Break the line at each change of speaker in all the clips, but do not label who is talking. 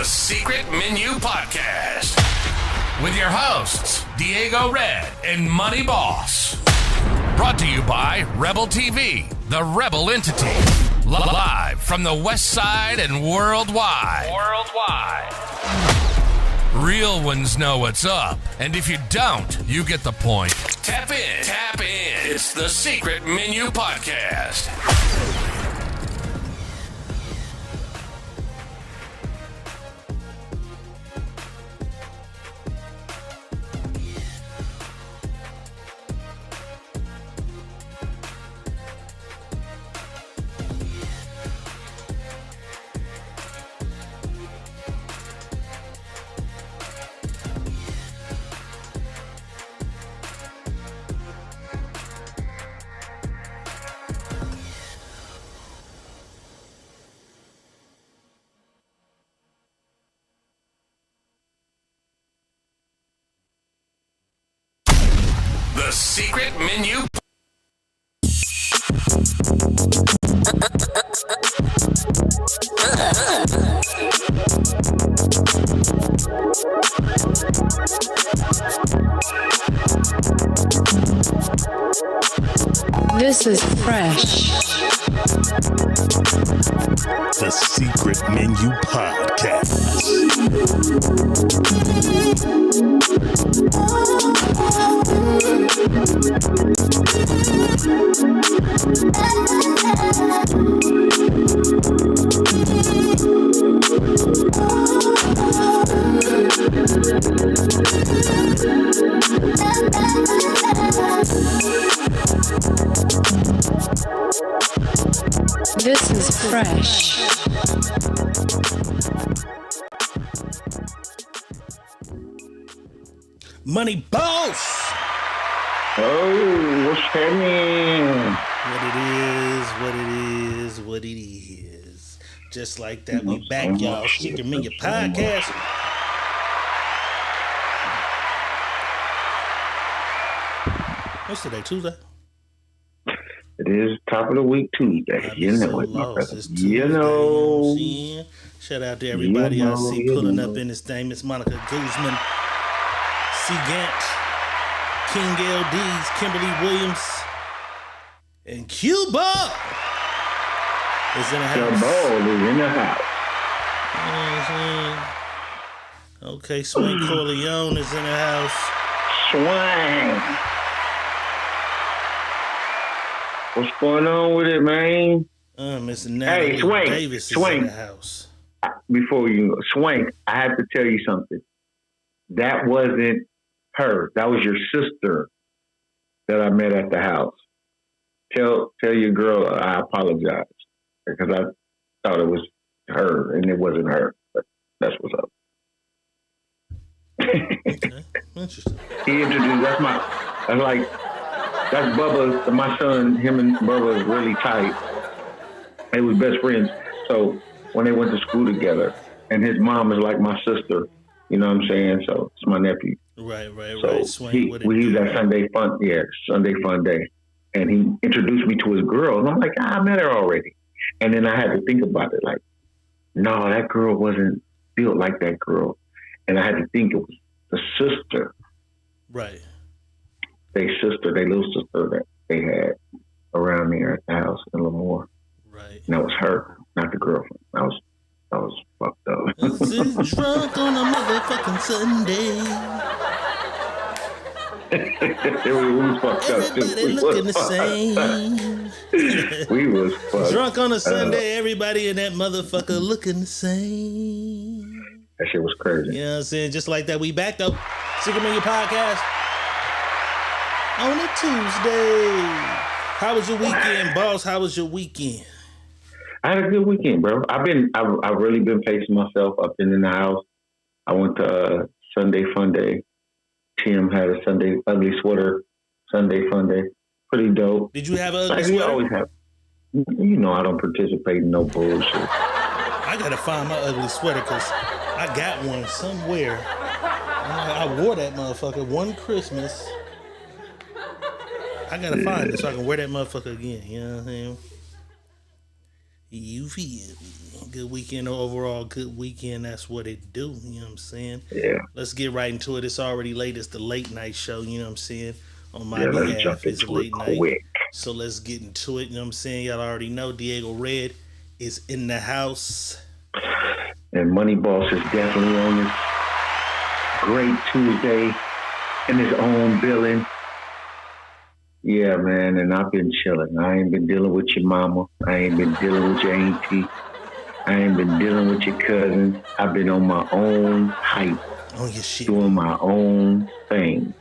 The Secret Menu Podcast with your hosts, Diego Red and Money Boss. Brought to you by Rebel TV, the Rebel entity. Live from the West Side and worldwide. Real ones know what's up, and if you don't, you get the point. Tap in. It's the Secret Menu Podcast. The Secret Menu.
This is fresh.
The Secret Menu Podcast.
This is fresh.
Money Boss!
Oh, what's happening?
What it is. Just like that, we back, y'all. Secret Menu Podcast. What's today, Tuesday?
It is top of the week Tuesday. You know it, my brother. You know.
Shout out to everybody I see pulling up in this thing. Miss Monica Guzman, C. Gant, King LD's, Kimberly Williams, and Cuba is in the house.
The ball is in the house.
Okay, Swing Corleone is in the house.
Swing. What's going on with it, man?
Miss Natalie
Swing,
Davis is
Swing.
in the house.
Before you Swing, I have to tell you something. That wasn't her. That was your sister that I met at the house. Tell your girl I apologize because I thought it was her and it wasn't her. But that's what's up.
Okay, interesting.
He introduced. That's Bubba. My son, him and Bubba is really tight. They was best friends. So when they went to school together, and his mom is like my sister. You know what I'm saying? So it's my nephew.
Right.
So
Swing,
we used that Sunday fun day. And he introduced me to his girl. And I'm like, I met her already. And then I had to think about it. Like, no, that girl wasn't built like that girl. And I had to think it was the sister.
Right.
Their little sister that they had around there at the house in Lemoore.
Right.
And that was her, not the girlfriend. I was fucked up.
Drunk on a motherfucking Sunday.
We was fucked up too.
Everybody looking the same.
We was fucked.
Drunk on a Sunday, everybody in that motherfucker looking the same.
That shit was crazy.
You know what I'm saying? Just like that, we back though. Secret Menu Podcast on a Tuesday. How was your weekend, boss? How was your weekend?
I had a good weekend, bro. I've really been pacing myself. I've been in the house. I went to Sunday Fun Day. Tim had a Sunday ugly sweater Sunday Fun Day. Pretty dope.
Did you have an ugly
like
sweater?
You always have. You know I don't participate in no bullshit.
I gotta find my ugly sweater because I got one somewhere. I wore that motherfucker one Christmas. I gotta find it so I can wear that motherfucker again. You know what I'm saying? You feel me? Good weekend overall. Good weekend. That's what it do. You know what I'm saying?
Yeah.
Let's get right into it. It's already late. It's the late night show. You know what I'm saying? On my
Yeah, let's jump
behalf, it's
into
late
it
night.
quick.
So let's get into it. You know what I'm saying? Y'all already know Diego Red is in the house.
And Money Boss is definitely on this great Tuesday in his own billing. Yeah, man, and I've been chilling. I ain't been dealing with your mama. I ain't been dealing with your auntie. I ain't been dealing with your cousins. I've been on my own hype,
On your shit.
doing my own thing.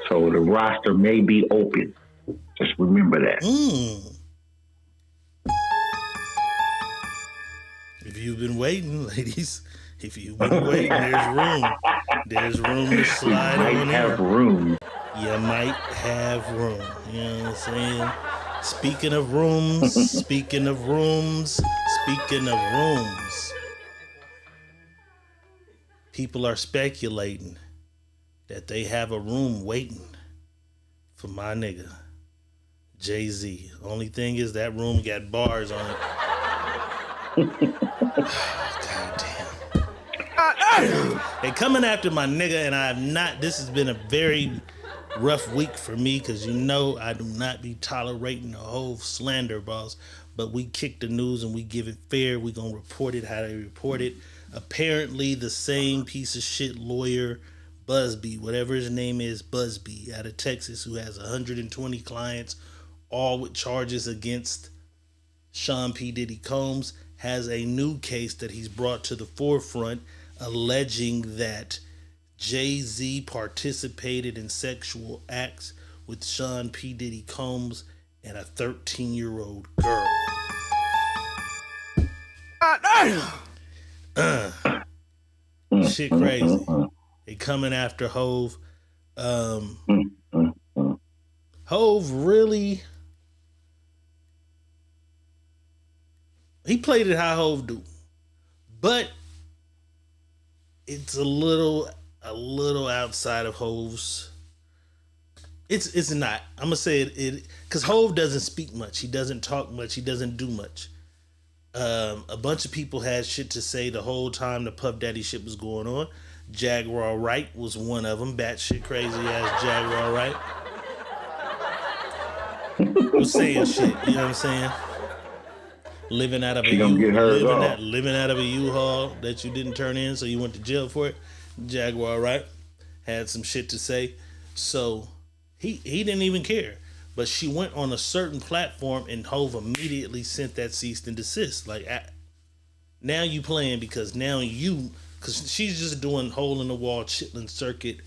So the roster may be open. Just remember that.
If you've been waiting, ladies, if you've been waiting, there's room. There's room to slide
Might
on
have
in.
room.
You might have room. You know what I'm saying? Speaking of rooms, speaking of rooms, speaking of rooms, people are speculating that they have a room waiting for my nigga, Jay-Z. Only thing is that room got bars on it. God damn. They coming after my nigga, and I have not. This has been a very rough week for me because you know I do not be tolerating the whole slander, boss. But we kick the news and we give it fair. We gonna report it how they report it. Apparently, the same piece of shit lawyer, Busby, whatever his name is, Busby, out of Texas, who has 120 clients, all with charges against Sean P. Diddy Combs, has a new case that he's brought to the forefront, alleging that Jay-Z participated in sexual acts with Sean P. Diddy Combs and a 13-year-old girl. Shit crazy. They coming after Hove. Hove really... He played it how Hove do. But it's a little outside of Hove's. It's not. I'm gonna say it because Hove doesn't speak much. He doesn't talk much. He doesn't do much. A bunch of people had shit to say the whole time the Puff Daddy shit was going on. Jaguar Wright was one of them. Batshit crazy ass Jaguar Wright was saying shit. You know what I'm saying? Living out of a U-Haul that you didn't turn in, so you went to jail for it. Jaguar Wright had some shit to say, so he didn't even care. But she went on a certain platform, and Hove immediately sent that cease and desist. Like, now you playing because she's just doing hole in the wall chitlin circuit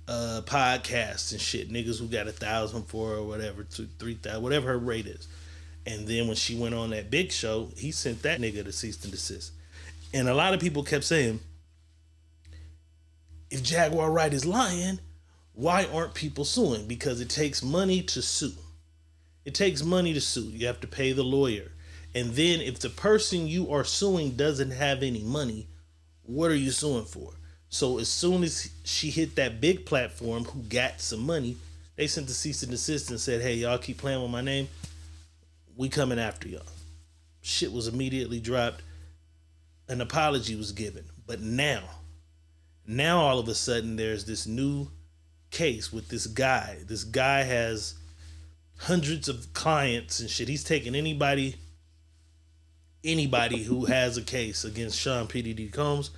podcasts and shit. Niggas who got 1,000 for her or whatever, 3,000, whatever her rate is. And then when she went on that big show, he sent that nigga to cease and desist. And a lot of people kept saying, if Jaguar Wright is lying, why aren't people suing? Because it takes money to sue. It takes money to sue. You have to pay the lawyer. And then if the person you are suing doesn't have any money, what are you suing for? So as soon as she hit that big platform who got some money, they sent the cease and desist and said, hey, y'all keep playing with my name. We coming after y'all. Shit was immediately dropped. An apology was given. But now all of a sudden there's this new case with this guy. This guy has hundreds of clients and shit. He's taking anybody who has a case against Sean P. Diddy Combs.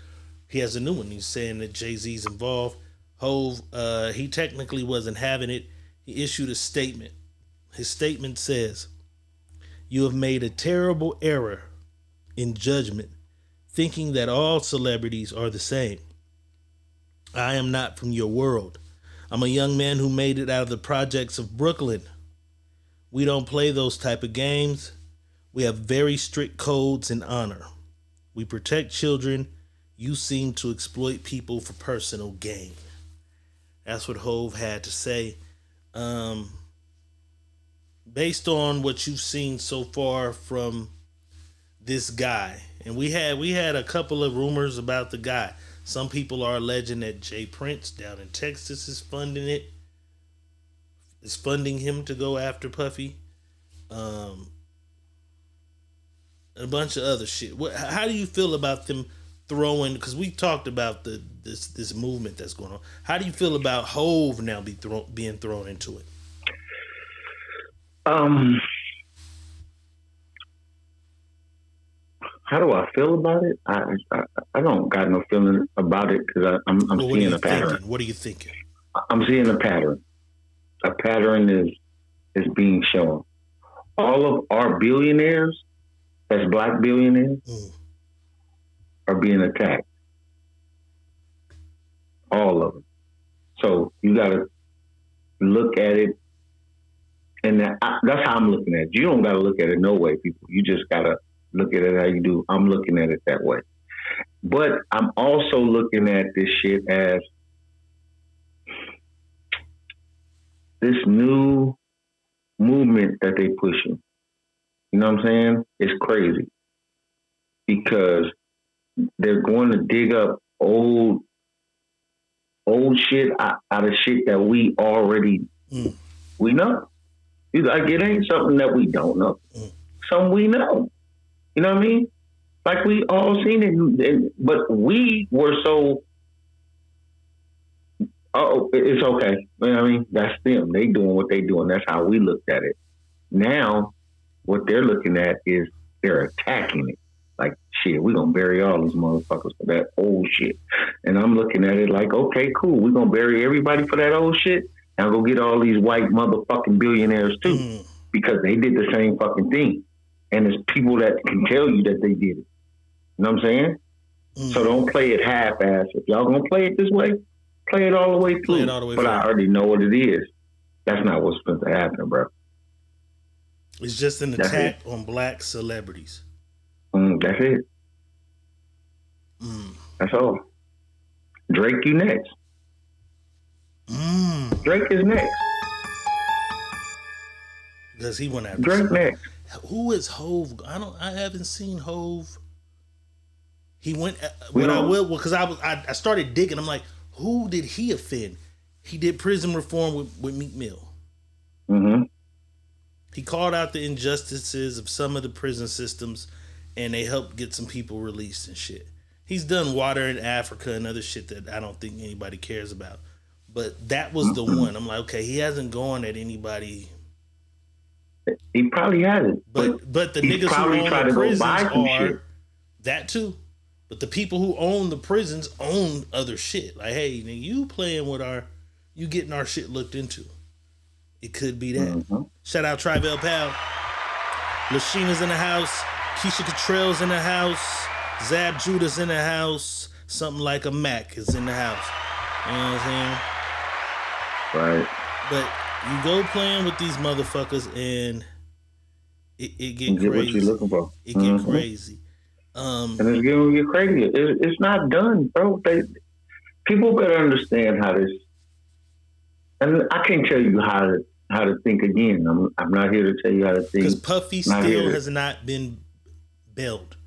He has a new one. He's saying that Jay-Z's involved. Hove, he technically wasn't having it. He issued a statement. His statement says, "You have made a terrible error in judgment, thinking that all celebrities are the same. I am not from your world. I'm a young man who made it out of the projects of Brooklyn. We don't play those type of games. We have very strict codes and honor. We protect children. You seem to exploit people for personal gain." That's what Hove had to say. Based on what you've seen so far from this guy, and we had a couple of rumors about the guy. Some people are alleging that Jay Prince down in Texas is funding him to go after Puffy. a bunch of other shit. How do you feel about them throwing? Because we talked about this movement that's going on. How do you feel about Hove now being thrown into it?
How do I feel about it? I don't got no feeling about it because I'm seeing a pattern.
What are you thinking?
I'm seeing a pattern. A pattern is being shown. All of our billionaires, that's black billionaires, are being attacked. All of them. So you got to look at it, and that's how I'm looking at it. You don't got to look at it no way, people. You just got to look at it how you do. I'm looking at it that way. But I'm also looking at this shit as this new movement that they pushing. You know what I'm saying? It's crazy because they're going to dig up old shit out of shit that we already we know. Like, it ain't something that we don't know. Something we know. You know what I mean? Like, we all seen it, but we were so, it's okay. You know what I mean? That's them. They doing what they doing. That's how we looked at it. Now, what they're looking at is they're attacking it. Like, shit, we're going to bury all these motherfuckers for that old shit. And I'm looking at it like, okay, cool. We're going to bury everybody for that old shit. And go get all these white motherfucking billionaires too. Because they did the same fucking thing. And there's people that can tell you that they did it. You know what I'm saying? So don't play it half-ass. If y'all going to play it this way, play it all the way through. But I already know what it is. That's not what's supposed to happen, bro.
It's just an attack on black celebrities.
That's it. That's all. Drake, you next. Drake is next.
Because he went after
Drake next.
Who is Hove? I haven't seen Hove. He went. Because I started digging. I'm like, who did he offend? He did prison reform with Meek Mill. He called out the injustices of some of the prison systems, and they helped get some people released and shit. He's done water in Africa and other shit that I don't think anybody cares about. But that was the one. I'm like, okay, he hasn't gone at anybody.
He probably hasn't.
But the niggas who own the prisons are that too. But the people who own the prisons own other shit. Like, hey, nigga, you playing with you getting our shit looked into. It could be that. Shout out Trivel Pal. Lasheena's in the house. Keisha Cottrell's in the house. Zab Judah's in the house. Something like a Mac is in the house. You know what I'm saying?
Right.
But you go playing with these motherfuckers and it get crazy.
What you're looking for.
It get crazy.
And it's going to get crazy. It's not done, bro. People better understand how this. And I can't tell you how to think again. I'm not here to tell you how to think.
Because Puffy still has not been bailed.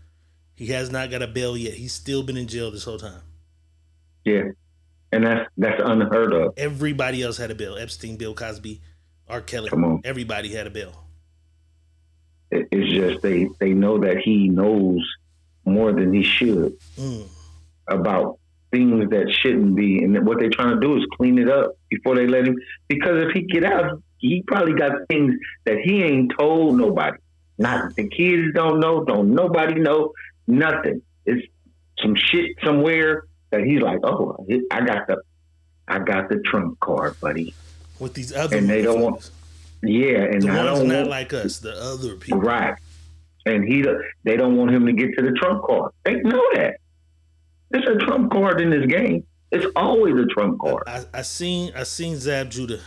He has not got a bail yet. He's still been in jail this whole time.
Yeah. And that's unheard of.
Everybody else had a bail. Epstein, Bill Cosby, R. Kelly.
Come on.
Everybody had a bail.
It's just they know that he knows more than he should about things that shouldn't be. And what they're trying to do is clean it up before they let him. Because if he get out, he probably got things that he ain't told nobody. Not the kids don't nobody know, nothing. It's some shit somewhere that he's like, oh, I got the trump card, buddy.
With these other
and they don't want, and
the
I
ones
don't
not
want,
like us, the other people,
right? And they don't want him to get to the trump card. They know that there's a trump card in this game. It's always a trump card.
I seen Zab Judah.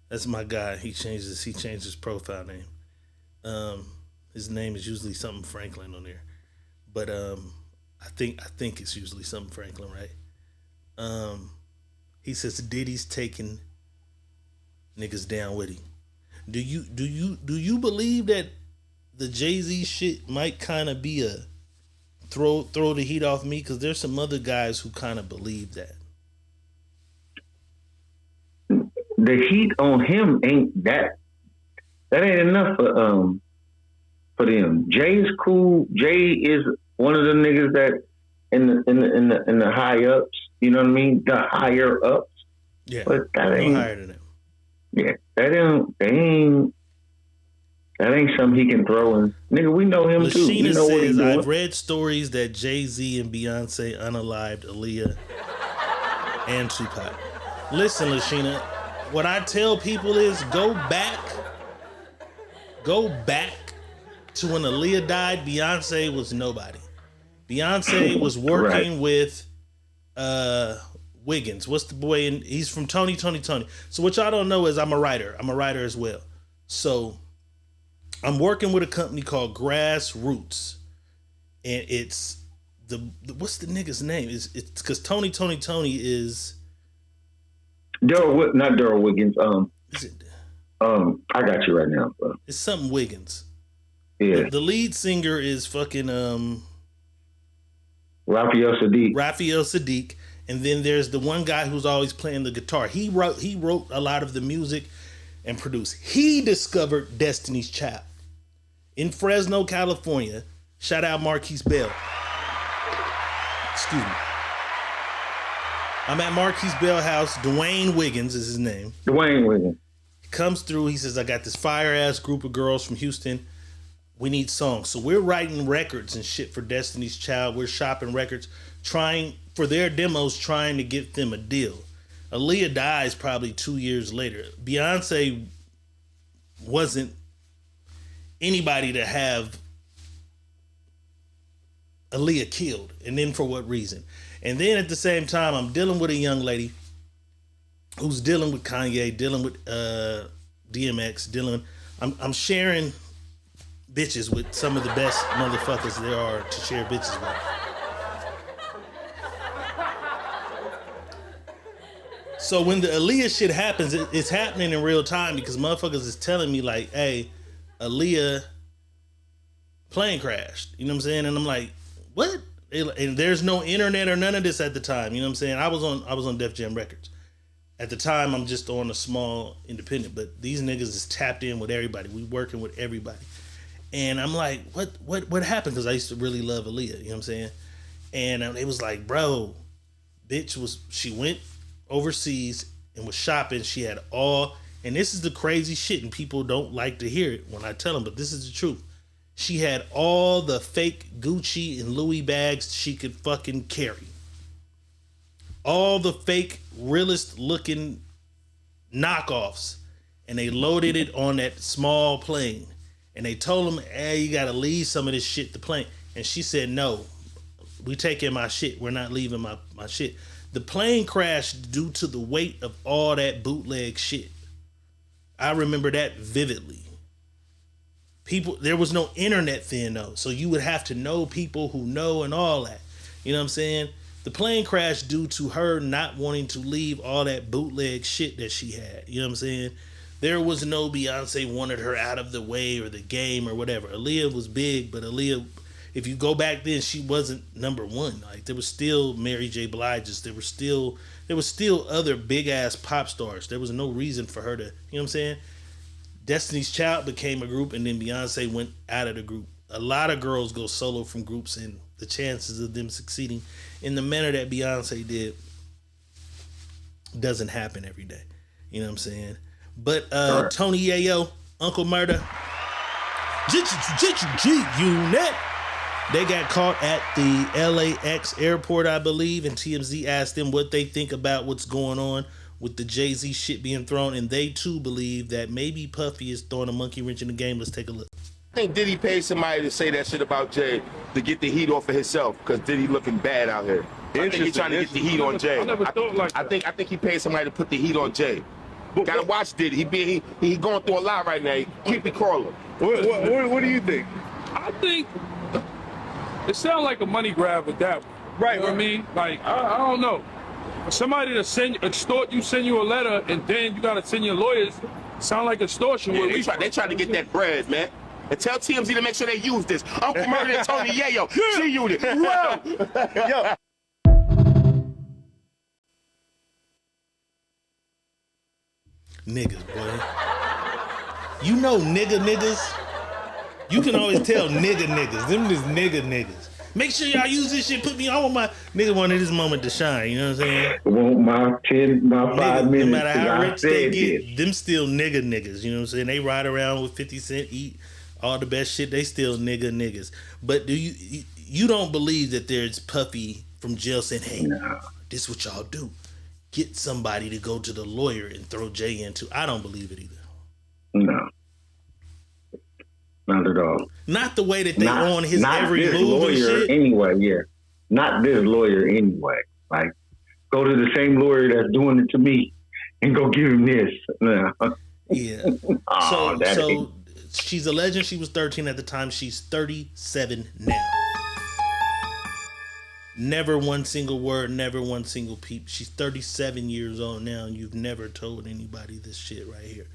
That's my guy. He changed his profile name. His name is usually something Franklin on there, but I think it's usually something Franklin, right? He says Diddy's taking niggas down with him. Do you believe that the Jay-Z shit might kind of be a throw the heat off me? Because there's some other guys who kind of believe that.
The heat on him ain't that ain't enough for for them. Jay is cool. Jay is one of the niggas that in the high ups. You know what I mean? The higher ups.
Yeah,
but that ain't
higher than them.
Yeah, that ain't something he can throw in. Nigga, we know him too. We
Lashina
know what he's
says,
doing.
I've read stories that Jay-Z and Beyonce unalived Aaliyah and Tupac. Listen, Lashina, what I tell people is go back to when Aaliyah died. Beyonce was nobody. Beyonce was working with Wiggins. What's the boy? He's from Tony. So what y'all don't know is I'm a writer. I'm a writer as well. So I'm working with a company called Grassroots, and it's the what's the nigga's name? It's because Tony is
not Daryl Wiggins.
Is it?
I got you right now, bro.
It's something Wiggins.
Yeah.
The lead singer is fucking
Raphael
Sadiq, and then there's the one guy who's always playing the guitar. He wrote a lot of the music and produced. He discovered Destiny's Child in Fresno, California. Shout out Marquise Bell. Excuse me. I'm at Marquise Bell house. Dwayne Wiggins is his name.
Dwayne Wiggins.
He comes through. He says, I got this fire ass group of girls from Houston. We need songs. So we're writing records and shit for Destiny's Child. We're shopping records, trying for their demos, trying to get them a deal. Aaliyah dies probably 2 years later. Beyonce wasn't anybody to have Aaliyah killed. And then for what reason? And then at the same time, I'm dealing with a young lady who's dealing with Kanye, dealing with DMX, I'm sharing bitches with some of the best motherfuckers there are to share bitches with. So when the Aaliyah shit happens, it's happening in real time because motherfuckers is telling me like, hey, Aaliyah plane crashed. You know what I'm saying? And I'm like, what? And there's no internet or none of this at the time. You know what I'm saying? I was on Def Jam Records. At the time, I'm just on a small independent, but these niggas is tapped in with everybody. We working with everybody. And I'm like, what happened? Because I used to really love Aaliyah, you know what I'm saying? And it was like, bro, she went overseas and was shopping. She had and this is the crazy shit, and people don't like to hear it when I tell them, but this is the truth. She had all the fake Gucci and Louis bags she could fucking carry. All the fake realist looking knockoffs, and they loaded it on that small plane. And they told him, hey, you gotta leave some of this shit to plane. And she said, no, we taking my shit. We're not leaving my shit. The plane crashed due to the weight of all that bootleg shit. I remember that vividly. There was no internet then though. So you would have to know people who know and all that. You know what I'm saying? The plane crashed due to her not wanting to leave all that bootleg shit that she had. You know what I'm saying? There was no Beyonce wanted her out of the way or the game or whatever. Aaliyah was big, but Aaliyah, if you go back then, she wasn't number one. Like there was still Mary J. Blige's. There was still other big ass pop stars. There was no reason for her to, you know what I'm saying? Destiny's Child became a group, and then Beyonce went out of the group. A lot of girls go solo from groups, and the chances of them succeeding in the manner that Beyonce did doesn't happen every day. You know what I'm saying? But Tony Yayo, Uncle Murder, G-Unit, they got caught at the LAX airport, I believe, and TMZ asked them what they think about what's going on with the Jay-Z shit being thrown, and they too believe that maybe Puffy is throwing a monkey wrench in the game. Let's take a look.
I think Diddy paid somebody to say that shit about Jay to get the heat off of himself because Diddy looking bad out here. I think he's trying to get the heat on Jay.
I never thought like that.
I think he paid somebody to put the heat on Jay. Gotta watch Diddy. He going through a lot right now. Keep it crawling.
What do you think? I think it sounds like a money grab with that one.
Right.
You know what I mean? Like, I don't know. For somebody to extort you, send you a letter, and then you gotta send your lawyers, sound like extortion.
Yeah, they trying to get that bread, man. And tell TMZ to make sure they use this. Uncle Murder and Tony Yayo. G-Unit. Whoa. Yo.
Niggas, boy. You know niggas. You can always tell niggas. Them is niggas. Make sure y'all use this shit. Put me on my nigga wanted this moment to shine. You know what I'm saying?
Want my 5 minutes.
No matter how
I
rich they
said
get,
this.
them still niggas. You know what I'm saying? They ride around with 50 Cent, eat all the best shit. They still niggas. But do you don't believe that there's Puffy from jail saying, hey, this is what y'all do. Get somebody to go to the lawyer and throw Jay into. I don't believe it either.
No. Not at all.
Not the way that they on his every
this
move
lawyer
and shit.
Anyway, yeah. Not this lawyer anyway. Like, go to the same lawyer that's doing it to me and go give him this. No.
Yeah. So she's alleging she was 13 at the time. She's 37 now. Never one single word, never one single peep. She's 37 years old now, and you've never told anybody this shit right here.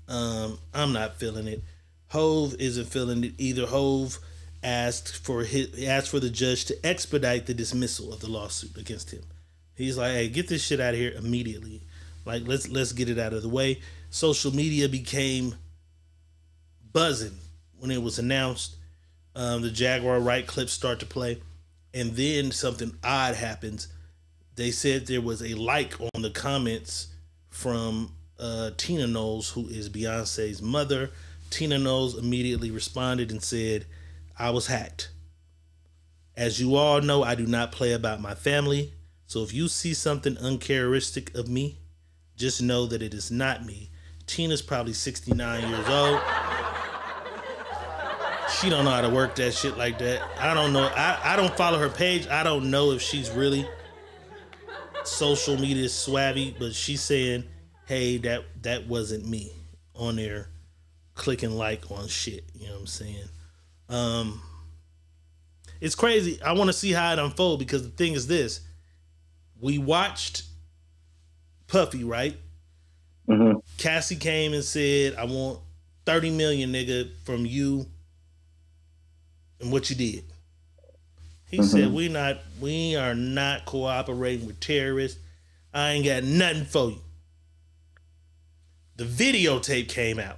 I'm not feeling it. Hove isn't feeling it either. Hove asked for the judge to expedite the dismissal of the lawsuit against him. He's like, hey, get this shit out of here immediately. Like, let's get it out of the way. Social media became buzzing when it was announced. The Jaguar Wright clips start to play. And then something odd happens. They said there was a like on the comments from Tina Knowles, who is Beyonce's mother. Tina Knowles immediately responded and said, I was hacked. As you all know, I do not play about my family. So if you see something uncharacteristic of me, just know that it is not me. Tina's probably 69 years old. She don't know how to work that shit like that. I don't know. I don't follow her page. I don't know if she's really social media swabby, but she's saying, hey, that wasn't me on there clicking like on shit. You know what I'm saying? It's crazy. I want to see how it unfolds because the thing is this. We watched Puffy, right? Mm-hmm. Cassie came and said, I want 30 million, nigga, from you and what you did. He said, we are not cooperating with terrorists. I ain't got nothing for you. The videotape came out.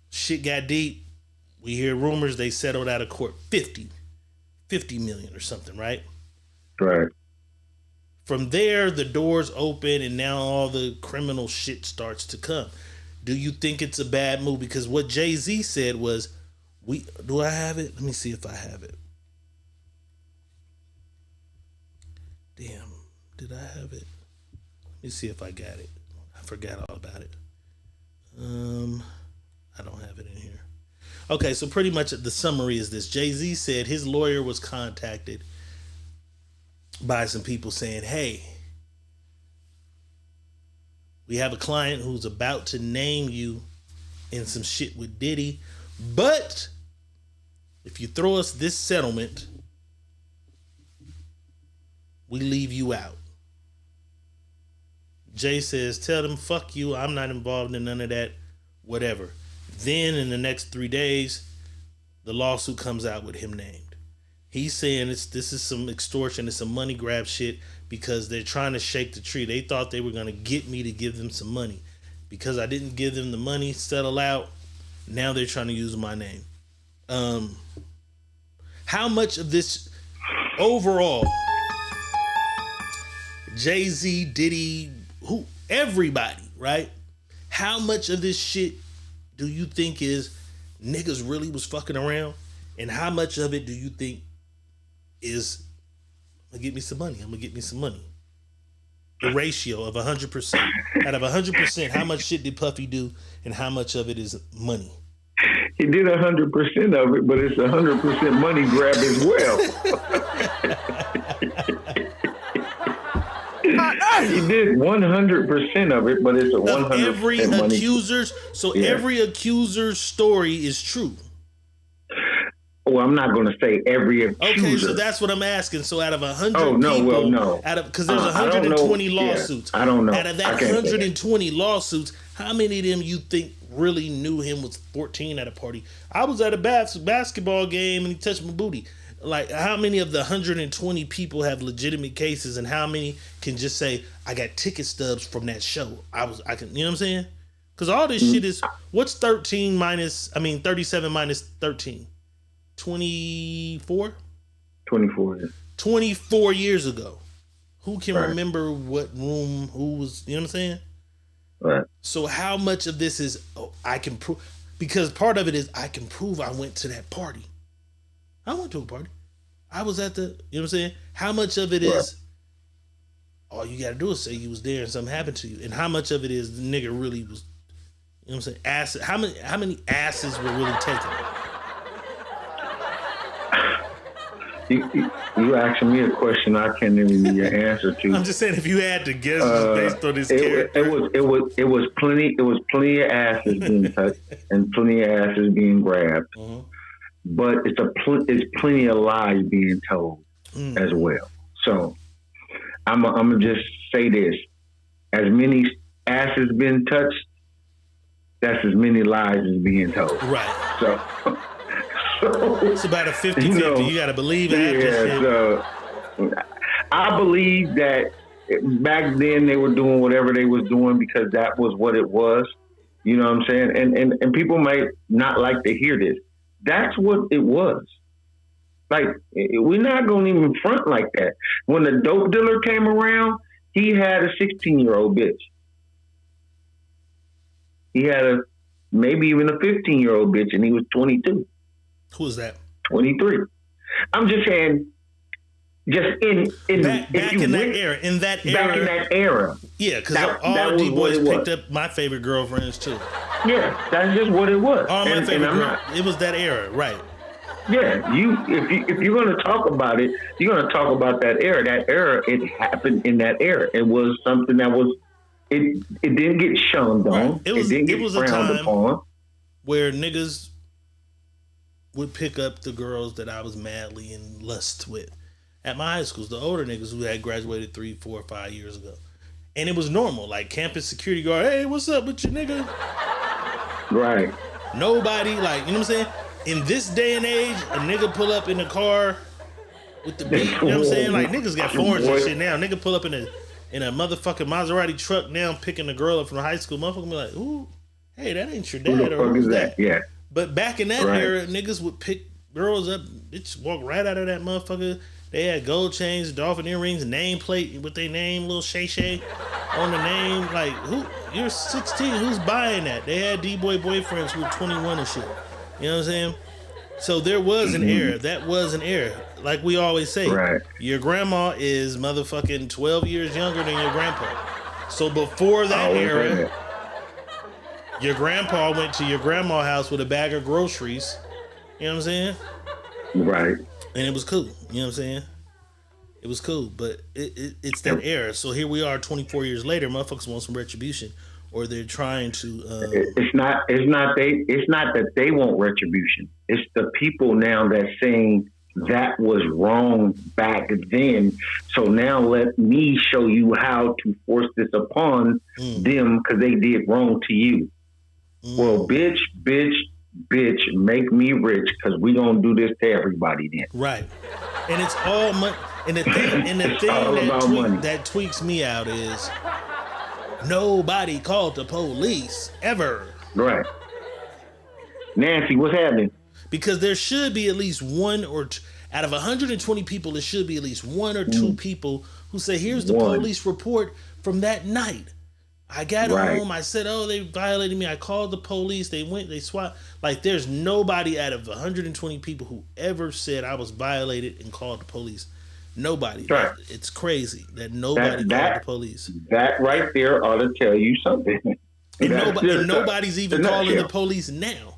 Shit got deep. We hear rumors they settled out of court 50 million or something, right?
Right.
From there, the doors open and now all the criminal shit starts to come. Do you think it's a bad move? Because what Jay-Z said was, do I have it? Let me see if I have it. Damn, did I have it? Let me see if I got it. I forgot all about it. I don't have it in here. Okay, so pretty much the summary is this. Jay-Z said his lawyer was contacted by some people saying, hey, we have a client who's about to name you in some shit with Diddy, but if you throw us this settlement, we leave you out. Jay says, tell them, fuck you, I'm not involved in none of that, whatever. Then in the next 3 days, the lawsuit comes out with him named. He's saying this is some extortion, it's some money grab shit because they're trying to shake the tree. They thought they were going to get me to give them some money. Because I didn't give them the money, settle out, now they're trying to use my name. How much of this overall, Jay-Z, Diddy, everybody, right? How much of this shit do you think is niggas really was fucking around? And how much of it do you think is, I'm gonna get me some money? The ratio of 100%. Out of 100%, how much shit did Puffy do and how much of it is money?
He did 100% of it, but it's 100% money grab as well. He did 100% of it, but it's a 100%
every
money.
Every accuser's story is true.
Well, I'm not going to say every accuser.
Okay, so that's what I'm asking. So out of 100
people, no.
Because there's 120 lawsuits.
Yeah, I don't know.
Out of that 120 lawsuits, how many of them you think really knew him was 14 at a party? I was at a basketball game and he touched my booty. Like, how many of the 120 people have legitimate cases, and how many can just say, I got ticket stubs from that show? You know what I'm saying? Because all this shit is, what's 37 minus 13? 24?
24.
24 years ago. Who can
Right.
remember what room, who was, you know what I'm saying?
Right.
So how much of this is, I can prove, because part of it is I can prove I went to that party. I went to a party. I was at the, you know what I'm saying? How much of it is, all you got to do is say you was there and something happened to you. And how much of it is the nigga really was, you know what I'm saying? Acid. How many asses were really taken?
You asking me a question I can't even give you an answer to.
I'm just saying, if you had to guess based on this character.
It was plenty of asses being touched and plenty of asses being grabbed.
Mm-hmm.
But it's plenty of lies being told as well. So I'm gonna just say this: as many asses been touched, that's as many lies as being told.
Right.
So
it's about a 50-50. You got to believe that.
Yeah. So I believe that back then they were doing whatever they was doing because that was what it was. You know what I'm saying? And people might not like to hear this. That's what it was. Like, we're not going to even front like that. When the dope dealer came around, he had a 16-year-old bitch. He had maybe even a 15-year-old bitch, and he was 22.
Who was that?
23. I'm just saying, just in
back in that era. Yeah, because all D-boys picked up my favorite girlfriends, too.
Yeah, that's just what it was.
All my favorite girls. It was that era, right.
Yeah, if you're going to talk about it, you're going to talk about that era. That era, it happened in that era. It was something that was, it didn't get shunned on.
Right. It
didn't get
was
frowned
a time
upon.
where niggas would pick up the girls that I was madly in lust with at my high schools, the older niggas who had graduated 3, 4, 5 years ago. And it was normal, like campus security guard, hey, what's up with you, nigga?
Right.
Nobody, like, you know what I'm saying? In this day and age, a nigga pull up in a car with the beat, you know what I'm saying? Like, niggas got foreigns and shit now. Nigga pull up in a motherfucking Maserati truck now picking a girl up from high school. Motherfucker be like, ooh, hey, that ain't your dad.
Who the fuck is that? Yeah.
But back in that era, niggas would pick girls up, bitch, walk right out of that motherfucker. They had gold chains, dolphin earrings, nameplate with their name, little shay on the name. Like, who? You're 16. Who's buying that? They had D-boy boyfriends who were 21 and shit. You know what I'm saying? So there was an era. That was an era. Like we always say, your grandma is motherfucking 12 years younger than your grandpa. So before that era, your grandpa went to your grandma's house with a bag of groceries. You know what I'm saying?
Right.
And it was cool. You know what I'm saying? It was cool. But it's that era. So here we are 24 years later. Motherfuckers want some retribution. Or they're trying to...
It's not that they want retribution. It's the people now that's saying that was wrong back then. So now let me show you how to force this upon them because they did wrong to you. Well, bitch, make me rich because we gonna do this to everybody then.
Right. And it's all money. And the thing, that tweaks me out is nobody called the police ever.
Right. Nancy, what's happening?
Because there should be at least one or two, out of 120 people, there should be at least one or two people who say, here's the police report from that night. I got home. I said, oh, they violated me. I called the police. They went, they swapped. Like, there's nobody out of 120 people who ever said I was violated and called the police. Nobody.
Right.
It's crazy that nobody called the police.
That right there ought to tell you something.
And nobody's even calling the police now.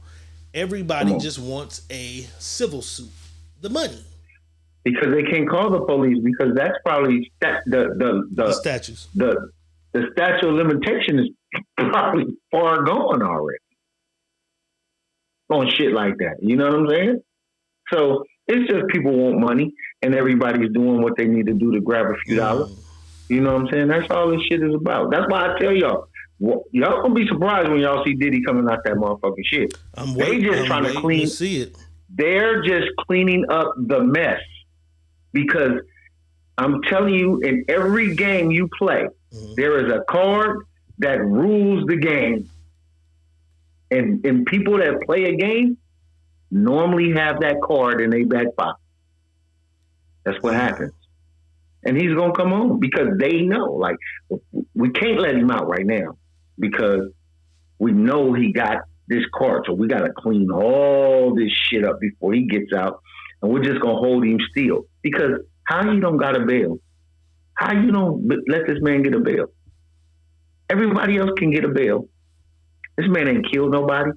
Everybody just wants a civil suit. The money.
Because they can't call the police because that's probably the
statutes.
The statute of limitation is probably far gone already on shit like that. You know what I'm saying? So it's just people want money and everybody's doing what they need to do to grab a few dollars. You know what I'm saying? That's all this shit is about. That's why I tell y'all, y'all gonna be surprised when y'all see Diddy coming out that motherfucking shit. They just trying to clean.
See it.
They're just cleaning up the mess because I'm telling you, in every game you play, there is a card that rules the game. And people that play a game normally have that card in their back pocket. That's what happens. And he's going to come home because they know. Like, we can't let him out right now because we know he got this card. So we got to clean all this shit up before he gets out. And we're just going to hold him still. Because how you don't got a bail? How you don't let this man get a bail? Everybody else can get a bail. This man ain't killed nobody.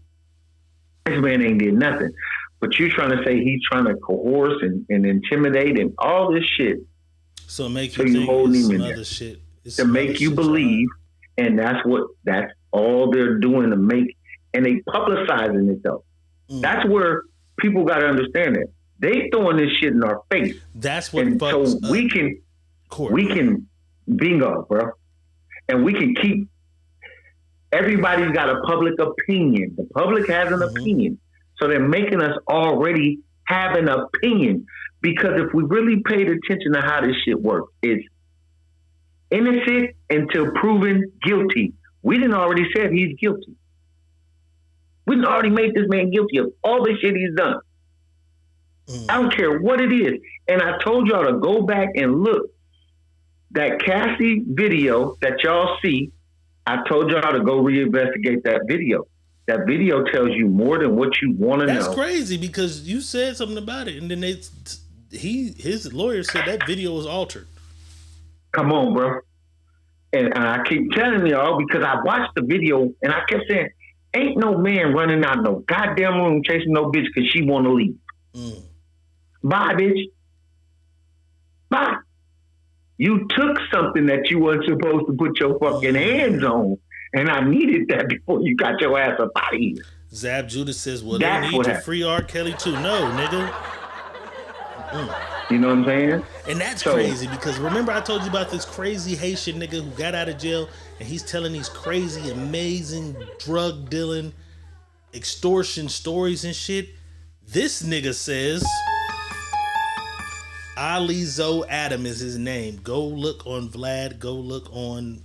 This man ain't did nothing. But you're trying to say he's trying to coerce and intimidate and all this shit.
So make you think it's some other shit.
To make you believe, and that's all they're doing to make, and they publicizing it though. That's where people got to understand it. They throwing this shit in our face.
That's what
and so we can bingo, bro. And we can keep, everybody's got a public opinion. The public has an opinion. So they're making us already have an opinion. Because if we really paid attention to how this shit works, it's innocent until proven guilty. We didn't already said he's guilty. We didn't already made this man guilty of all the shit he's done. I don't care what it is. And I told y'all to go back and look. That Cassie video that y'all see, I told y'all to go reinvestigate that video. That video tells you more than what you want to know.
That's crazy because you said something about it, and then his lawyer said that video was altered.
Come on, bro. And I keep telling y'all because I watched the video and I kept saying, ain't no man running out no goddamn room chasing no bitch because she want to leave. Bye, bitch. Bye. You took something that you weren't supposed to put your fucking hands on, and I needed that before you got your ass up out of here.
Zab Judah says, well, they need to free R. Kelly too. No, nigga.
You know what I'm saying?
And that's crazy because remember I told you about this crazy Haitian nigga who got out of jail and he's telling these crazy, amazing drug dealing, extortion stories and shit. This nigga says... Ali Zoe Adam is his name. Go look on Vlad. Go look on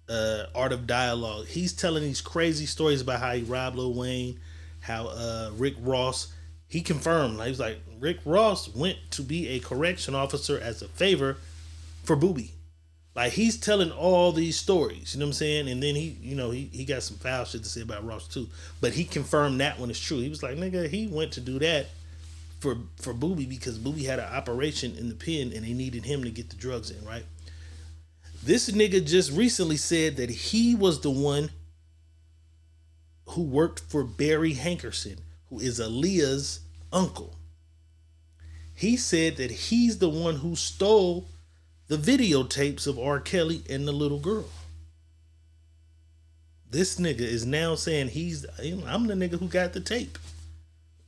Art of Dialogue. He's telling these crazy stories about how he robbed Lil Wayne, how Rick Ross, he confirmed. Like, he was like, Rick Ross went to be a correction officer as a favor for Booby. Like, he's telling all these stories. You know what I'm saying? And then he got some foul shit to say about Ross too. But he confirmed that one is true. He was like, nigga, he went to do that for Booby because Booby had an operation in the pen and they needed him to get the drugs in, right? This nigga just recently said that he was the one who worked for Barry Hankerson, who is Aaliyah's uncle. He said that he's the one who stole the videotapes of R. Kelly and the little girl. This nigga is now saying I'm the nigga who got the tape.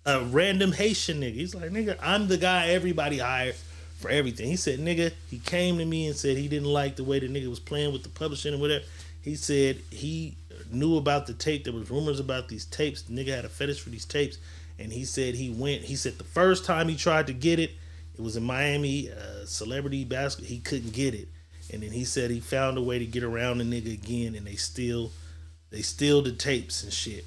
A random Haitian nigga. He's like, nigga, I'm the guy everybody hired for everything. He said, nigga, he came to me and said he didn't like the way the nigga was playing with the publishing and whatever. He said he knew about the tape. There was rumors about these tapes. The nigga had a fetish for these tapes. And he said he said the first time he tried to get it, it was in Miami, celebrity basketball. He couldn't get it. And then he said he found a way to get around the nigga again and they steal the tapes and shit.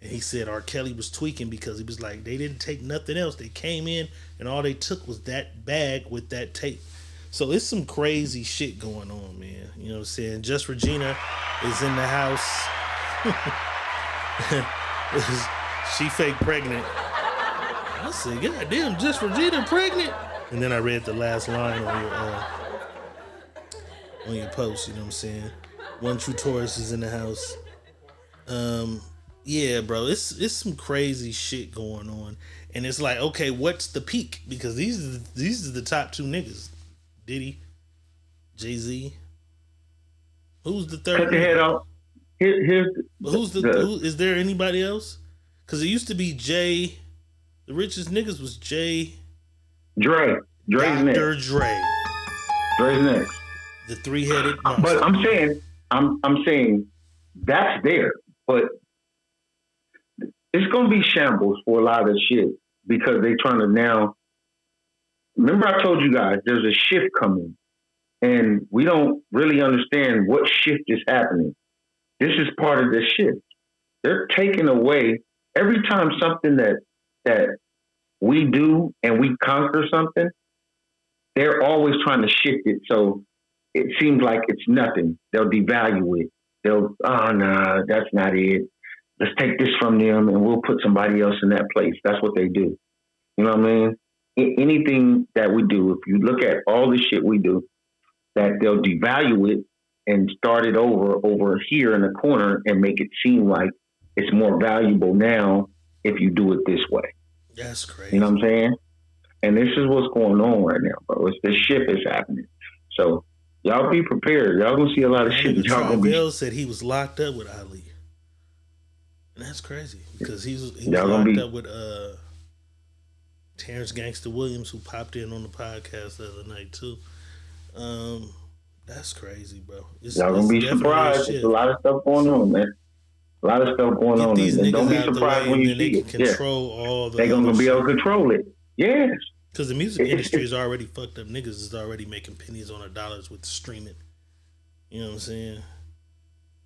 And he said R. Kelly was tweaking because he was like, they didn't take nothing else. They came in and all they took was that bag with that tape. So it's some crazy shit going on, man. You know what I'm saying? Just Regina is in the house. She fake pregnant. I said, God damn, Just Regina pregnant? And then I read the last line on your post, you know what I'm saying? One True Taurus is in the house. Yeah, bro, it's some crazy shit going on, and it's like, okay, what's the peak? Because these are the top two niggas: Diddy, Jay-Z. Who's the third?
Cut your head off.
Is there anybody else? Because it used to be Jay. The richest niggas was Jay.
Dre's
Dr.
next.
Dre.
Dre's next.
The three-headed monster.
But I'm saying that's there, but it's going to be shambles for a lot of shit because they're trying to now. Remember, I told you guys there's a shift coming, and we don't really understand what shift is happening. This is part of the shift. they're taking away every time something that we do and we conquer something. They're always trying to shift it so it seems like it's nothing. They'll devalue it. They'll, oh no, that's not it. Let's take this from them and we'll put somebody else in that place. That's what they do. You know what I mean? Anything that we do, if you look at all the shit we do, that they'll devalue it and start it over here in the corner and make it seem like it's more valuable now if you do it this way.
That's crazy.
You know what I'm saying? And this is what's going on right now, bro. This shit is happening. So y'all be prepared. Y'all gonna see a lot of shit. Y'all gonna be.
Bill said he was locked up with Ali, and that's crazy because he was locked up with Terrence Gangster Williams, who popped in on the podcast the other night too. That's crazy, bro.
Y'all gonna be surprised. There's a lot of stuff going on, man. A lot of stuff going on. And don't be surprised when you see it.
Control all the.
They're gonna be able to control it. Yes.
Because the music industry is already fucked up. Niggas is already making pennies on their dollars with streaming. You know what I'm saying?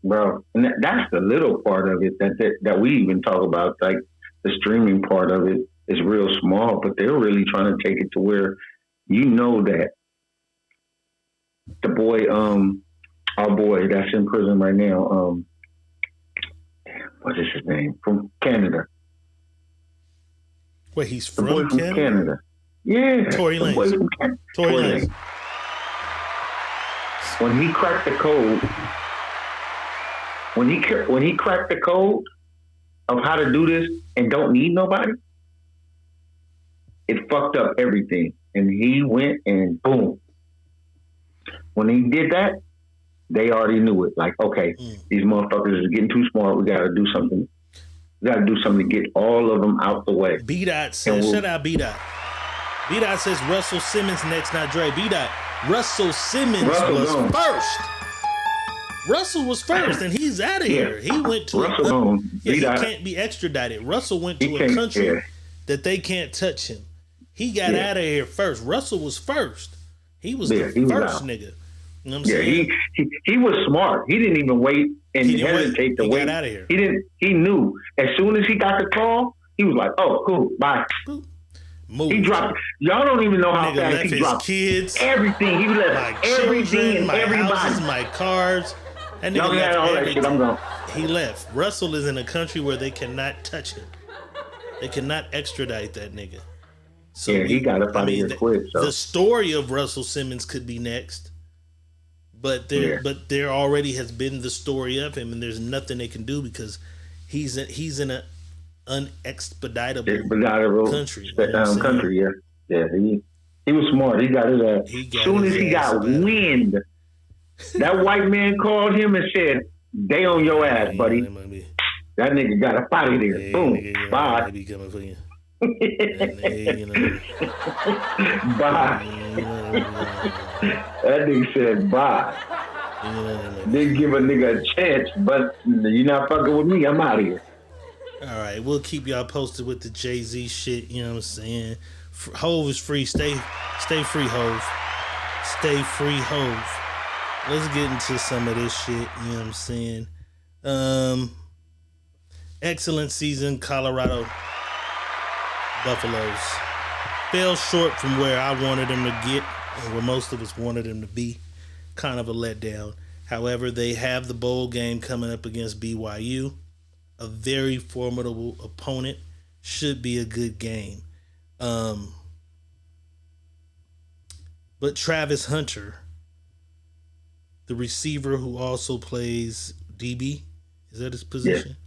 Bro, and that's the little part of it that we even talk about. Like the streaming part of it is real small, but they're really trying to take it to where you know that the boy, our boy that's in prison right now, what is his name? From Canada.
Wait, he's
from Canada. Yeah.
Tory Lanez. Tory Lanez.
When he cracked the code, when he cracked the code of how to do this and don't need nobody, it fucked up everything. And he went and boom. When he did that, they already knew it. Like, okay, these motherfuckers are getting too smart. We got to do something. We got to do something to get all of them out the way.
B-Dot says, shut out B-Dot. B-Dot says Russell Simmons next, not Dre. B-Dot, Russell Simmons was first. Russell was first, and he's out of here. He went to he can't be extradited. Russell went to a country that they can't touch him. He got out of here first. Russell was first. He was the first nigga. You know what I'm saying?
He was smart. He didn't even wait and hesitate to wait.
He got out of here.
He knew. As soon as he got the call, he was like, oh, cool, bye.
Boop. Move.
He dropped. Y'all don't even know how fast he dropped.
Kids,
everything. He left everything and everybody.
Houses, my cars. That nigga left all that shit. I'm gone. He left. Russell is in a country where they cannot touch him. They cannot extradite that nigga. So
he got up out of here quick. So.
The story of Russell Simmons could be next, but there already has been the story of him, and there's nothing they can do because he's in a unexpeditable country.
Country, yeah. He was smart. He got his ass. As soon as he got wind, that white man called him and said, "They on your ass, buddy." That nigga got up out of there.
Yeah,
boom. Bye.
Be coming for you.
Bye. That nigga said bye. Didn't give a nigga a chance, but you're not fucking with me. I'm out of here.
All right, we'll keep y'all posted with the Jay-Z shit. You know what I'm saying? Hove is free. Stay free, Hove. Stay free, Hove. Let's get into some of this shit. You know what I'm saying? Excellent season, Colorado Buffaloes. Fell short from where I wanted them to get, and where most of us wanted them to be. Kind of a letdown. However, they have the bowl game coming up against BYU. A very formidable opponent. Should be a good game. But Travis Hunter, the receiver who also plays DB, is that his position?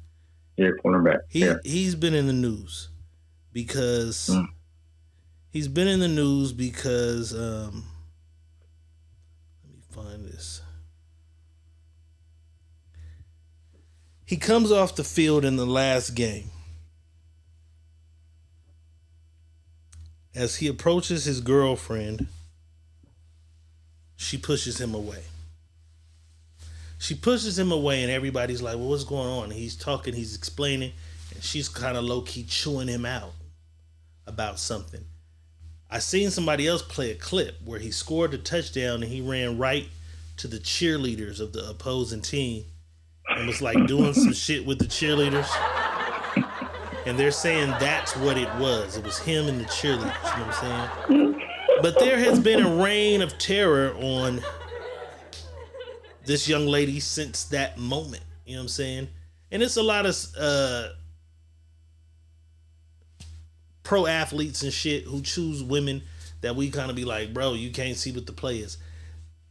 Yeah, cornerback.
He's been in the news because let me find this. He comes off the field in the last game. As he approaches his girlfriend, she pushes him away. And everybody's like, well, what's going on? And he's talking, he's explaining, and she's kind of low-key chewing him out about something. I seen somebody else play a clip where he scored a touchdown and he ran right to the cheerleaders of the opposing team and was like doing some shit with the cheerleaders. And they're saying that's what it was. It was him and the cheerleaders, you know what I'm saying? But there has been a reign of terror on this young lady since that moment, you know what I'm saying? And it's a lot of pro athletes and shit who choose women that we kind of be like, bro, you can't see what the play is.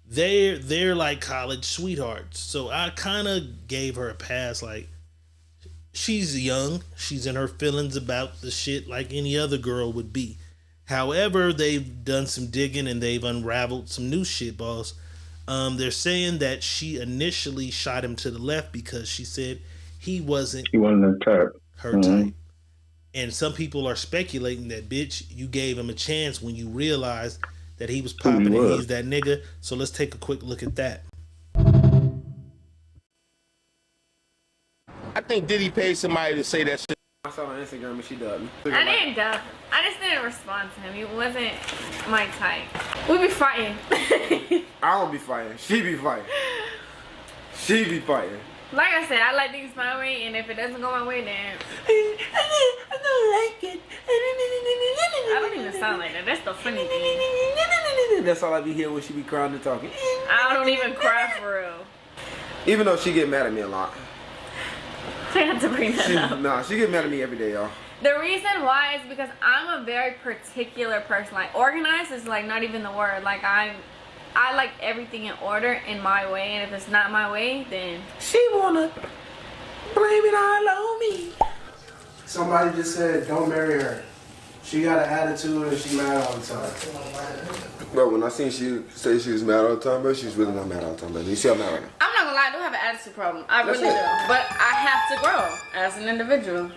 They're like college sweethearts. So I kind of gave her a pass. Like, she's young. She's in her feelings about the shit like any other girl would be. However, they've done some digging and they've unraveled some new shit, boss. They're saying that she initially shot him to the left because she said he wasn't
the type.
Her type. And some people are speculating that, bitch, you gave him a chance when you realized that he was popping and he's that nigga. So let's take a quick look at that.
I think Diddy paid somebody to say that shit.
I saw on Instagram and she dubbed me.
I didn't dub. I just didn't respond to him. He wasn't my type. We be fighting.
I don't be fighting. She be fighting. She be fighting.
Like I said, I like things my way, and if it doesn't go my way, then I don't like it. I don't even sound like that. That's the funny thing.
That's all I be hearing when she be crying and talking.
I don't even cry for real.
Even though she get mad at me a lot.
I have to bring that up.
Nah, she get mad at me every day, y'all.
The reason why is because I'm a very particular person. Like, organized is like not even the word. Like, I like everything in order in my way, and if it's not my way, then
she wanna blame it all on me. Somebody just said, don't marry her. She got an attitude and she mad all the time. Bro, when I seen she say she was mad all the time, bro, she's really not mad all the time, baby. You see how mad right now?
I'm not gonna lie, I do have an attitude problem. I really do. But I have to grow as an individual.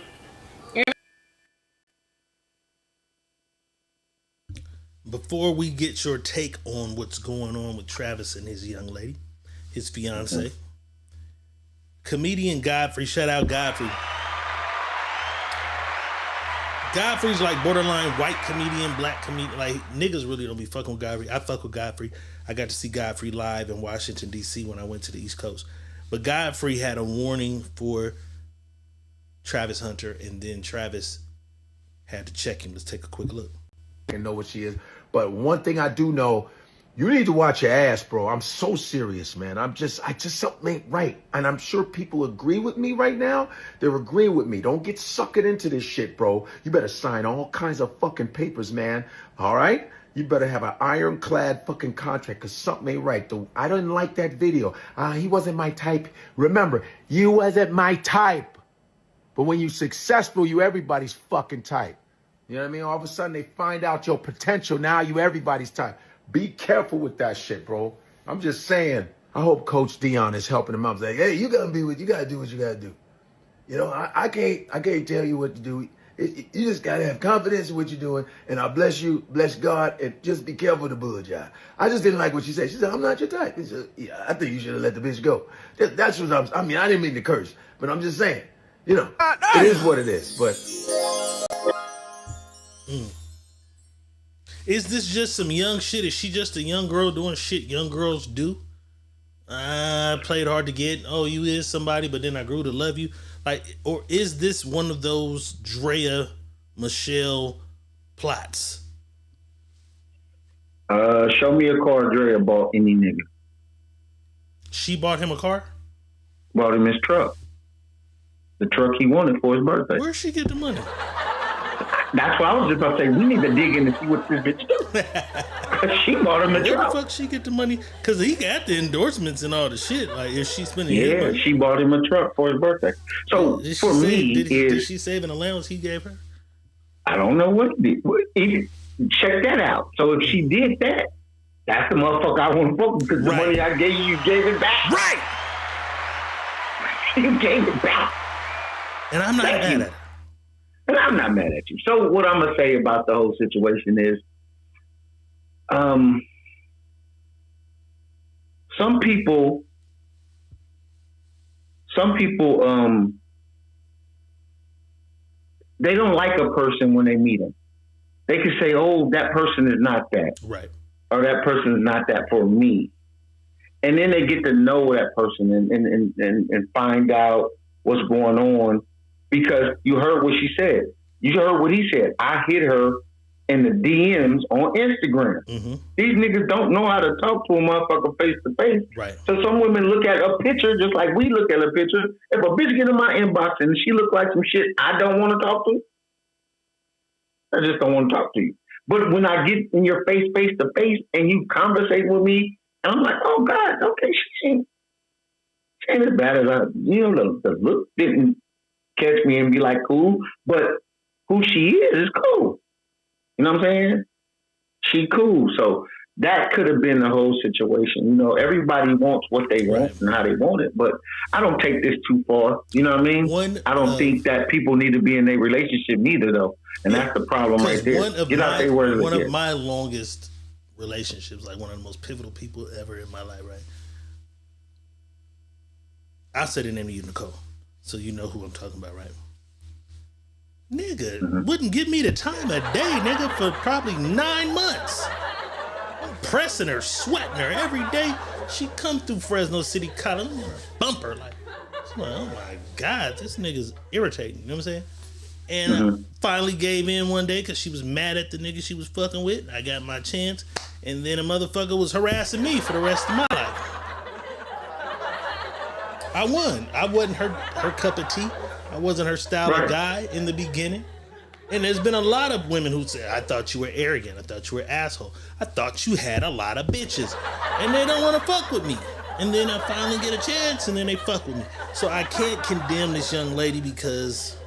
Before we get your take on what's going on with Travis and his young lady, his fiance, comedian Godfrey, shout out Godfrey. Godfrey's like borderline white comedian, black comedian. Like, niggas really don't be fucking with Godfrey. I fuck with Godfrey. I got to see Godfrey live in Washington, D.C. when I went to the East Coast. But Godfrey had a warning for Travis Hunter, and then Travis had to check him. Let's take a quick look.
And know what she is. But one thing I do know, you need to watch your ass, bro. I'm so serious, man. I just something ain't right. And I'm sure people agree with me right now. They're agreeing with me. Don't get sucked into this shit, bro. You better sign all kinds of fucking papers, man. All right? You better have an ironclad fucking contract because something ain't right. I didn't like that video. He wasn't my type. Remember, you wasn't my type. But when you're successful, you everybody's fucking type. You know what I mean? All of a sudden, they find out your potential. Now you everybody's type. Be careful with that shit, bro. I'm just saying. I hope Coach Dion is helping him out. He's like, hey, you gotta do what you gotta do. You know, I can't tell you what to do. You just gotta have confidence in what you're doing. And I bless you, bless God, and just be careful with the bullshit. I just didn't like what she said. She said, I'm not your type. He said, yeah, I think you should have let the bitch go. That's what I mean, I didn't mean to curse, but I'm just saying, you know, it is what it is. But
is this just some young shit? Is she just a young girl doing shit young girls do? I played hard to get. Oh, you is somebody, but then I grew to love you. Like, or is this one of those Drea Michelle plots?
Show me a car Drea bought any nigga.
She bought him a car?
Bought him his truck. The truck he wanted for his birthday.
Where'd she get the money?
That's what I was just about to say. We need to dig in to see what this bitch do. Cause she bought him a truck.
Where the fuck she get the money? Cause he got the endorsements and all the shit. Like, is she spending?
Yeah, she bought him a truck for his birthday. So for me,
did she save an allowance he gave her?
I don't know what it did. Check that out. So if she did that, that's the motherfucker I want to fuck with because the money I gave you gave it back.
Right.
You gave it back.
And I'm not mad at it.
And I'm not mad at you. So what I'm gonna say about the whole situation is, some people, they don't like a person when they meet them. They can say, "Oh, that person is not that,"
right?
Or that person is not that for me. and then they get to know that person and find out what's going on because you heard what she said. You heard what he said. I hit her in the DMs on Instagram.
Mm-hmm.
These niggas don't know how to talk to a motherfucker face to face.
Right.
So some women look at a picture just like we look at a picture. If a bitch get in my inbox and she look like some shit I don't want to talk to, I just don't want to talk to you. But when I get in your face to face, and you conversate with me, and I'm like, oh God, okay, she ain't as bad as the look didn't catch me and be like cool, but who she is cool. You know what I'm saying? She cool. So that could have been the whole situation. You know, everybody wants what they want and how they want it, but I don't take this too far. You know what I mean? I don't think that people need to be in a relationship neither, though. And that's the problem right there.
One of my longest relationships, like one of the most pivotal people ever in my life, right? I'll say the name to you, Nicole, so you know who I'm talking about, right? Nigga wouldn't give me the time of day, nigga, for probably 9 months. I'm pressing her, sweating her every day. She come through Fresno City College, I'm gonna bump her like, oh my God, this nigga's irritating. You know what I'm saying? And I finally gave in one day because she was mad at the nigga she was fucking with. I got my chance, and then a motherfucker was harassing me for the rest of my life. I won. I wasn't her cup of tea. I wasn't her style of guy in the beginning. And there's been a lot of women who say, I thought you were arrogant. I thought you were an asshole. I thought you had a lot of bitches. And they don't want to fuck with me. And then I finally get a chance and then they fuck with me. So I can't condemn this young lady because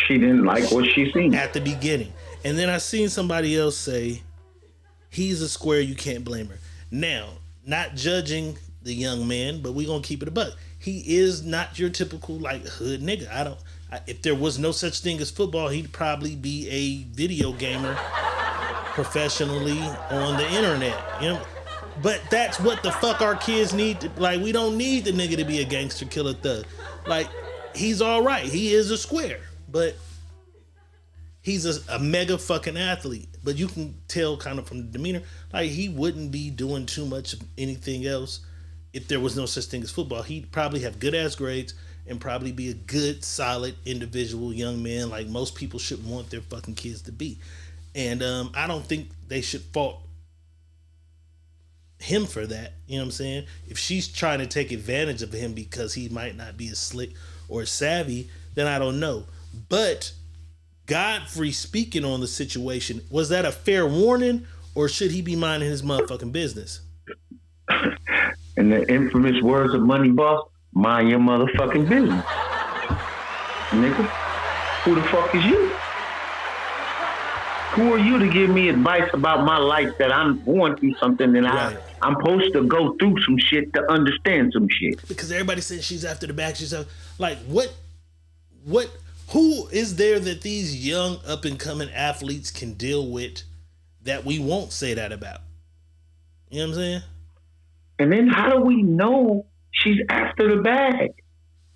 she didn't like what she seen
at the beginning. And then I seen somebody else say, he's a square, you can't blame her. Now, not judging the young man, but we gonna keep it a buck. He is not your typical like hood nigga. If there was no such thing as football, he'd probably be a video gamer professionally on the internet. You know, but that's what the fuck our kids need. Like, we don't need the nigga to be a gangster killer thug. Like, he's all right. He is a square, but he's a mega fucking athlete. But you can tell kind of from the demeanor, like he wouldn't be doing too much of anything else if there was no such thing as football. He'd probably have good ass grades and probably be a good, solid individual young man like most people should want their fucking kids to be. And I don't think they should fault him for that. You know what I'm saying? If she's trying to take advantage of him because he might not be as slick or savvy, then I don't know. But Godfrey speaking on the situation, was that a fair warning or should he be minding his motherfucking business?
In the infamous words of Money Boss, mind your motherfucking business. Nigga, who the fuck is you? Who are you to give me advice about my life that I'm going through something and I'm supposed to go through some shit to understand some shit?
Because everybody says she's after the back. She's like, who is there that these young up and coming athletes can deal with that we won't say that about? You know what I'm saying?
And then how do we know she's after the bag?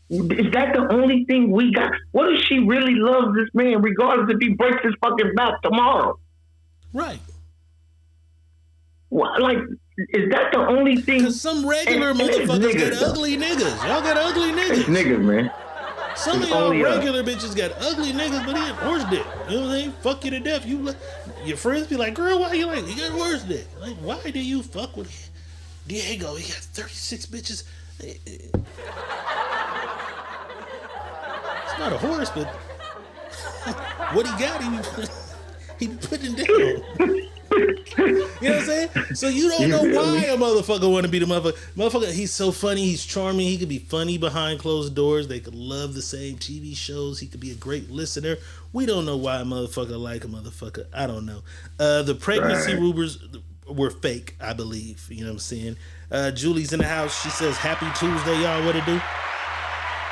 Is that the only thing we got? What if she really loves this man, regardless if he breaks his fucking back tomorrow?
Right.
What, like, is that the only thing?
Because some regular motherfuckers get ugly niggas. Y'all got ugly niggas.
It's niggas, man.
Some of y'all regular bitches got ugly niggas, but he had horse dick. You know what I'm saying? Fuck you to death. Your friends be like, girl, why you like? He got horse dick. Like, why do you fuck with him? Diego, he got 36 bitches. It's not a horse, but what he got, he putting down. You know what I'm saying? So you don't know why a motherfucker want to be the motherfucker. He's so funny. He's charming. He could be funny behind closed doors. They could love the same TV shows. He could be a great listener. We don't know why a motherfucker like a motherfucker. I don't know. The pregnancy rumors were fake, I believe. You know what I'm saying? Julie's in the house. She says, "Happy Tuesday, y'all. What it do?"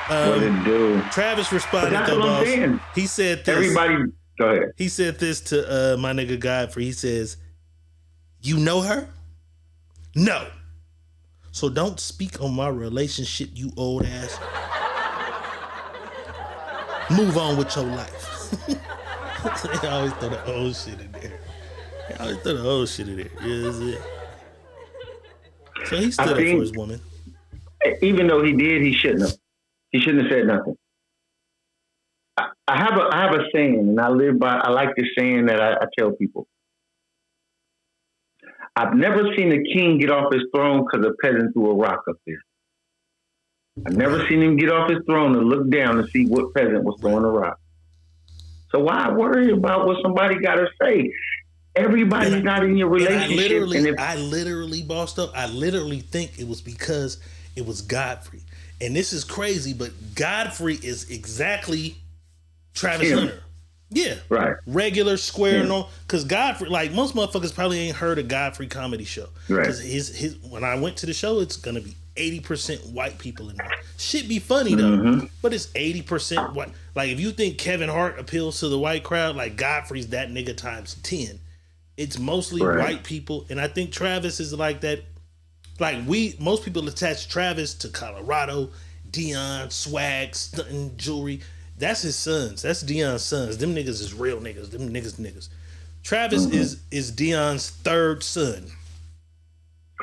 What it do?
Travis responded though, boss. He said this.
Everybody, go ahead.
He said this to my nigga Godfrey. He says, "You know her? No. So don't speak on my relationship, you old ass. Move on with your life." They always throw the old shit in there. You know what I'm saying? So he stood up for his woman.
Even though he did, he shouldn't have. He shouldn't have said nothing. I have a saying, and I live by. I like this saying that I tell people. I've never seen a king get off his throne because a peasant threw a rock up there. I've never seen him get off his throne and look down and see what peasant was throwing a rock. So why worry about what somebody got to say? Everybody's not in your relationship.
I literally bossed up. I literally think it was because it was Godfrey. And this is crazy, but Godfrey is exactly Travis Hunter. Yeah.
Right.
Regular, square, no. Because Godfrey, like most motherfuckers probably ain't heard a Godfrey comedy show.
Right.
Because his when I went to the show, it's going to be 80% white people in there. Shit be funny though, but it's 80% white. Like if you think Kevin Hart appeals to the white crowd, like Godfrey's that nigga times 10. It's mostly white people, and I think Travis is like that. Like most people attach Travis to Colorado, Dion, swag, stunting, jewelry. That's his sons. That's Dion's sons. Them niggas is real niggas. Them niggas. Travis is Dion's third son.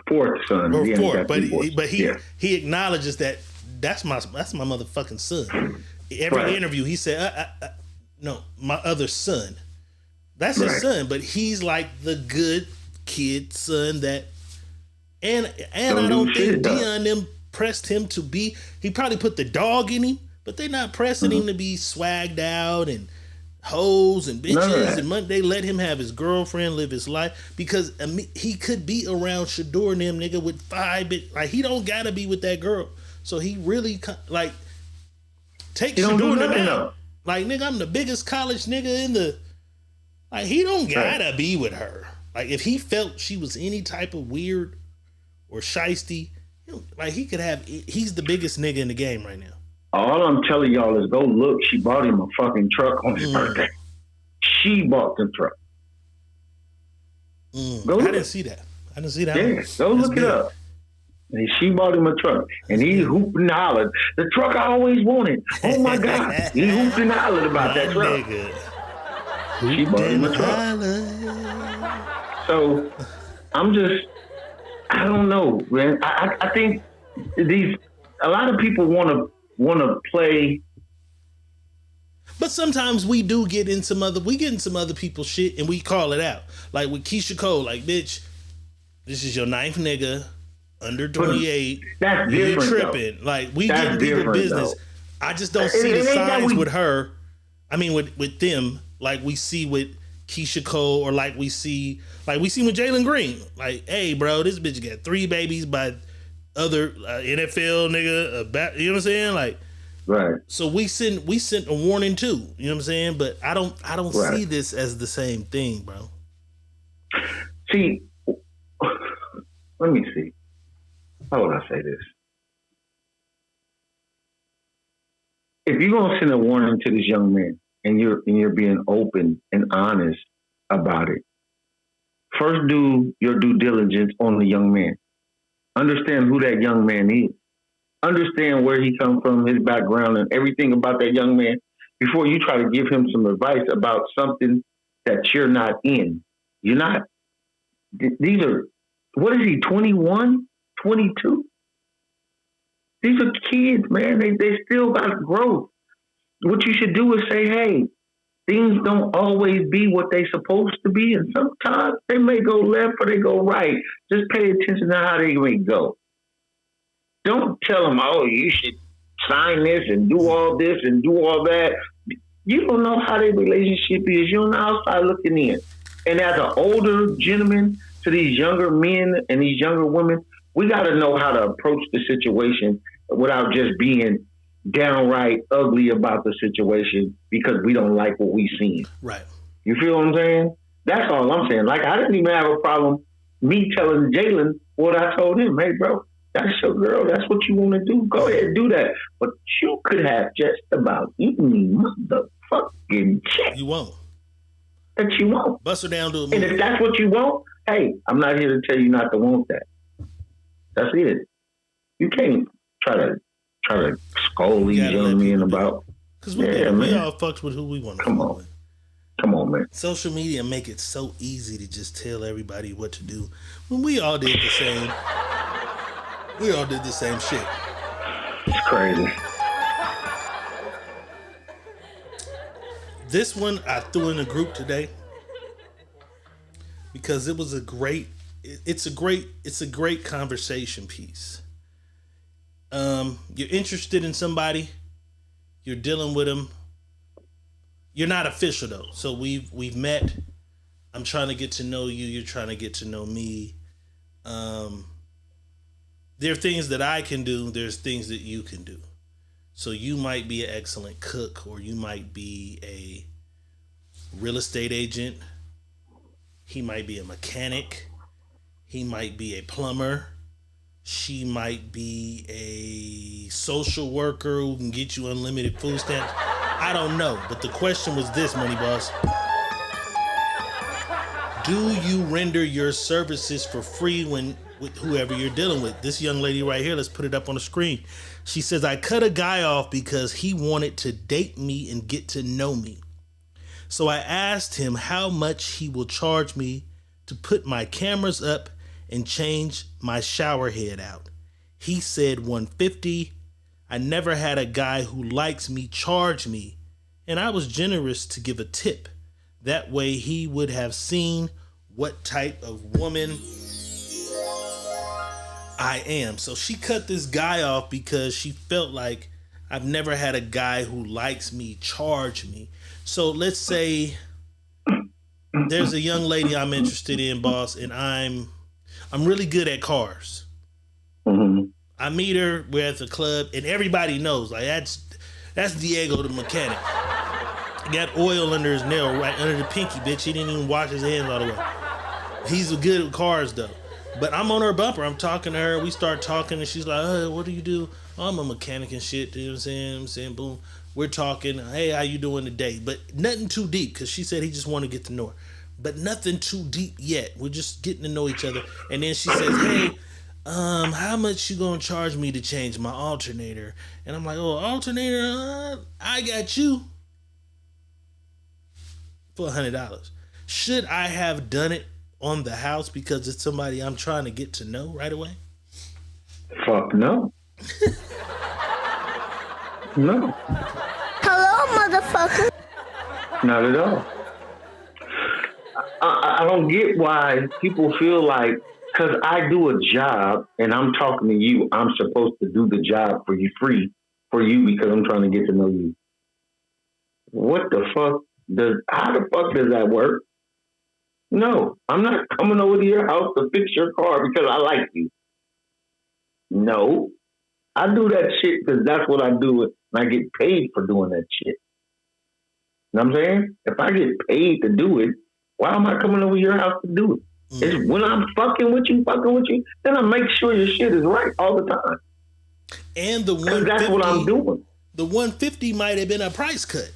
Fourth son.
Or fourth, but he acknowledges that that's my motherfucking son. Every interview he said, no, my other son. That's his son, but he's like the good kid son that, and I don't think Dion them pressed him to be. He probably put the dog in him, but they're not pressing him to be swagged out and hoes and bitches and they let him have his girlfriend, live his life, because he could be around Shador and them nigga with 5 bit. Like he don't gotta be with that girl, so he really like take Shador and them out. Like nigga, I'm the biggest college nigga in the. Like he don't gotta be with her. Like if he felt she was any type of weird or shiesty, like he could have. He's the biggest nigga in the game right now.
All I'm telling y'all is go look. She bought him a fucking truck on his birthday. She bought the truck.
I didn't see that.
Yeah, go look it up. And she bought him a truck, and he hooped and hollered. The truck I always wanted. Oh my god, he hooped and hollered about that truck.
Nigga.
She bought him a truck. So I don't know, man. I think a lot of people want to play.
But sometimes we do get in some other people's shit and we call it out. Like with Keisha Cole, like bitch, this is your 9th nigga under 28.
That's
You're
different.
tripping.
Though.
Like we get people business. Though. I just don't see the signs with her. I mean with them. Like we see with Keisha Cole, or like we see with Jalen Green. Like, hey, bro, this bitch got 3 babies by other NFL nigga. You know what I'm saying? Like,
right. So
we sent a warning too. You know what I'm saying? But I don't see this as the same thing, bro.
See, let me see. How would I say this? If you're gonna send a warning to this young man, and you're being open and honest about it, first do your due diligence on the young man. Understand who that young man is. Understand where he come from, his background, and everything about that young man before you try to give him some advice about something that you're not in. You're not. These are, what is he, 21, 22? These are kids, man. They still got growth. What you should do is say, hey, things don't always be what they supposed to be, and sometimes they may go left or they go right. Just pay attention to how they may go. Don't tell them, oh, you should sign this and do all this and do all that. You don't know how their relationship is. You're on the outside looking in. And as an older gentleman to these younger men and these younger women, we got to know how to approach the situation without just being downright ugly about the situation because we don't like what we seen.
Right.
You feel what I'm saying? That's all I'm saying. Like, I didn't even have a problem me telling Jalen what I told him. Hey, bro, that's your girl. That's what you want to do. Go ahead and do that. But you could have just about eaten me motherfucking check.
You won't.
That you won't.
Bust her down to a movie.
And if that's what you want, hey, I'm not here to tell you not to want that. That's it. You can't try to scold these young men about.
Because we all fucks with who we want to fuck with.
Come on, man.
Social media make it so easy to just tell everybody what to do when we all did the same. We all did the same shit.
It's crazy.
This one I threw in a group today because it was it's a great conversation piece. You're interested in somebody, you're dealing with them. You're not official though. So we've met. I'm trying to get to know you, you're trying to get to know me. There are things that I can do, there's things that you can do. So you might be an excellent cook, or you might be a real estate agent. He might be a mechanic. He might be a plumber. She might be a social worker who can get you unlimited food stamps. I don't know. But the question was this, Money Boss. Do you render your services for free with whoever you're dealing with? This young lady right here, let's put it up on the screen. She says, I cut a guy off because he wanted to date me and get to know me. So I asked him how much he will charge me to put my cameras up and change my shower head out. He said $150. I never had a guy who likes me charge me, and I was generous to give a tip. That way he would have seen what type of woman I am. So she cut this guy off because she felt like I've never had a guy who likes me charge me. So let's say there's a young lady I'm interested in, boss, and I'm really good at cars.
Mm-hmm.
I meet her, we're at the club, and everybody knows, like that's Diego the mechanic. He got oil under his nail, right under the pinky, bitch. He didn't even wash his hands all the way. He's good at cars though. But I'm on her bumper. I'm talking to her. We start talking, and she's like, "Hey, what do you do?" Oh, I'm a mechanic and shit. You know what I'm saying? Boom. We're talking. Hey, how you doing today? But nothing too deep, because she said he just want to get to know her. But nothing too deep yet. We're just getting to know each other. And then she says, "Hey, how much you gonna charge me to change my alternator?" And I'm like, "Oh, alternator? I got you for $100. Should I have done it on the house because it's somebody I'm trying to get to know right away?"
Fuck no. No.
Hello, motherfucker.
Not at all. I don't get why people feel like, because I do a job and I'm talking to you, I'm supposed to do the job for you free for you because I'm trying to get to know you. What the fuck? How the fuck does that work? No, I'm not coming over to your house to fix your car because I like you. No, I do that shit because that's what I do, and I get paid for doing that shit. You know what I'm saying? If I get paid to do it, why am I coming over your house to do it? It's when I'm fucking with you, then I make sure your shit is right all the time.
And the 150,
that's what I'm doing.
The 150 might have been a price cut.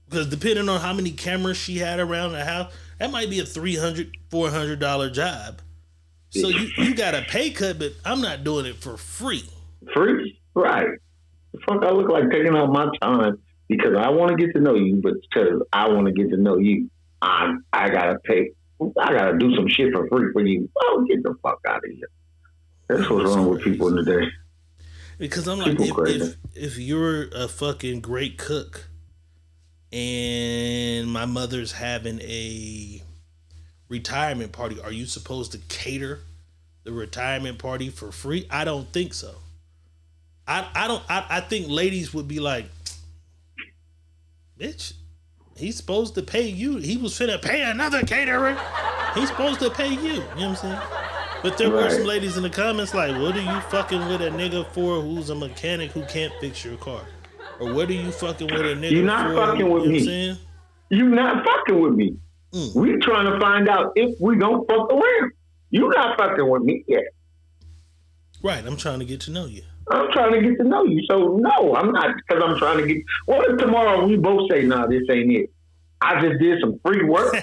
Because depending on how many cameras she had around the house, that might be a $300, $400 job. So you got a pay cut, but I'm not doing it for free.
Free? Right. The fuck I look like taking out my time because I want to get to know you, but because I want to get to know you, I gotta pay. I gotta do some shit for free for you. Oh, get the fuck out of here. That's what's wrong with people in the day.
Because I'm like, if you're a fucking great cook and my mother's having a retirement party, are you supposed to cater the retirement party for free? I don't think so. I think ladies would be like, bitch, he's supposed to pay you. He was finna pay another caterer. He's supposed to pay you. You know what I'm saying? But there were some ladies in the comments like, what are you fucking with a nigga for who's a mechanic who can't fix your car? Or what are you fucking with a nigga for?
You're not fucking with me. You're not fucking with me. We trying to find out if we don't fuck around. You not fucking with me yet.
Right, I'm trying to get to know you.
I'm trying to get to know you. So no, I'm not, because I'm trying to get. What if tomorrow we both say, nah, this ain't it? I just did some free work.
I'm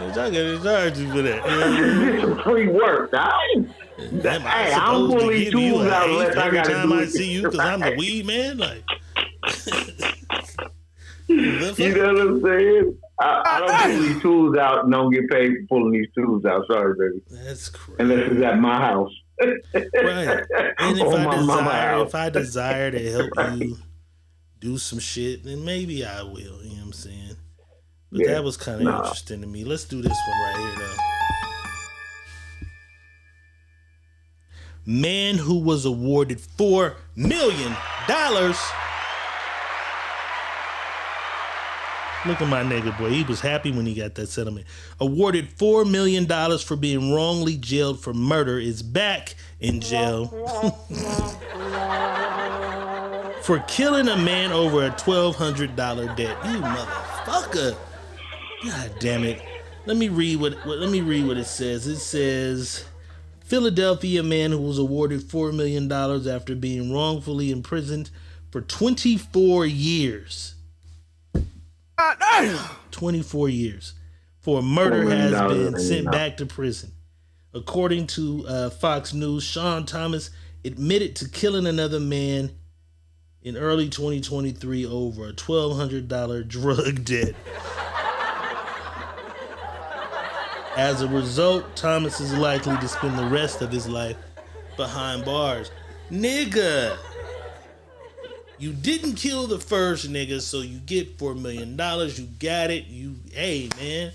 not gonna charge you for that.
I just did some free work. I'm pulling tools out unless I got to do it.
I see you because I'm the weed man. Like,
you know what I'm saying? I don't pull these tools out and don't get paid for pulling these tools out. Sorry, baby.
That's crazy.
Unless it's at my house.
Right. And
Or my mama house.
if I desire to help you do some shit, then maybe I will. You know what I'm saying? But that was kind of interesting to me. Let's do this one right here, though. Man who was awarded $4 million. Look at my nigga, boy. He was happy when he got that settlement. Awarded $4 million for being wrongly jailed for murder is back in jail for killing a man over a $1,200 debt. You motherfucker. God damn it. Let me read what it says. It says Philadelphia man who was awarded $4 million after being wrongfully imprisoned for 24 years. 24 years for murder has been sent back to prison. According to Fox News, Sean Thomas admitted to killing another man in early 2023 over a $1,200 drug debt. As a result, Thomas is likely to spend the rest of his life behind bars. Nigga, you didn't kill the first nigga, so you get $4 million. You got it. Hey, man,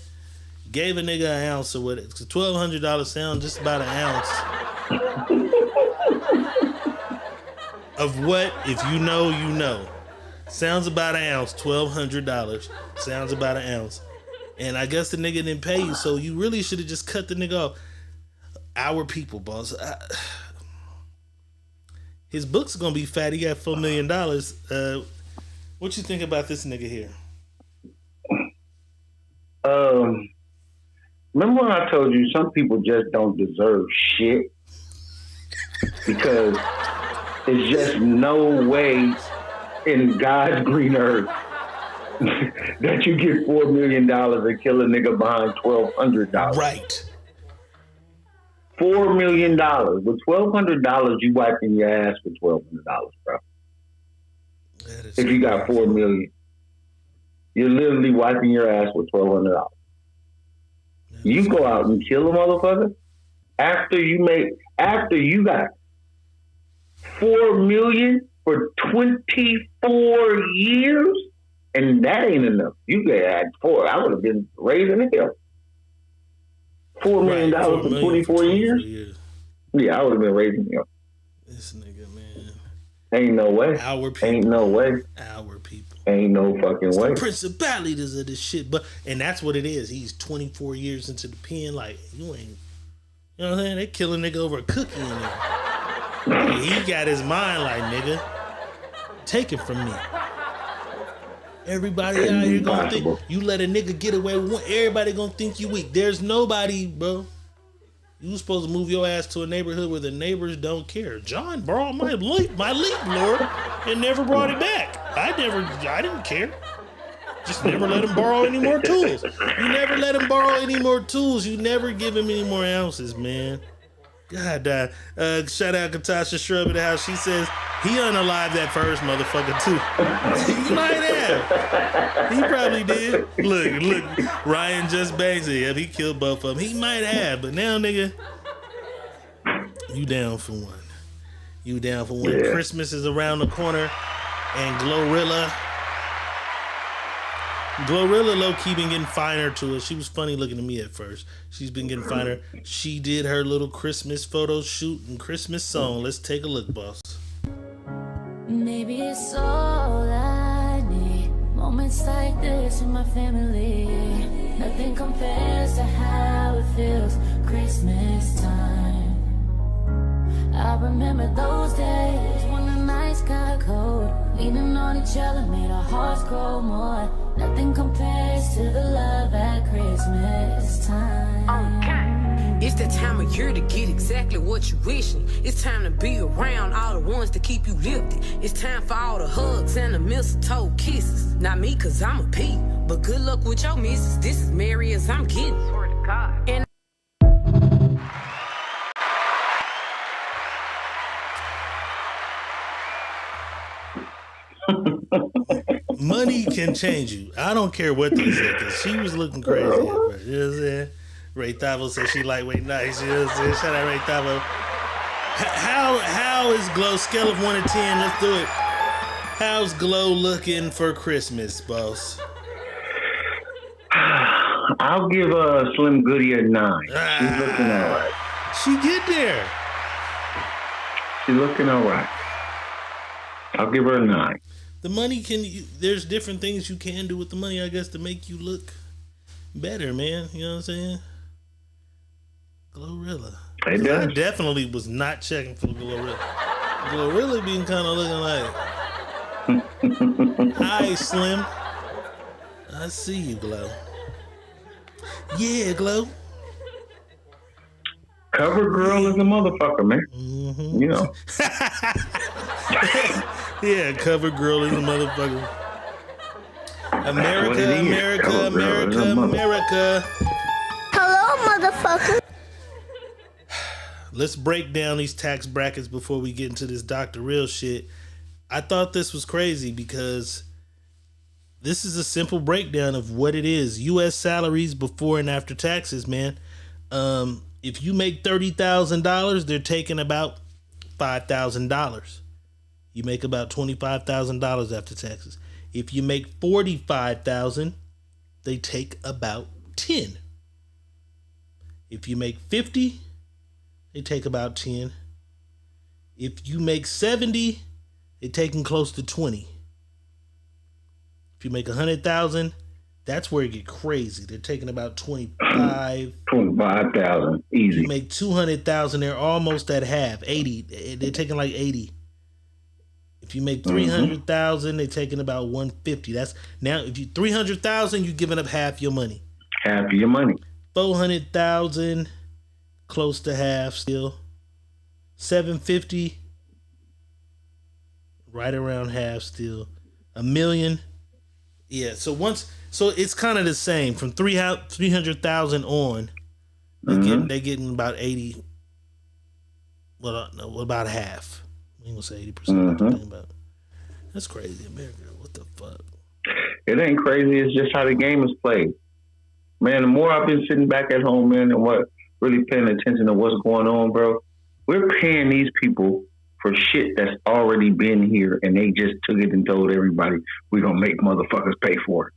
gave a nigga an ounce or what? It's a $1,200 sound, just about an ounce. Of what? If you know, you know. Sounds about an ounce. $1,200. Sounds about an ounce. And I guess the nigga didn't pay you, so you really should have just cut the nigga off. Our people, boss. His book's gonna be fat. He got $4 million. What you think about this nigga here?
Remember when I told you some people just don't deserve shit? Because there's just no way in God's green earth that you get $4 million and kill a nigga behind $1,200.
Right.
$4 million. With $1,200, you wiping your ass for $1,200, bro. If you got $4 million, you're literally wiping your ass with $1,200. You go out and kill a motherfucker after you got $4 million for 24 years. And that ain't enough. You could add 4. I would have been raising hell. $4 million for 24 years? Yeah, I would have been raising hell.
This nigga, man.
Ain't no way.
Our people.
Ain't no way.
Our people.
Ain't no fucking way.
The principalities of this shit. And that's what it is. He's 24 years into the pen. Like, you ain't, you know what I'm saying? They kill a nigga over a cookie in there. And he got his mind like, nigga, take it from me. Everybody out here gonna think you let a nigga get away with one. Everybody gonna think you weak. There's nobody, bro. You supposed to move your ass to a neighborhood where the neighbors don't care. John borrowed my leaf blower and never brought it back. I didn't care. Just never let him borrow any more tools. You never let him borrow any more tools. You never give him any more ounces, man. God, shout out Katasha Shrub in the house. She says he unalived that first motherfucker too. He might have. He probably did. Look. Ryan just bangs it. Yep, he killed both of them. He might have, but now, nigga, you down for one. You down for one. Yeah. Christmas is around the corner, and Glorilla low-key been getting finer to us. She was funny looking to me at first. She's been getting finer. She did her little Christmas photo shoot and Christmas song. Let's take a look, boss.
Maybe it's all I need. Moments like this in my family. Nothing compares to how it feels Christmas time. I remember those days when the nights got cold. Leaning on each other made our hearts grow more. Nothing compares to the love at Christmas time.
Okay. It's that time of year to get exactly what you wishing. It's time to be around all the ones that keep you lifted. It's time for all the hugs and the mistletoe kisses. Not me, cause I'm a P, but good luck with your missus. This is merry as I'm getting. Swear to God. And
Money can change you. I don't care what they say, because she was looking crazy at first. You know what I'm saying? Ray Thavo said she lightweight nice. You know what I'm saying? Shout out Ray Thavo. How is Glow? Scale of 1 to 10. Let's do it. How's Glow looking for Christmas, boss?
I'll give Slim Goody a 9. She's looking all right.
She get there.
She's looking all right. I'll give her a 9.
The money there's different things you can do with the money, I guess, to make you look better, man. You know what I'm saying? Glorilla.
It does.
I definitely was not checking for Glorilla. Glorilla being kind of looking like, hi, Slim. I see you, Glow. Yeah, Glow.
Cover girl is a motherfucker, man.
Mm-hmm.
You know.
Yeah, cover girl is a motherfucker. America.
Hello, motherfucker.
Let's break down these tax brackets before we get into this Dr. Real shit. I thought this was crazy because this is a simple breakdown of what it is. U.S. salaries before and after taxes, man. If you make $30,000, they're taking about $5,000. You make about $25,000 after taxes. If you make $45,000, they take about $10,000. If you make $50,000, they take about $10,000. If you make $70,000, they're taking close to $20,000. If you make $100,000, that's where it get crazy. They're taking about $25,000.
Easy.
If you make $200,000, they're almost at half. $80,000. They're taking like $80,000. If you make $300,000, they're taking about $150,000. That's now if you $300,000, you're giving up half your money.
Half of your money.
$400,000, close to half still. $750,000, right around half still. $1 million. Yeah, so it's kind of the same from 300,000 on. They're getting about 80. Well, no, about half. I'm gonna say 80%. That's crazy, America. What the fuck?
It ain't crazy. It's just how the game is played. Man, the more I've been sitting back at home, man, and what really paying attention to what's going on, bro. We're paying these people for shit that's already been here, and they just took it and told everybody we're gonna make motherfuckers pay for it.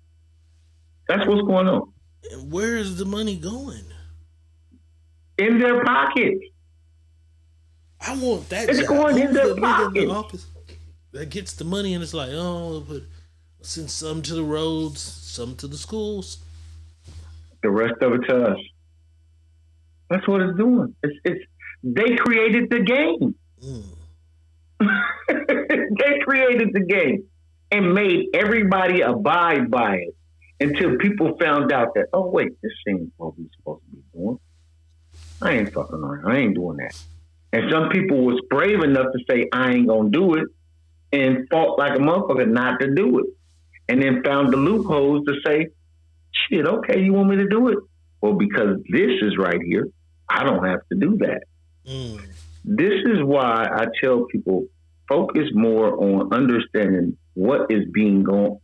That's what's going on.
And where is the money going?
In their pockets.
I want that.
It's going in their pockets.
In the office that gets the money, and it's like, oh, but send some to the roads, some to the schools.
The rest of it to us. That's what it's doing. It's they created the game. They created the game and made everybody abide by it until people found out that, oh wait, this ain't what we supposed to be doing. I ain't fucking around. I ain't doing that. And some people was brave enough to say, I ain't gonna do it, and fought like a motherfucker not to do it. And then found the loopholes to say, shit, okay, you want me to do it? Well, because this is right here, I don't have to do that. This is why I tell people, focus more on understanding what is being done,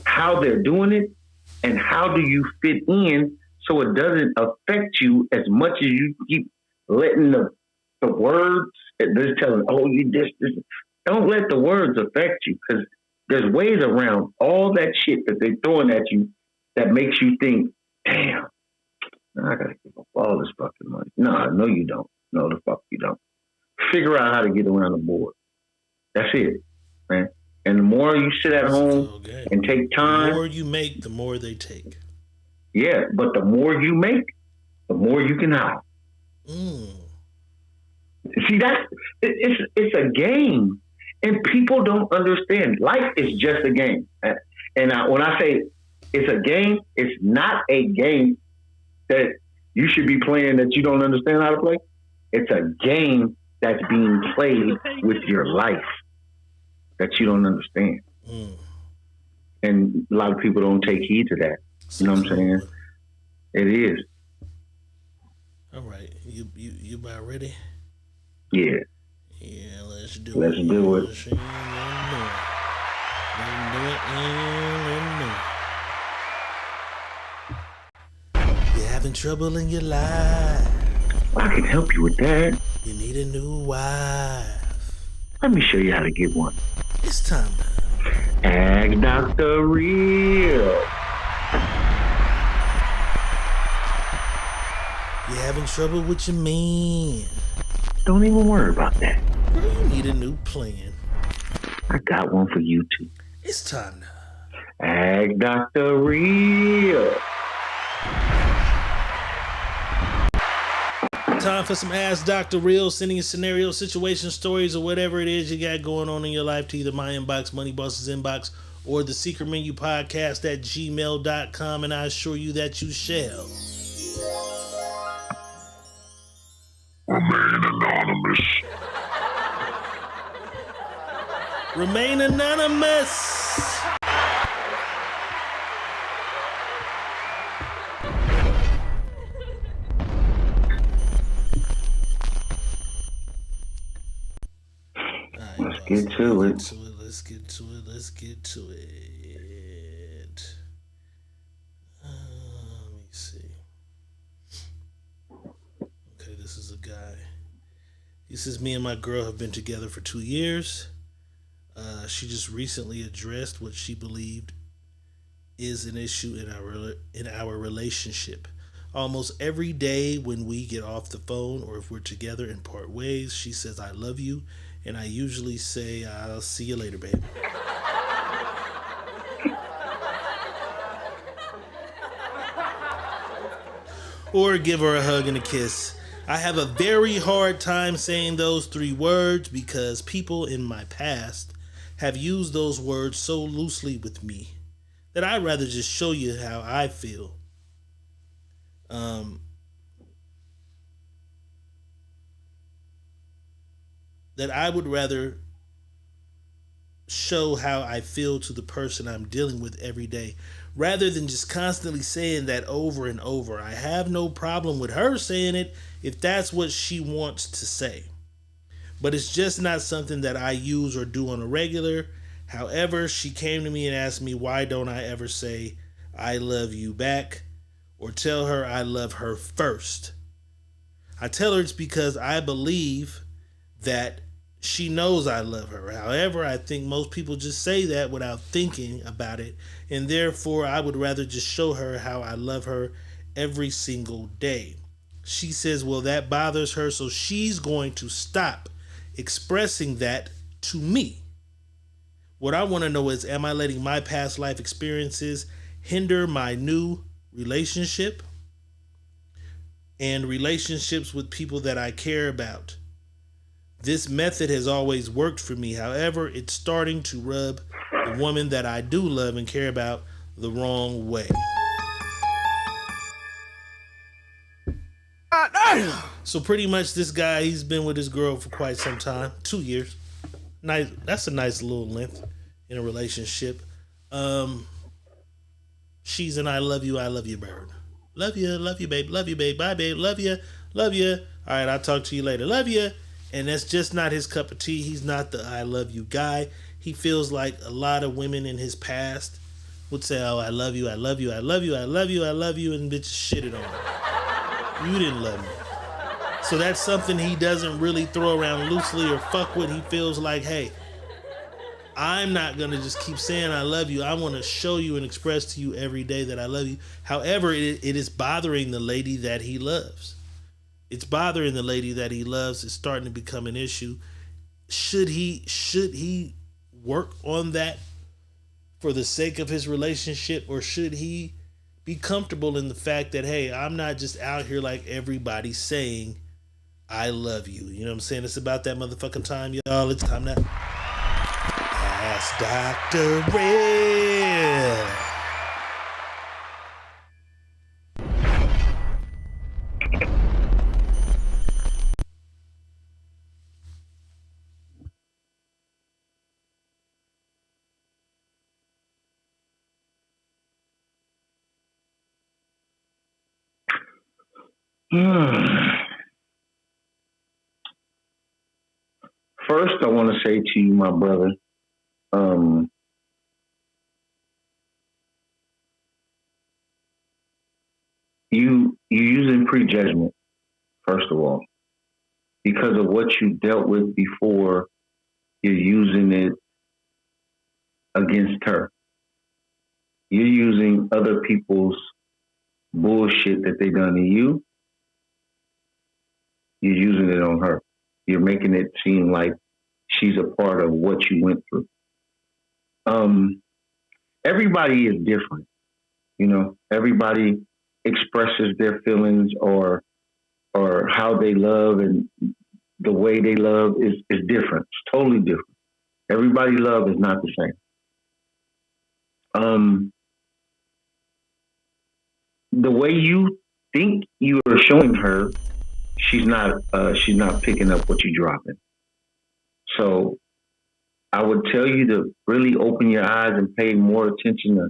how they're doing it, and how do you fit in so it doesn't affect you as much as you keep letting the words that they're telling, oh, you this. Don't let the words affect you, because there's ways around all that shit that they're throwing at you that makes you think, damn, I gotta give up all this fucking money. No, you don't. No, the fuck you don't. Figure out how to get around the board. That's it, man. And the more you sit at home and take time.
The more you make, the more they take.
Yeah, but the more you make, the more you can hide. See, it's a game, and people don't understand. Life is just a game. And when I say it's a game, it's not a game that you should be playing that you don't understand how to play. It's a game that's being played with your life that you don't understand. And a lot of people don't take heed to that. You know what I'm saying? It is.
All right. You about ready?
Yeah.
Yeah, let's do
it.
You're having trouble in your life.
I can help you with that.
You need a new wife.
Let me show you how to get one.
It's time to
ask Dr. Real.
You're having trouble with your man.
Don't even worry about that.
Girl, you need a new plan.
I got one for you too.
It's time to
ask Dr. Real.
Time for some Ask Dr. Real, sending you scenario, situation, stories, or whatever it is you got going on in your life to either my inbox, Money Boss's inbox, or the Secret Menu Podcast at gmail.com, and I assure you that you shall
remain anonymous.
Remain anonymous.
Let's get to it.
Let's get to it. Let's get to it. Let me see. Okay, this is a guy. He says, me and my girl have been together for 2 years. She just recently addressed what she believed is an issue in our relationship. Almost every day when we get off the phone or if we're together and part ways, she says, I love you. And I usually say, I'll see you later, baby. Or give her a hug and a kiss. I have a very hard time saying those 3 words because people in my past have used those words so loosely with me that I'd rather just show you how I feel. That I would rather show how I feel to the person I'm dealing with every day, rather than just constantly saying that over and over. I have no problem with her saying it if that's what she wants to say. But it's just not something that I use or do on a regular. However, she came to me and asked me, why don't I ever say I love you back or tell her I love her first? I tell her it's because I believe that she knows I love her. However, I think most people just say that without thinking about it, and therefore I would rather just show her how I love her every single day. She says, well, that bothers her, so she's going to stop expressing that to me. What I want to know is, am I letting my past life experiences hinder my new relationship and relationships with people that I care about? This method has always worked for me. However, it's starting to rub the woman that I do love and care about the wrong way. So pretty much this guy, he's been with his girl for quite some time, 2 years. Nice. That's a nice little length in a relationship. She's an I love you bird. Love you, babe. Love you, babe. Bye, babe. Love you. All right, I'll talk to you later. Love you. And that's just not his cup of tea. He's not the I love you guy. He feels like a lot of women in his past would say, oh, I love you, and bitches shitted on him. You didn't love me. So that's something he doesn't really throw around loosely or fuck with. He feels like, hey, I'm not going to just keep saying I love you. I want to show you and express to you every day that I love you. However, it is bothering the lady that he loves. It's bothering the lady that he loves. It's starting to become an issue. Should he work on that for the sake of his relationship, or should he be comfortable in the fact that, hey, I'm not just out here like everybody saying I love you. You know what I'm saying? It's about that motherfucking time, y'all. It's time to Ask Dr. Real.
First, I want to say to you, my brother, first of all. Because of what you dealt with before, you're using it against her. You're using other people's bullshit that they done to you. You're using it on her. You're making it seem like she's a part of what you went through. Everybody is different. You know, everybody expresses their feelings or how they love, and the way they love is different. It's totally different. Everybody's love is not the same. The way you think you are showing her, she's not picking up what you're dropping. So I would tell you to really open your eyes and pay more attention to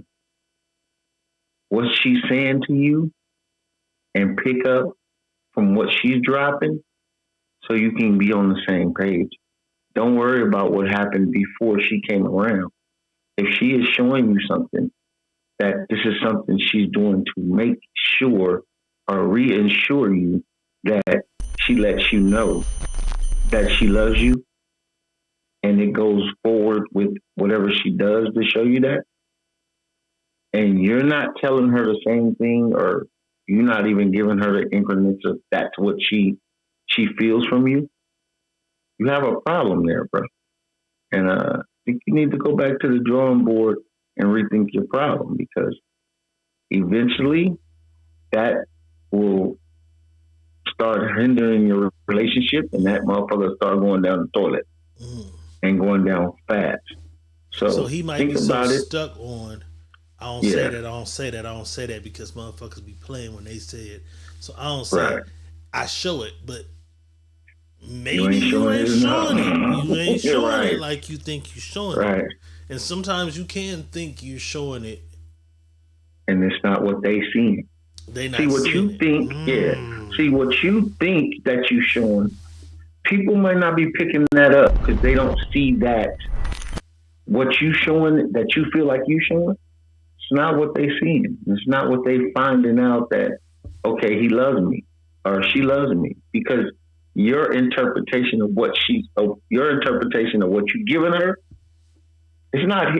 what she's saying to you and pick up from what she's dropping so you can be on the same page. Don't worry about what happened before she came around. If she is showing you something, that this is something she's doing to make sure or reassure you that she lets you know that she loves you, and it goes forward with whatever she does to show you that, and you're not telling her the same thing, or you're not even giving her the increments of that's what she feels from you, you have a problem there, bro. And I think you need to go back to the drawing board and rethink your problem, because eventually that will start hindering your relationship, and that motherfucker start going down the toilet and going down fast. So
he might be so stuck on, I don't say that because motherfuckers be playing when they say it. So I don't say it. I show it, but maybe you ain't showing it. You ain't showing it like you think you're showing it. And sometimes you can think you're showing it,
and it's not what they see.
They not
see what you think. Yeah. See what you think that you showing. People might not be picking that up because they don't see that what you showing that you feel like you showing. It's not what they seeing. It's not what they finding out that okay, he loves me or she loves me, because your interpretation of what your interpretation of what you're giving her. It's not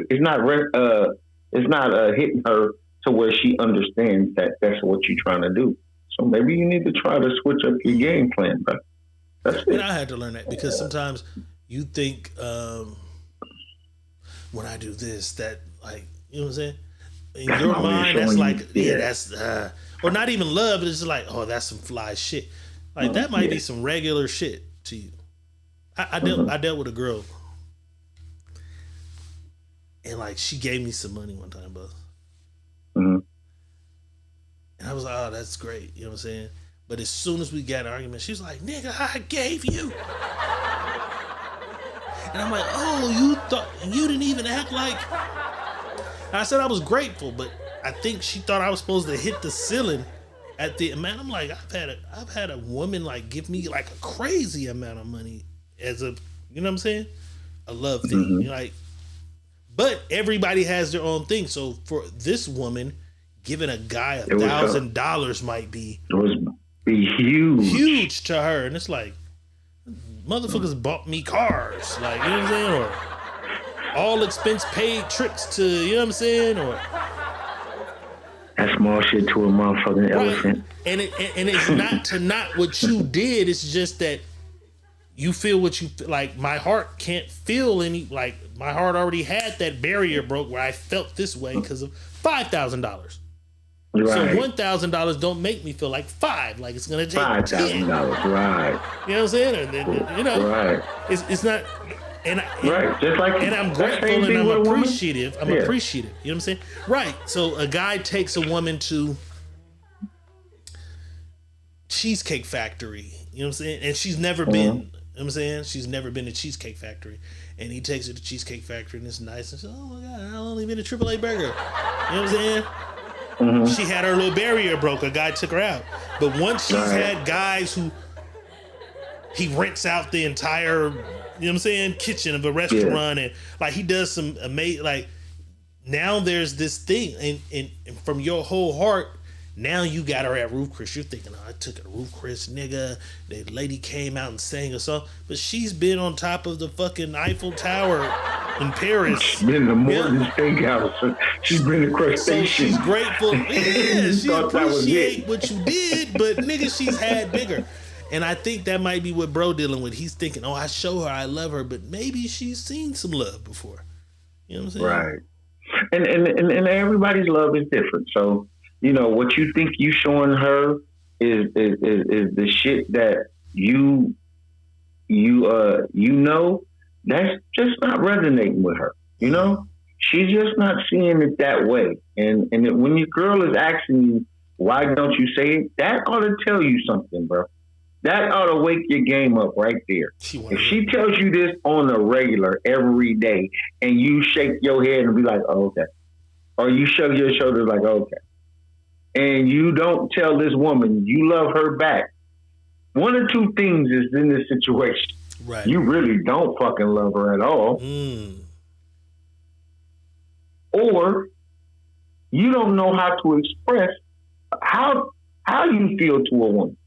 hitting her to where she understands that that's what you're trying to do. So maybe you need to try to switch up your game plan, bro. That's it.
And I had to learn that because sometimes you think when I do this, that like, you know what I'm saying? In your mind, that's like, that's or not even love. It's just like, oh, that's some fly shit. Like that might be some regular shit to you. I dealt with a girl. And like she gave me some money one time, bro. And I was like, oh, that's great. You know what I'm saying? But as soon as we got an argument, she was like, nigga, I gave you. And I'm like, oh, you thought you didn't even act like. And I said I was grateful, but I think she thought I was supposed to hit the ceiling at the amount. I'm like, I've had a woman like give me like a crazy amount of money as a, you know what I'm saying? A love thing. You know, like, but everybody has their own thing. So for this woman, giving a guy $1,000 might be huge to her, and it's like motherfuckers bought me cars, like, you know what I'm saying, or all expense paid trips to, you know what I'm saying, or
that small shit to a motherfucking elephant.
And it's not what you did. It's just that you feel what you feel. Like my heart can't feel any. Like my heart already had that barrier broke where I felt this way because of $5,000. Right. So $1,000 don't make me feel like $5. Like it's gonna take $5,000.
Right.
You know what I'm saying? And then, you know, right. It's not.
Just like,
and I'm grateful and I'm appreciative. I'm appreciative. You know what I'm saying? Right. So a guy takes a woman to Cheesecake Factory. You know what I'm saying? And she's never been. You know what I'm saying? She's never been to Cheesecake Factory. And he takes her to Cheesecake Factory and it's nice. And says, oh my God, I've only been to AAA Burger. You know what I'm saying? She had her little barrier broke. A guy took her out. But once she's had guys who he rents out the entire, you know what I'm saying, kitchen of a restaurant, and like he does some amazing, like now there's this thing, and from your whole heart, Now you got her at Roof Chris. You're thinking, I took her to Roof Chris, nigga. The lady came out and sang a song. But she's been on top of the fucking Eiffel Tower in Paris.
She's been to Morton Steakhouse. She's been to Crustacean.
So she's grateful. Yeah, she appreciate what you did, but nigga, she's had bigger. And I think that might be what bro dealing with. He's thinking, I show her I love her, but maybe she's seen some love before. You know what I'm saying?
Right. And everybody's love is different. So, what you think you showing her is the shit that you that's just not resonating with her. She's just not seeing it that way. And when your girl is asking you, why don't you say it? That ought to tell you something, bro. That ought to wake your game up right there. If she tells you this on a regular every day and you shake your head and be like, oh, okay. Or you shrug your shoulders like, okay. And you don't tell this woman you love her back. One or two things is in this situation.
Right.
You really don't fucking love her at all. Or you don't know how to express how you feel to a woman.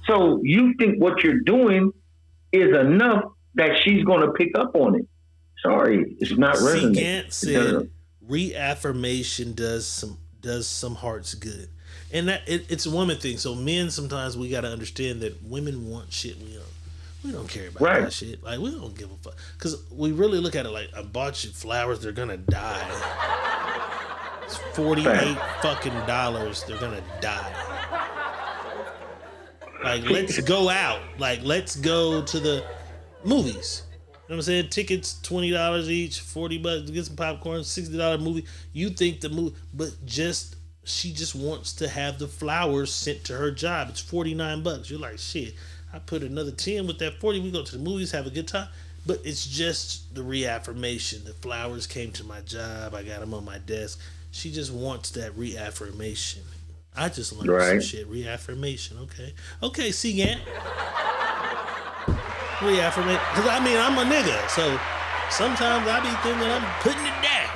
So you think what you're doing is enough that she's going to pick up on it. Sorry, it's not resonating.
Gant said reaffirmation does some hearts good, and that it's a woman thing. So men, sometimes we got to understand that women want shit we don't care about that shit. Like, we don't give a fuck, because we really look at it like, I bought you flowers, they're gonna die. It's $48 fucking dollars, they're gonna die. Like, let's go out. Like, let's go to the movies. You know what I'm saying? Tickets, $20 each, $40 to get some popcorn, $60 movie. You think the movie, but she just wants to have the flowers sent to her job. It's $49. You're like, shit, I put another 10 with that 40. We go to the movies, have a good time. But it's just the reaffirmation. The flowers came to my job. I got them on my desk. She just wants that reaffirmation. I just learned some shit. Reaffirmation. Okay, C-Gant. Reaffirmation. Because, I'm a nigga. So sometimes I be thinking I'm putting it down.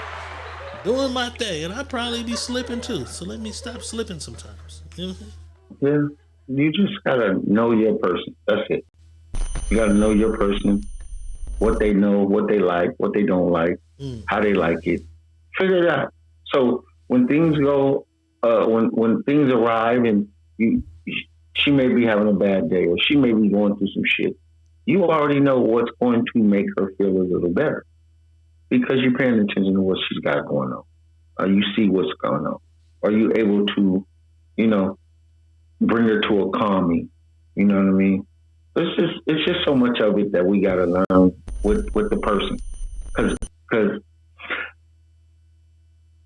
Doing my thing. And I probably be slipping too. So let me stop slipping sometimes. You know what I'm
saying? Yeah. You just got to know your person. That's it. You got to know your person. What they know, what they like, what they don't like, how they like it. Figure it out. So when things go... when things arrive and she may be having a bad day or she may be going through some shit, you already know what's going to make her feel a little better because you're paying attention to what she's got going on. Or you see what's going on. Are you able to, bring her to a calming? You know what I mean? It's just so much of it that we got to learn with the person. Because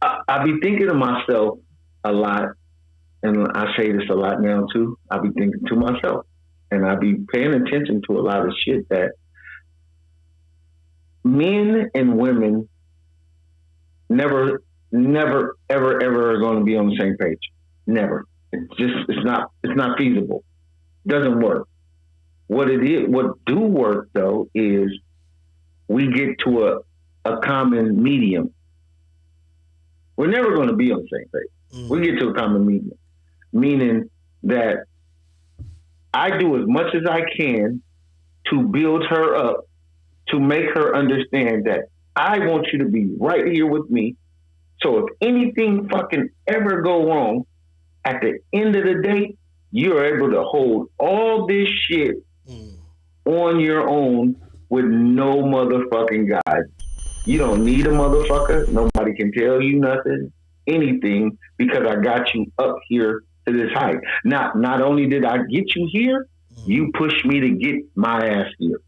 I be thinking to myself, a lot, and I say this a lot now too. I be thinking to myself, and I be paying attention to a lot of shit that men and women never, ever are going to be on the same page. Never. It's not feasible. It doesn't work. What do work though is we get to a common medium. We're never going to be on the same page. We get to a common medium, meaning that I do as much as I can to build her up, to make her understand that I want you to be right here with me. So if anything fucking ever go wrong, at the end of the day, you're able to hold all this shit on your own with no motherfucking guidance. You don't need a motherfucker. Nobody can tell you nothing, anything, because I got you up here to this height. Not only did I get you here, you pushed me to get my ass here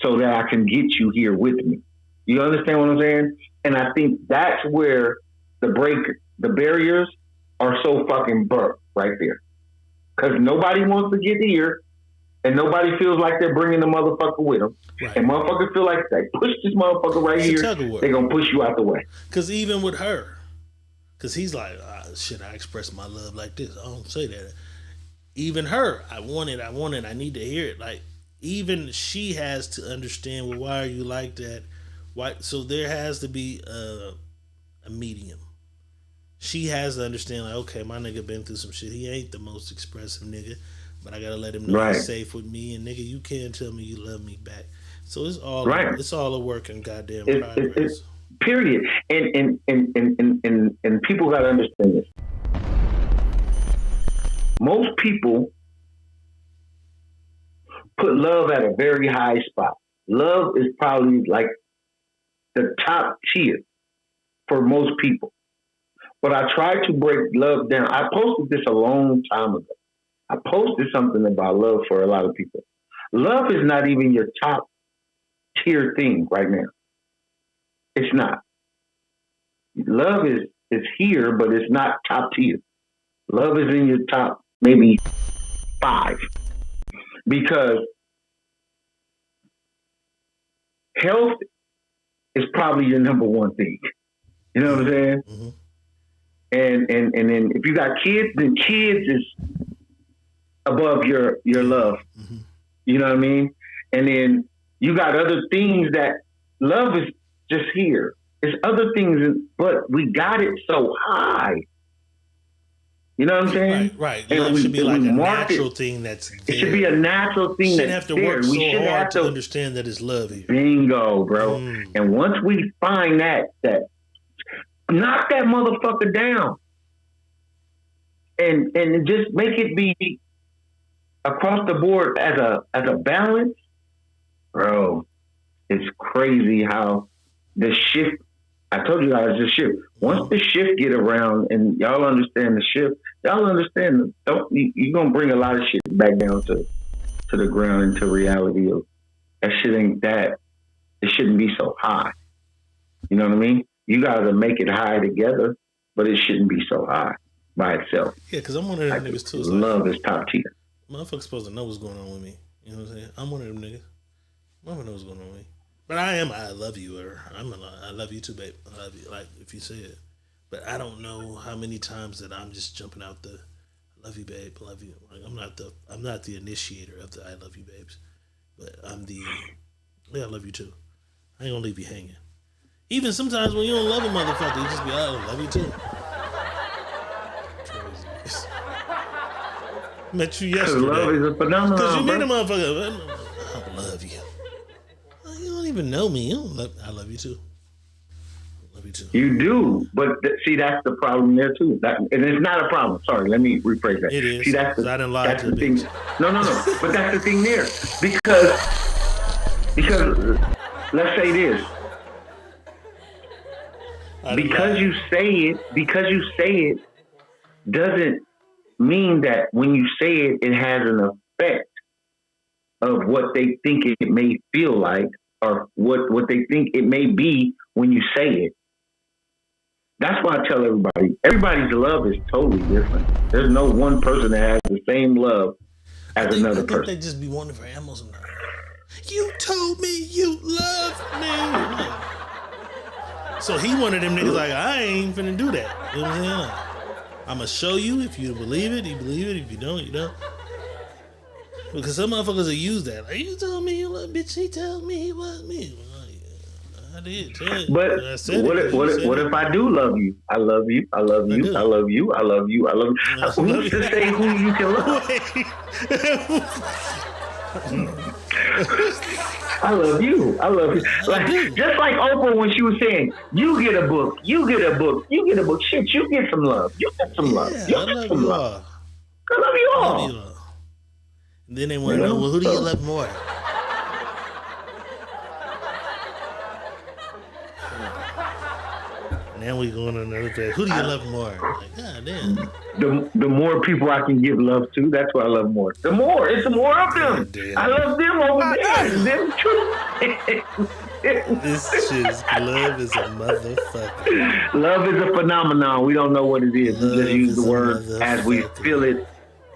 so that I can get you here with me. You understand what I'm saying? And I think that's where the barriers are so fucking burnt right there. Because nobody wants to get here and nobody feels like they're bringing the motherfucker with them. Right. And motherfuckers feel like they push this motherfucker right here, they're going to push you out the way.
Because even with her, because he's like, shit, I express my love like this. I don't say that. Even her, I want it, I need to hear it. Like, even she has to understand, well, why are you like that? Why? So there has to be a medium. she has to understand, like, okay, my nigga been through some shit. He ain't the most expressive nigga, but I gotta let him know he's safe with me. And nigga, you can't tell me you love me back. So it's all a work in goddamn progress.
Period. And people gotta understand this. Most people put love at a very high spot. Love is probably like the top tier for most people. But I tried to break love down. I posted this a long time ago. I posted something about love for a lot of people. Love is not even your top tier thing right now. It's not. Love is here, but it's not top tier. Love is in your top maybe 5. Because health is probably your number one thing. You know what I'm saying?
Mm-hmm.
And then if you got kids, then kids is above your love.
Mm-hmm.
You know what I mean? And then you got other things that love is just here. It's other things, but we got it so high. You know what I'm saying?
Right. Love should be like a natural thing that's there.
It should be a natural thing
that's
that's
there.
there.
We shouldn't have to work so hard to understand that it's love here.
Bingo, bro. And once we find that knock that motherfucker down. And just make it be across the board as a balance, bro. It's crazy how the shift. I told you guys the shift. Once the shift get around and y'all understand the shift, y'all understand. You're gonna bring a lot of shit back down to the ground into reality of that shit ain't that. It shouldn't be so high. You know what I mean? You gotta make it high together, but it shouldn't be so high by itself.
Yeah, because I'm one of them niggas too.
Love is top tier.
Motherfuckers supposed to know what's going on with me. You know what I'm saying? I'm one of them niggas. Motherfucker knows what's going on with me. But I love you, or I love you too, babe. I love you, like if you say it. But I don't know how many times that I'm just jumping out the I love you, babe, I love you. Like I'm not the initiator of the I love you, babes. But I'm the I love you too. I ain't gonna leave you hanging. Even sometimes when you don't love a motherfucker, you just be I love you too. Crazy. Met you yesterday.
Love is a phenomenon.
Because you meet a motherfucker. I love you. You don't even know me. I love you too. I love you too.
You do, but see, that's the problem there too. And it's not a problem. Sorry, let me rephrase that.
It is.
See, that's
I didn't lie to
the
the
thing. No. But that's the thing there, because let's say this. Because you say it doesn't mean that when you say it, it has an effect of what they think it may feel like or what they think it may be when you say it. That's why I tell everybody's love is totally different. There's no one person that has the same love as another person.
They just be wanting for ammo sometimes. You told me you love me. So he one of them niggas like, I ain't finna do that. You know what I'm saying? I'm gonna show you. If you believe it, you believe it. If you don't, you don't. Because some motherfuckers will use that. Like, you told me you love me, bitch. He told me he loved me. Well, yeah, I did.
But what if I do love you? I love you. I love you. I love you. I love you. I love you. Who's to say who you can love? I love you. I love you. Like, just like Oprah when she was saying, you get a book, you get a book, you get a book. Shit, you get some love. You get some love. You get some love. I love you all.
Love you all. And then they want to know, well, who do you love more? Now we going on another page. Who do you love more? Like, God damn.
The more people I can give love to, that's what I love more. The more. It's the more of them. I love them over there. Them too.
This shit's love is a motherfucker.
Love is a phenomenon. We don't know what it is. We just use the word as we feel it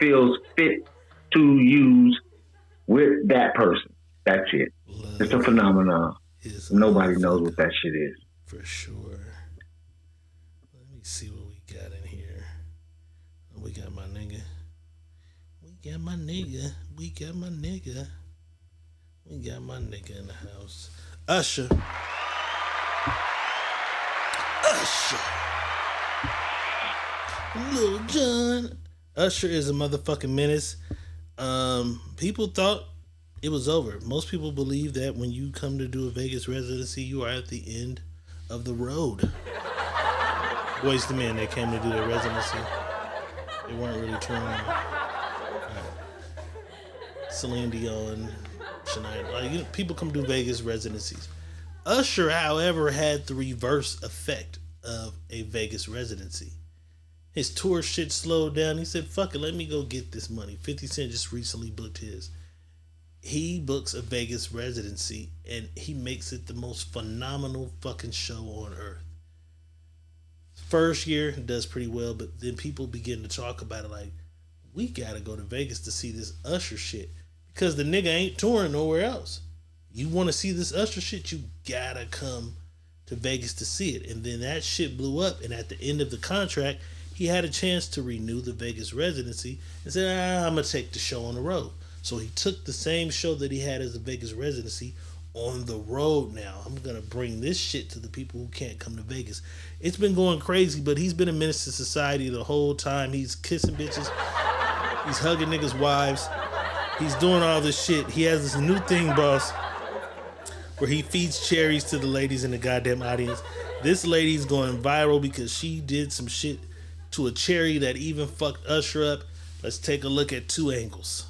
feels fit to use with that person. That's it. Love, it's a phenomenon. Nobody knows what that shit is.
For sure. Let me see what we got in here. We got my nigga. We got my nigga. We got my nigga. We got my nigga in the house. Usher. Lil Jon. Usher is a motherfucking menace. People thought it was over. Most people believe that when you come to do a Vegas residency, you are at the end of the road. Boys to Men, they came to do their residency. They weren't really touring. Celine Dion, Shania. People come do Vegas residencies. Usher, however, had the reverse effect of a Vegas residency. His tour shit slowed down. He said, fuck it, let me go get this money. 50 Cent just recently booked his. He books a Vegas residency and he makes it the most phenomenal fucking show on earth. First year does pretty well, but then people begin to talk about it like, we gotta go to Vegas to see this Usher shit because the nigga ain't touring nowhere else. You want to see this Usher shit, you gotta come to Vegas to see it. And then that shit blew up, and at the end of the contract, he had a chance to renew the Vegas residency and said, I'm gonna take the show on the road. So he took the same show that he had as a Vegas residency on the road now. I'm gonna bring this shit to the people who can't come to Vegas. It's been going crazy, but he's been a menace to society the whole time. He's kissing bitches. He's hugging niggas' wives. He's doing all this shit. He has this new thing, boss, where he feeds cherries to the ladies in the goddamn audience. This lady's going viral because she did some shit to a cherry that even fucked Usher up. Let's take a look at two angles.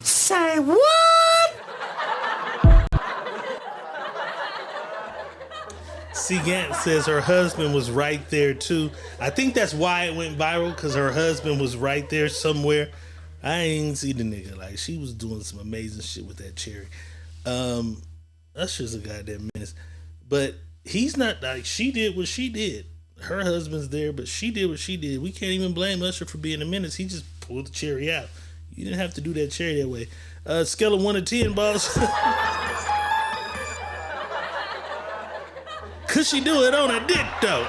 Say what?
C. Gant says her husband was right there too. I think that's why it went viral, because her husband was right there somewhere. I ain't see the nigga. Like, she was doing some amazing shit with that cherry. Usher's a goddamn menace. But he's not, like, she did what she did. Her husband's there, but she did what she did. We can't even blame Usher for being a menace. He just pulled the cherry out. You didn't have to do that cherry that way. Scale of 1 to 10, boss. Could she do it on a dick, though?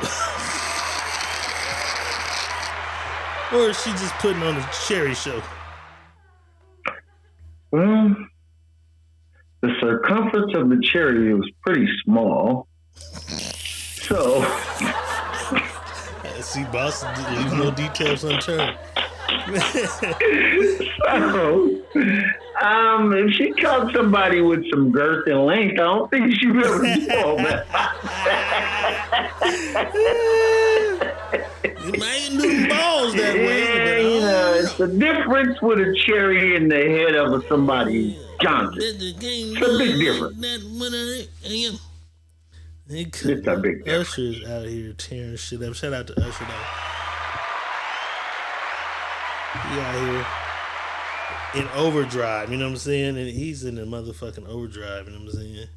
Or is she just putting on a cherry show?
Well, the circumference of the cherry was pretty small. So...
See, boss, leave no details unturned.
So, if she caught somebody with some girth and length, I don't think she would ever do all that.
You might do balls that way, but
it's the difference with a cherry in the head of somebody's Johnson. It's a big difference. It's a big difference.
Usher's out here tearing shit up. Shout out to Usher, though. He out here in overdrive, you know what I'm saying? And he's in the motherfucking overdrive, you know what I'm saying?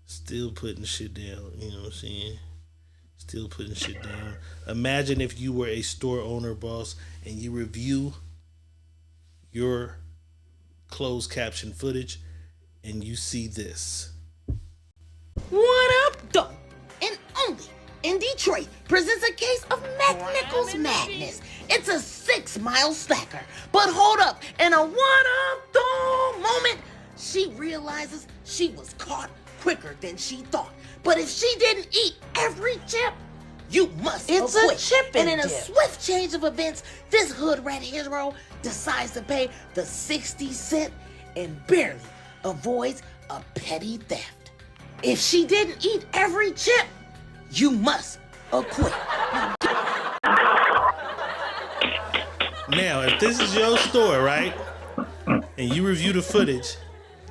Still putting shit down, you know what I'm saying? Still putting shit down. Imagine if you were a store owner, boss, and you review your closed caption footage and you see this.
What up, though? And only in Detroit presents a case of Mac Nichols madness. It's a 6-mile stacker. But hold up, in a what up, though moment, she realizes she was caught quicker than she thought. But if she didn't eat every chip, you must
It's
acquit.
a chip
And
and
in a
dip.
swift change of events, this hood rat hero decides to pay the 60 cent and barely avoids a petty theft. If she didn't eat every chip, you must acquit.
Now, if this is your store, right, and you review the footage,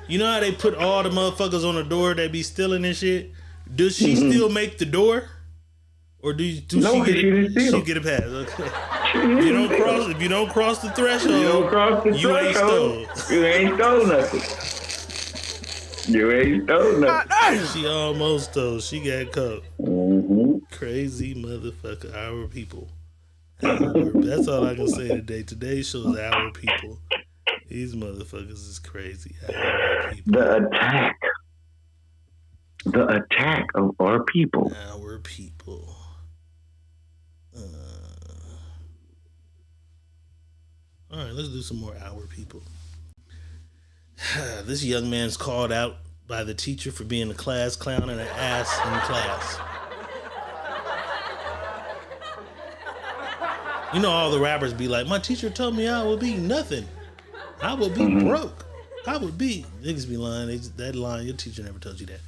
you know how they put all the motherfuckers on the door that be stealing and shit? Does she still make the door? Or do she get a pass? Okay. If you don't cross the threshold, you ain't stole.
You ain't stole nothing. You ain't stole nothing.
She almost stole. She got caught.
Mm-hmm.
Crazy motherfucker. Our people. That's all I can say today. Today's show is our people. These motherfuckers is crazy. Our people.
The attack of our people.
Our people. All right, let's do some more our people. This young man's called out by the teacher for being a class clown and an ass in class. You know, all the rappers be like, my teacher told me I would be nothing. I would be broke. I would be. Niggas be lying. That line, your teacher never told you that.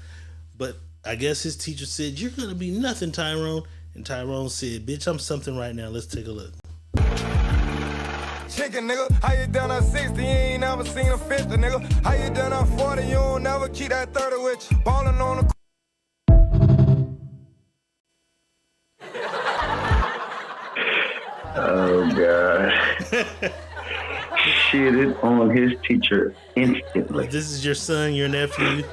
But I guess his teacher said, you're going to be nothing, Tyrone. And Tyrone said, bitch, I'm something right now. Let's take a look.
Chicken, nigga, how you done on 60? You ain't never seen a 50, nigga. How you done on 40? You don't never keep that 30 with you. Ballin' on the...
Oh, God. Shitted on his teacher instantly.
This is your son, your nephew.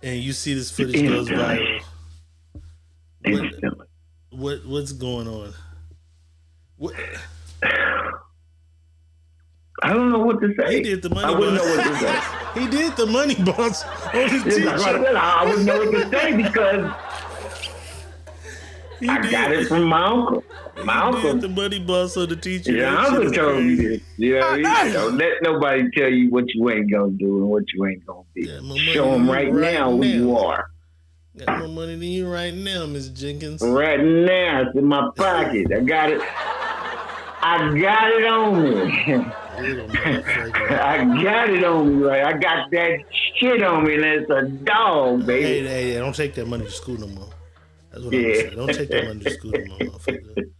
And you see this footage goes viral.
Instantly.
What's going on? What?
I don't know what to say.
He did the money
I wouldn't
boss.
know what to say.
He did the money boss on his teacher.
I wouldn't know what to say because I got it from my uncle. My uncle
did the money boss on the teacher.
Yeah, uncle told me this. You know, don't let nobody tell you what you ain't gonna do and what you ain't gonna be. Show them right now who you are.
Got more money than you right now, Miss Jenkins.
Right now, it's in my pocket. I got it. I got it on me. I got it on me, right? I got that shit on me, and it's a dog, baby.
Hey, don't take that money to school no more. That's what I'm saying. Don't take that money to school no more, motherfucker.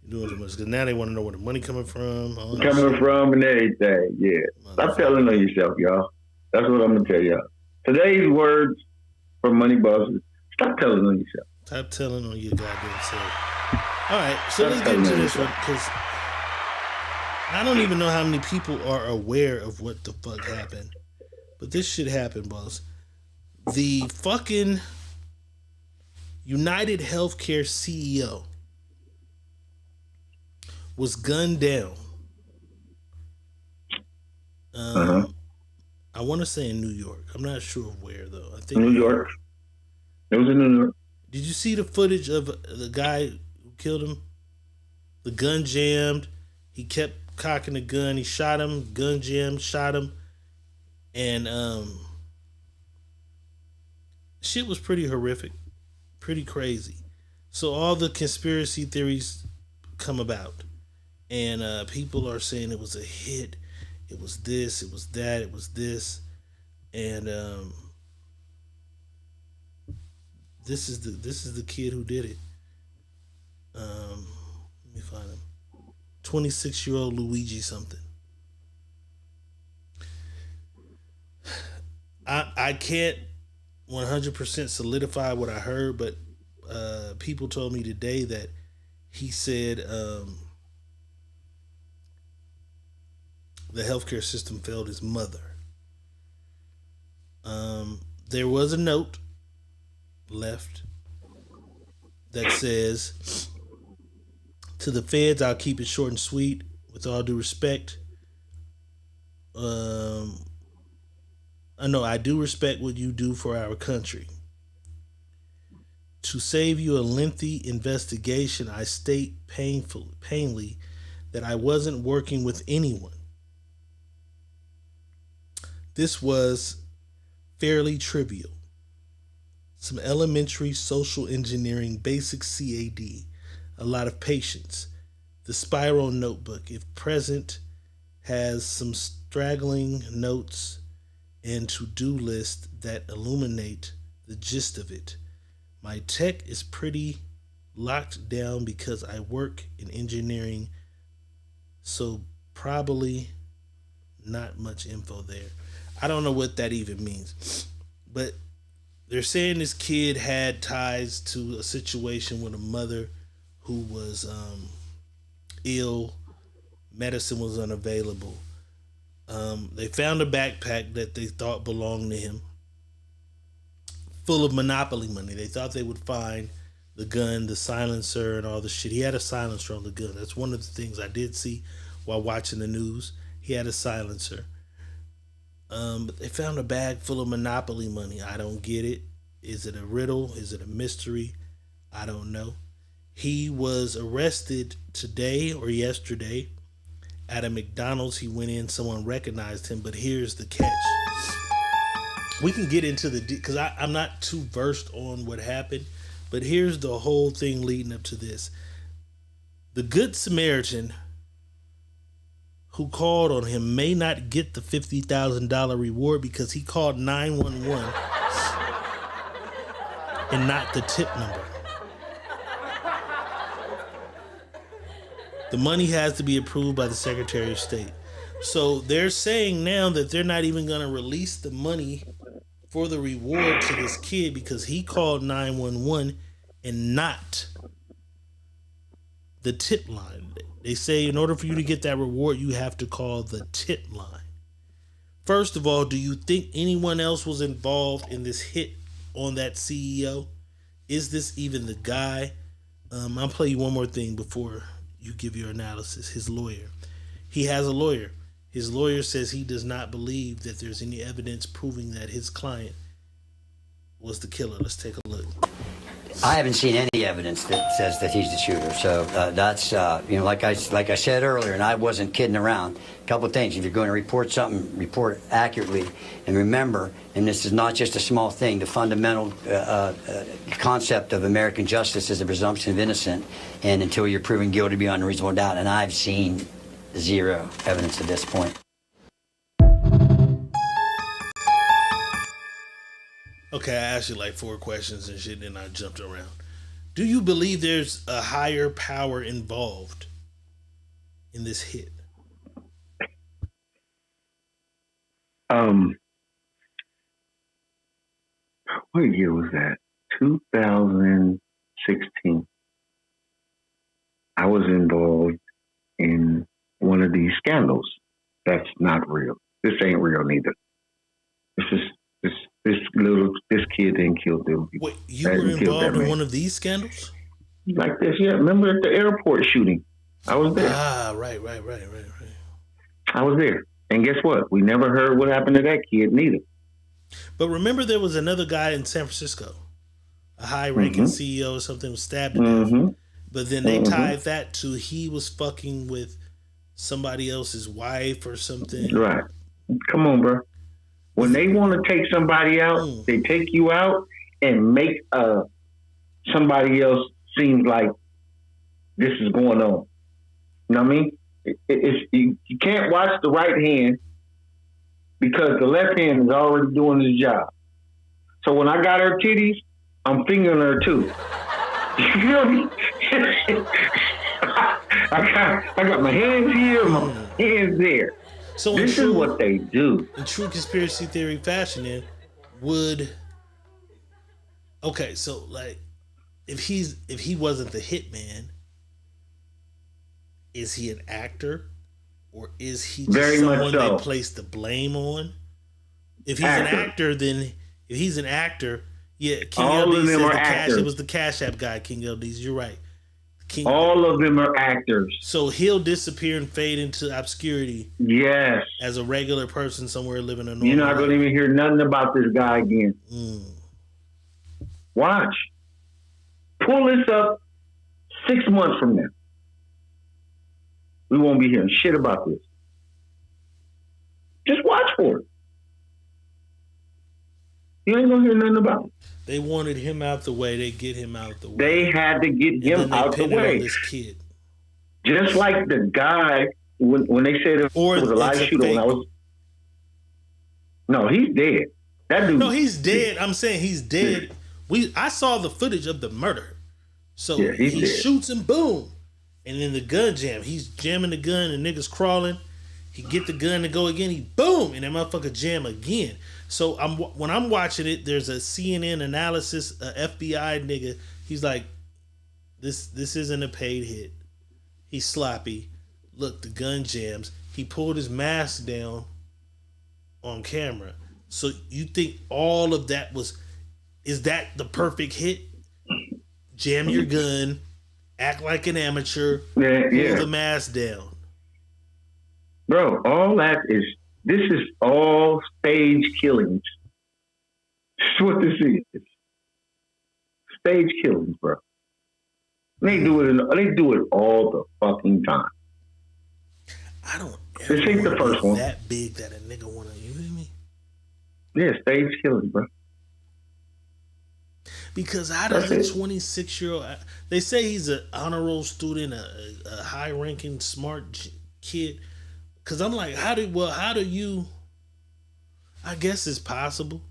You're doing too much. Because now they want to know where the money coming from.
Coming from and everything, yeah. Stop telling on yourself, y'all. That's what I'm going to tell y'all. Today's words for money bosses, stop telling on yourself.
Stop telling on your goddamn self. All right, so let's get into this one, because I don't even know how many people are aware of what the fuck happened. But this shit happened, boss. The fucking United Healthcare CEO was gunned down. I want to say in New York. I'm not sure of where, though. I think
New York. It was in New York.
Did you see the footage of the guy who killed him? The gun jammed. He kept cocking the gun. He shot him. Gun jammed. Shot him. And shit was pretty horrific. Pretty crazy. So all the conspiracy theories come about. And people are saying it was a hit. It was this. It was that. It was this. And this is the kid who did it. Let me find him. 26-year-old Luigi something. I can't 100% solidify what I heard, but people told me today that he said the healthcare system failed his mother. There was a note left that says, to the feds, I'll keep it short and sweet. With all due respect, I do respect what you do for our country. To save you a lengthy investigation, I state painfully that I wasn't working with anyone. This was fairly trivial. Some elementary social engineering, basic CAD, a lot of patience. The spiral notebook, if present, has some straggling notes and to-do list that illuminate the gist of it. My tech is pretty locked down because I work in engineering, so probably not much info there. I don't know what that even means, but they're saying this kid had ties to a situation with a mother who was ill. Medicine was unavailable. They found a backpack that they thought belonged to him, full of Monopoly money. They thought they would find the gun, the silencer, and all the shit. He had a silencer on the gun. That's one of the things I did see while watching the news. He had a silencer. But they found a bag full of Monopoly money. I don't get it. Is it a riddle? Is it a mystery? I don't know. He was arrested today or yesterday at a McDonald's. He went in, someone recognized him, but here's the catch. We can get into because I'm not too versed on what happened, but here's the whole thing leading up to this. The Good Samaritan who called on him may not get the $50,000 reward because he called 911 and not the tip number. The money has to be approved by the Secretary of State. So they're saying now that they're not even going to release the money for the reward to this kid because he called 911 and not the tip line. They say in order for you to get that reward, you have to call the tip line. First of all, do you think anyone else was involved in this hit on that CEO? Is this even the guy? I'll play you one more thing before you give your analysis. His lawyer. He has a lawyer. His lawyer says he does not believe that there's any evidence proving that his client was the killer. Let's take a look.
I haven't seen any evidence that says that he's the shooter. So that's, like I said earlier, and I wasn't kidding around. A couple of things. If you're going to report something, report accurately. And remember, and this is not just a small thing, the fundamental concept of American justice is the presumption of innocence, and until you're proven guilty beyond a reasonable doubt. And I've seen zero evidence at this point.
Okay, I asked you like 4 questions and shit, and I jumped around. Do you believe there's a higher power involved in this hit?
What year was that? 2016. I was involved in one of these scandals. That's not real. This ain't real neither. This kid didn't kill them.
Wait, you were involved in one of these scandals?
Like this, yeah. Remember at the airport shooting? I was there.
Ah, right.
I was there. And guess what? We never heard what happened to that kid neither.
But remember there was another guy in San Francisco, a high-ranking CEO or something, was stabbed to death. But then they tied that to he was fucking with somebody else's wife or something.
Right. Come on, bro. When they want to take somebody out, they take you out and make somebody else seem like this is going on. You know what I mean? You can't watch the right hand because the left hand is already doing his job. So when I got her titties, I'm fingering her too. You feel me? I got my hands here, my hands there.
So
this is what they do.
In true conspiracy theory fashion, then so like if he wasn't the hitman, is he an actor, or is he just someone they place the blame on? If he's an actor, then if he's an actor, yeah, King LD says it was the Cash App guy, King LD's. You're right.
All of them are actors.
So he'll disappear and fade into obscurity.
Yes.
As a regular person somewhere living a normal
You're not going to even hear nothing about this guy again. Watch. Pull this up 6 months from now. We won't be hearing shit about this. Just watch for it. You ain't going to hear nothing about it.
They wanted him out the way. They get him out the way.
They had to get him out the way.
On this kid.
Just like the guy when they said it was a live shooter. When I was No, he's dead. That dude.
No, he's dead. I'm saying he's dead. I saw the footage of the murder. So he shoots and boom. And then the gun jam. He's jamming the gun and niggas crawling. He get the gun to go again. He boom. And that motherfucker jam again. So when I'm watching it, there's a CNN analysis, a FBI nigga. He's like, this isn't a paid hit. He's sloppy. Look, the gun jams. He pulled his mask down on camera. So you think all of that is that the perfect hit? Jam your gun, act like an amateur, pull the mask down.
Bro, this is all stage killings. That's what this is. Stage killings, bro. They do it all the fucking time.
I don't
this ain't the first one.
That big that a nigga wanna, you hear me?
Yeah, stage killings, bro.
Because how does a 26-year-old, they say he's an honor roll student, a high-ranking, smart kid. Because I'm like, how do you, I guess it's possible.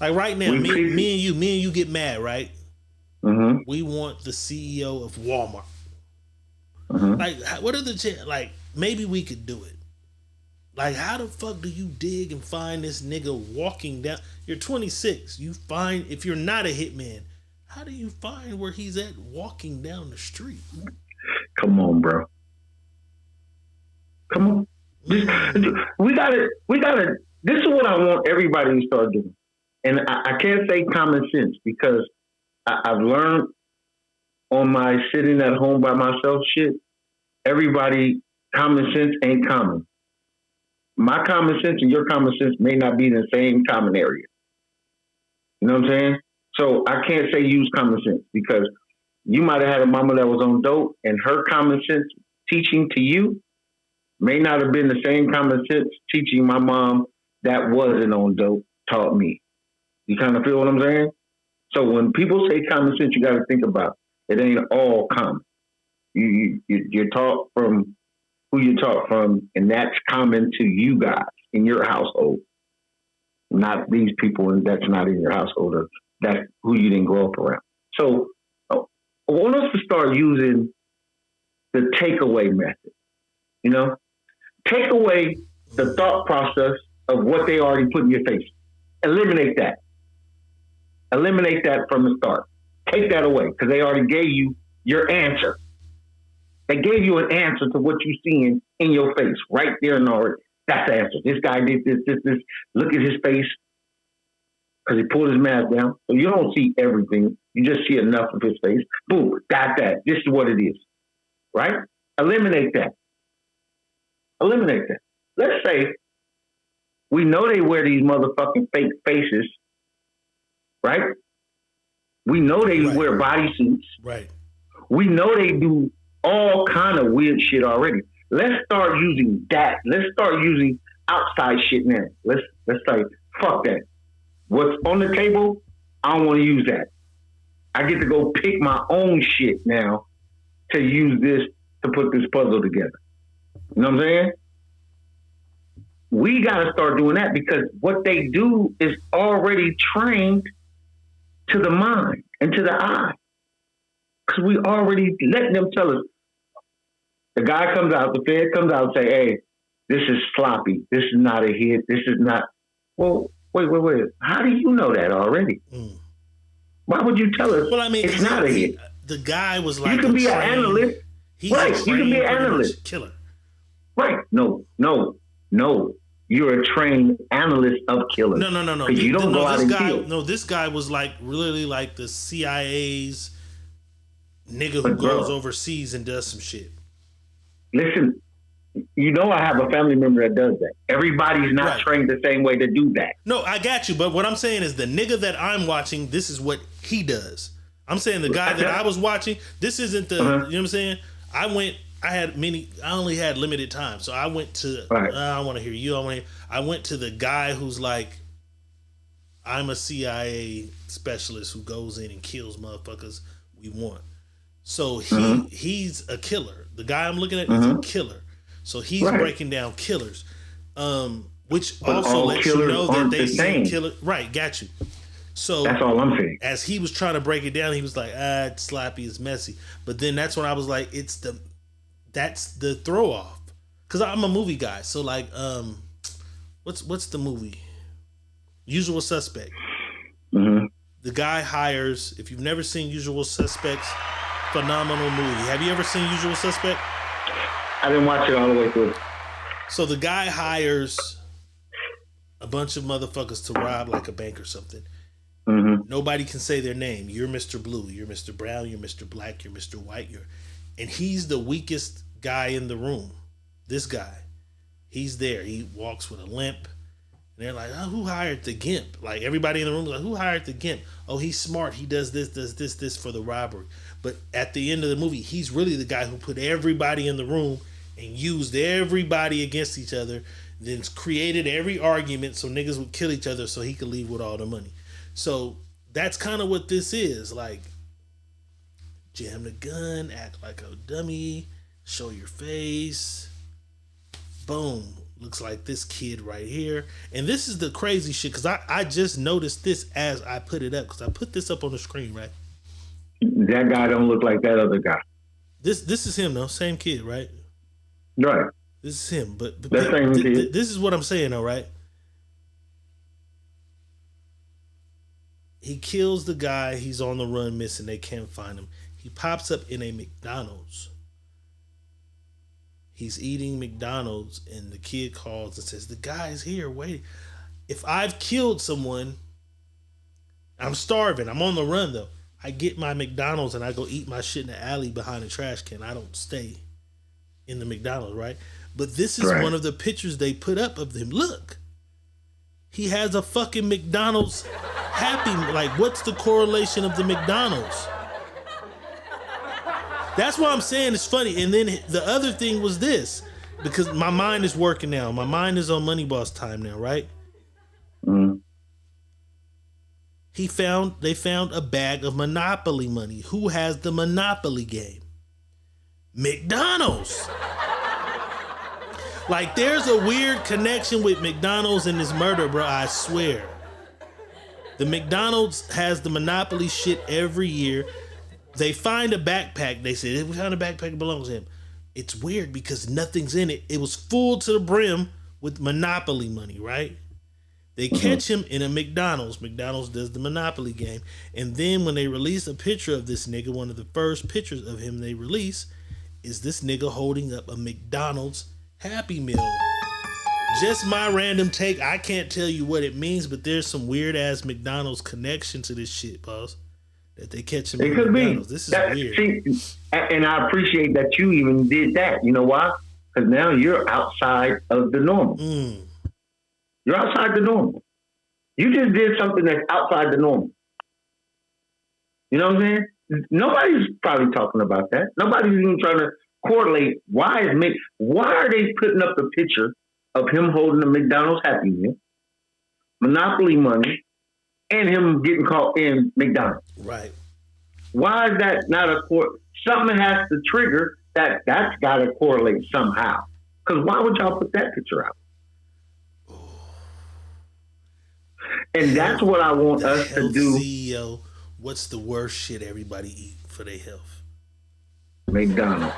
Like right now, me and you get mad, right?
Mm-hmm.
We want the CEO of Walmart.
Mm-hmm.
Like, what are the chances? Like, maybe we could do it. Like, how the fuck do you dig and find this nigga walking down? You're 26. You find, if you're not a hitman, how do you find where he's at walking down the street?
Come on, bro. Come on. We gotta, this is what I want everybody to start doing. And I can't say common sense because I've learned on my sitting at home by myself shit, everybody, common sense ain't common. My common sense and your common sense may not be in the same common area. You know what I'm saying? So I can't say use common sense because you might have had a mama that was on dope and her common sense teaching to you may not have been the same common sense teaching my mom that wasn't on dope taught me. You kind of feel what I'm saying? So when people say common sense, you got to think about it ain't all common. You're taught from who you taught from, and that's common to you guys in your household. Not these people, and that's not in your household. Or that's who you didn't grow up around. So I want us to start using the takeaway method. You know, take away the thought process of what they already put in your face. Eliminate that. Eliminate that from the start. Take that away because they already gave you your answer. They gave you an answer to what you're seeing in your face right there and already. That's the answer. This guy did this. Look at his face because he pulled his mask down. So you don't see everything. You just see enough of his face. Boom, got that. This is what it is. Right? Eliminate that. Eliminate that. Let's say we know they wear these motherfucking fake faces. Right? We know they wear bodysuits.
Right.
We know they do all kind of weird shit already. Let's start using that. Let's start using outside shit now. Let's say, fuck that. What's on the table, I don't want to use that. I get to go pick my own shit now to use this to put this puzzle together. You know what I'm saying? We got to start doing that because what they do is already trained to the mind and to the eye. Because we already letting them tell us. The guy comes out, the Fed comes out and say, hey, this is sloppy. This is not a hit. This is not. Well, wait. How do you know that already? Why would you tell us it's not a hit?
The guy was like,
you can be an analyst. Right, you can be an analyst.
Killer.
Right. No. You're a trained analyst of killers.
No.
Because you don't go out and kill.
No, this guy was like really like the CIA's nigga who goes overseas and does some shit.
Listen, you know I have a family member that does that. Everybody's not trained the same way to do that.
No, I got you. But what I'm saying is the nigga that I'm watching, this is what he does. I'm saying the guy that I was watching, this isn't the, you know what I'm saying? I only had limited time. So I went to, I want to hear you. I went to the guy who's like, I'm a CIA specialist who goes in and kills motherfuckers we want. So he's a killer. The guy I'm looking at is a killer. So he's breaking down killers. Which
But
also
all
lets you
killers
know that
aren't
they
the
see
same.
killer. Right, got you. So
That's all I'm saying.
As he was trying to break it down, he was like, it's sloppy, it's messy. But then that's when I was like, that's the throw off. Cause I'm a movie guy. So like, what's the movie? Usual Suspect.
Mm-hmm.
The guy hires, if you've never seen Usual Suspects, phenomenal movie. Have you ever seen Usual Suspect?
I didn't watch it all the way through.
So the guy hires a bunch of motherfuckers to rob like a bank or something.
Mm-hmm.
Nobody can say their name. You're Mr. Blue, you're Mr. Brown, you're Mr. Black, you're Mr. White, and he's the weakest guy in the room. This guy. He's there. He walks with a limp. And they're like, who hired the gimp? Like everybody in the room is like, who hired the gimp? Oh, he's smart. He does this for the robbery. But at the end of the movie, he's really the guy who put everybody in the room and used everybody against each other, then created every argument so niggas would kill each other so he could leave with all the money. So that's kind of what this is. Like, jam the gun, act like a dummy, show your face. Boom. Looks like this kid right here. And this is the crazy shit, because I just noticed this as I put it up, because I put this up on the screen, right?
That guy don't look like that other guy.
This is him, though. Same kid, right?
Right.
This is him. But this is what I'm saying, though, right? He kills the guy. He's on the run missing. They can't find him. He pops up in a McDonald's. He's eating McDonald's, and the kid calls and says, the guy's here waiting. If I've killed someone, I'm starving. I'm on the run, though. I get my McDonald's and I go eat my shit in the alley behind the trash can. I don't stay in the McDonald's, right? But this is one of the pictures they put up of him. Look. He has a fucking McDonald's happy. Like, what's the correlation of the McDonald's? That's why I'm saying it's funny. And then the other thing was this, because my mind is working now. My mind is on Money Boss time now, right?
Mm-hmm.
They found a bag of Monopoly money. Who has the Monopoly game? McDonald's. Like, there's a weird connection with McDonald's and this murder, bro. I swear. The McDonald's has the Monopoly shit every year. They find a backpack. They said, we found a backpack that belongs to him. It's weird because nothing's in it. It was full to the brim with Monopoly money, right? They catch him in a McDonald's. McDonald's does the Monopoly game. And then when they release a picture of this nigga, one of the first pictures of him they release is this nigga holding up a McDonald's Happy Meal. Just my random take. I can't tell you what it means, but there's some weird ass McDonald's connection to this shit, boss. That they catch him.
It could
McDonald's.
be.
This is weird.
See, and I appreciate that you even did that. You know why? Because now you're outside of the normal. You're outside the normal. You just did something that's outside the normal. You know what I'm saying? Nobody's probably talking about that. Nobody's even trying to correlate. Why are they putting up the picture of him holding the McDonald's Happy Meal, Monopoly money, and him getting caught in McDonald's?
Right.
Why is that not a something has to trigger that? That's got to correlate somehow. Because why would y'all put that picture out? And that's what I want us to do.
CEO, what's the worst shit everybody eat for their health?
McDonald's.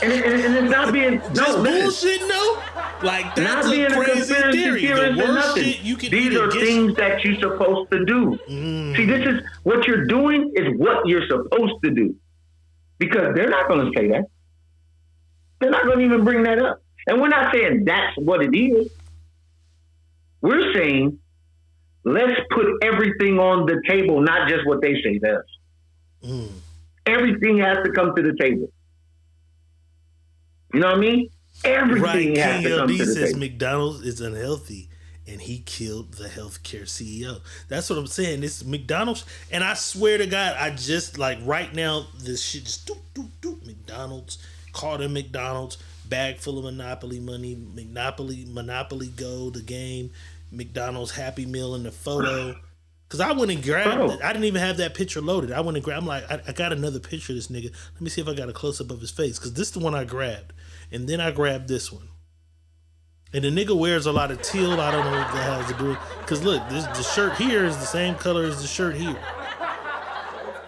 and it's not being
bullshit. No, like that's
not
a crazy theory. The worst shit you can eat.
These are things that you're supposed to do. See, this is what you're doing is what you're supposed to do, because they're not going to say that. They're not going to even bring that up, and we're not saying that's what it is. We're saying let's put everything on the table, not just what they say to us. Everything has to come to the table. You know what I mean? Everything has to come to the
says
table.
McDonald's is unhealthy, and he killed the healthcare CEO. That's what I'm saying. This McDonald's, and I swear to God, I just like right now, this shit just McDonald's, called him McDonald's, bag full of Monopoly money, Monopoly Go, the game, McDonald's Happy Meal in the photo. Because I went and grabbed it. I didn't even have that picture loaded. I went and grabbed, I'm like, I got another picture of this nigga. Let me see if I got a close-up of his face. Because this is the one I grabbed. And then I grabbed this one. And the nigga wears a lot of teal. I don't know what the hell to do. Because look, the shirt here is the same color as the shirt here.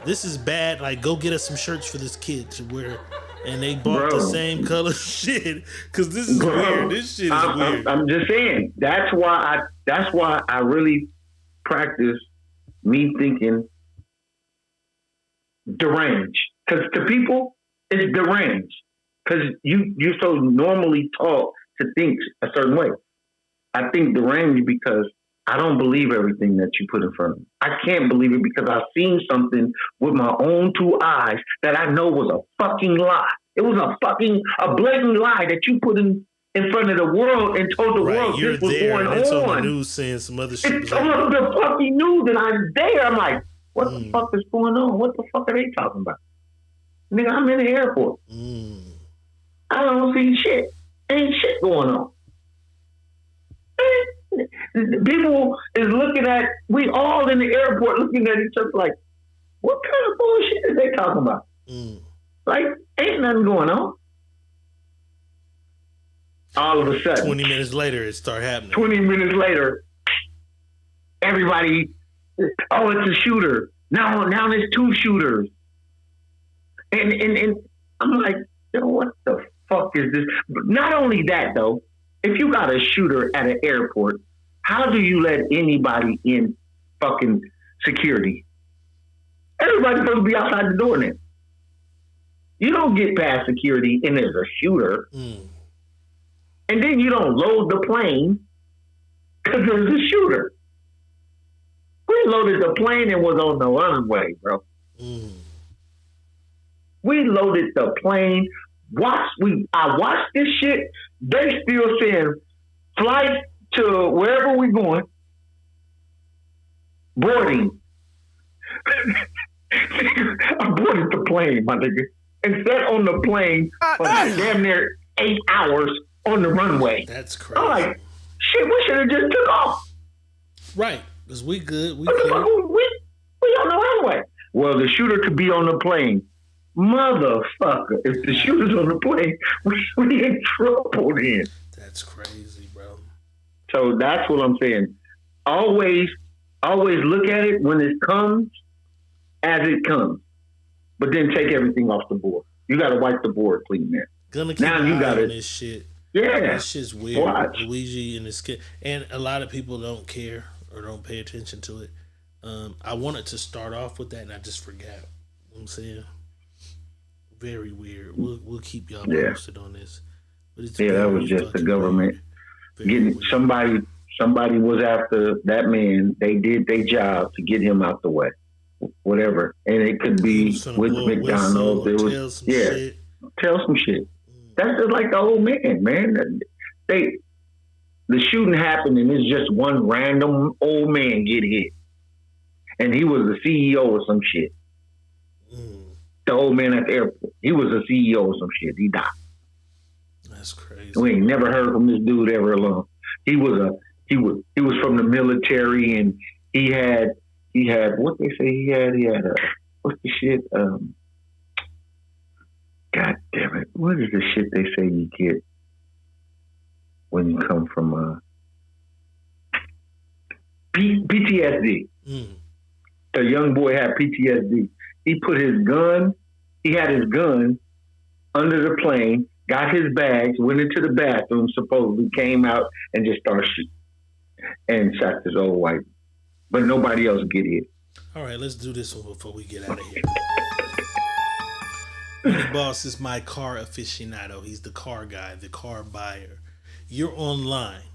This is bad. Like, go get us some shirts for this kid to wear. And they bought the same color shit. Because this is weird. This shit is weird.
I'm just saying. That's why I really practice me thinking deranged. Because to people, it's deranged. Because you're so normally taught to think a certain way. I think deranged because I don't believe everything that you put in front of me. I can't believe it because I've seen something with my own two eyes that I know was a fucking lie. It was a blatant lie that you put in front of the world and told the world this was going on.
It's on the news saying some other shit.
It's on the fucking news and I'm there. I'm like, what the fuck is going on? What the fuck are they talking about? Nigga, I'm in the airport. I don't see shit. Ain't shit going on. People is looking at, we all in the airport looking at each other like, what kind of bullshit is they talking about? Like, ain't nothing going on. All of a sudden.
20 minutes later, it start happening.
20 minutes later, everybody, oh, it's a shooter. Now there's two shooters. And I'm like, yo, what the fuck is this? Not only that, though, if you got a shooter at an airport, how do you let anybody in fucking security? Everybody's supposed to be outside the door now. You don't get past security and there's a shooter. And then you don't load the plane because there's a shooter. We loaded the plane and was on the runway, bro. We loaded the plane. I watched this shit. They still saying flight to wherever we going. Boarding. I boarded the plane, my nigga, and sat on the plane for damn near 8 hours on the runway.
That's crazy.
I'm like, shit, we should have just took off.
Right, because we good. We
on the runway. Well, the shooter could be on the plane. Motherfucker, if the shooter's on the plane, we in trouble then.
That's crazy, bro.
So that's what I'm saying. Always look at it when it comes as it comes. But then take everything off the board. You got to wipe the board clean there.
Gonna keep
now
an
you
eye
got
on this shit.
Yeah.
This shit's weird.
Watch.
Luigi and his kid. And a lot of people don't care or don't pay attention to it. I wanted to start off with that and I just forgot. You know what I'm saying? Very weird. We'll keep y'all posted on this. But it's
that was just the government getting somebody was after that man. They did their job to get him out the way. Whatever. And it could be with McDonald's. It was tell some shit. That's just like the old man. The shooting happened and it's just one random old man get hit. And he was the CEO or some shit. The old man at the airport. He was a CEO or some shit. He died.
That's crazy.
We ain't never heard from this dude ever alone. He was from the military and he had what they say he had what's the shit? God damn it. What is the shit they say you get when you come from PTSD? A young boy had PTSD. He had his gun under the plane, got his bags, went into the bathroom, supposedly came out and just started shooting and shot this old white. But nobody else get hit.
All right, let's do this one before we get out of here. Money Boss is my car aficionado. He's the car guy, the car buyer. You're online.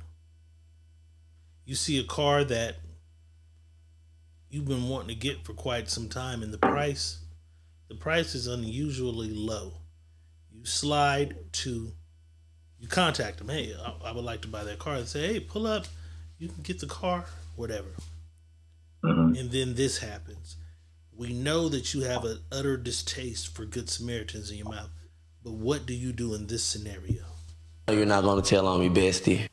You see a car that you've been wanting to get for quite some time, and the price is unusually low. You contact them. Hey, I would like to buy that car. And say, hey, pull up. You can get the car, whatever. And then this happens. We know that you have an utter distaste for Good Samaritans in your mouth, but what do you do in this scenario?
You're not going to tell on me, bestie.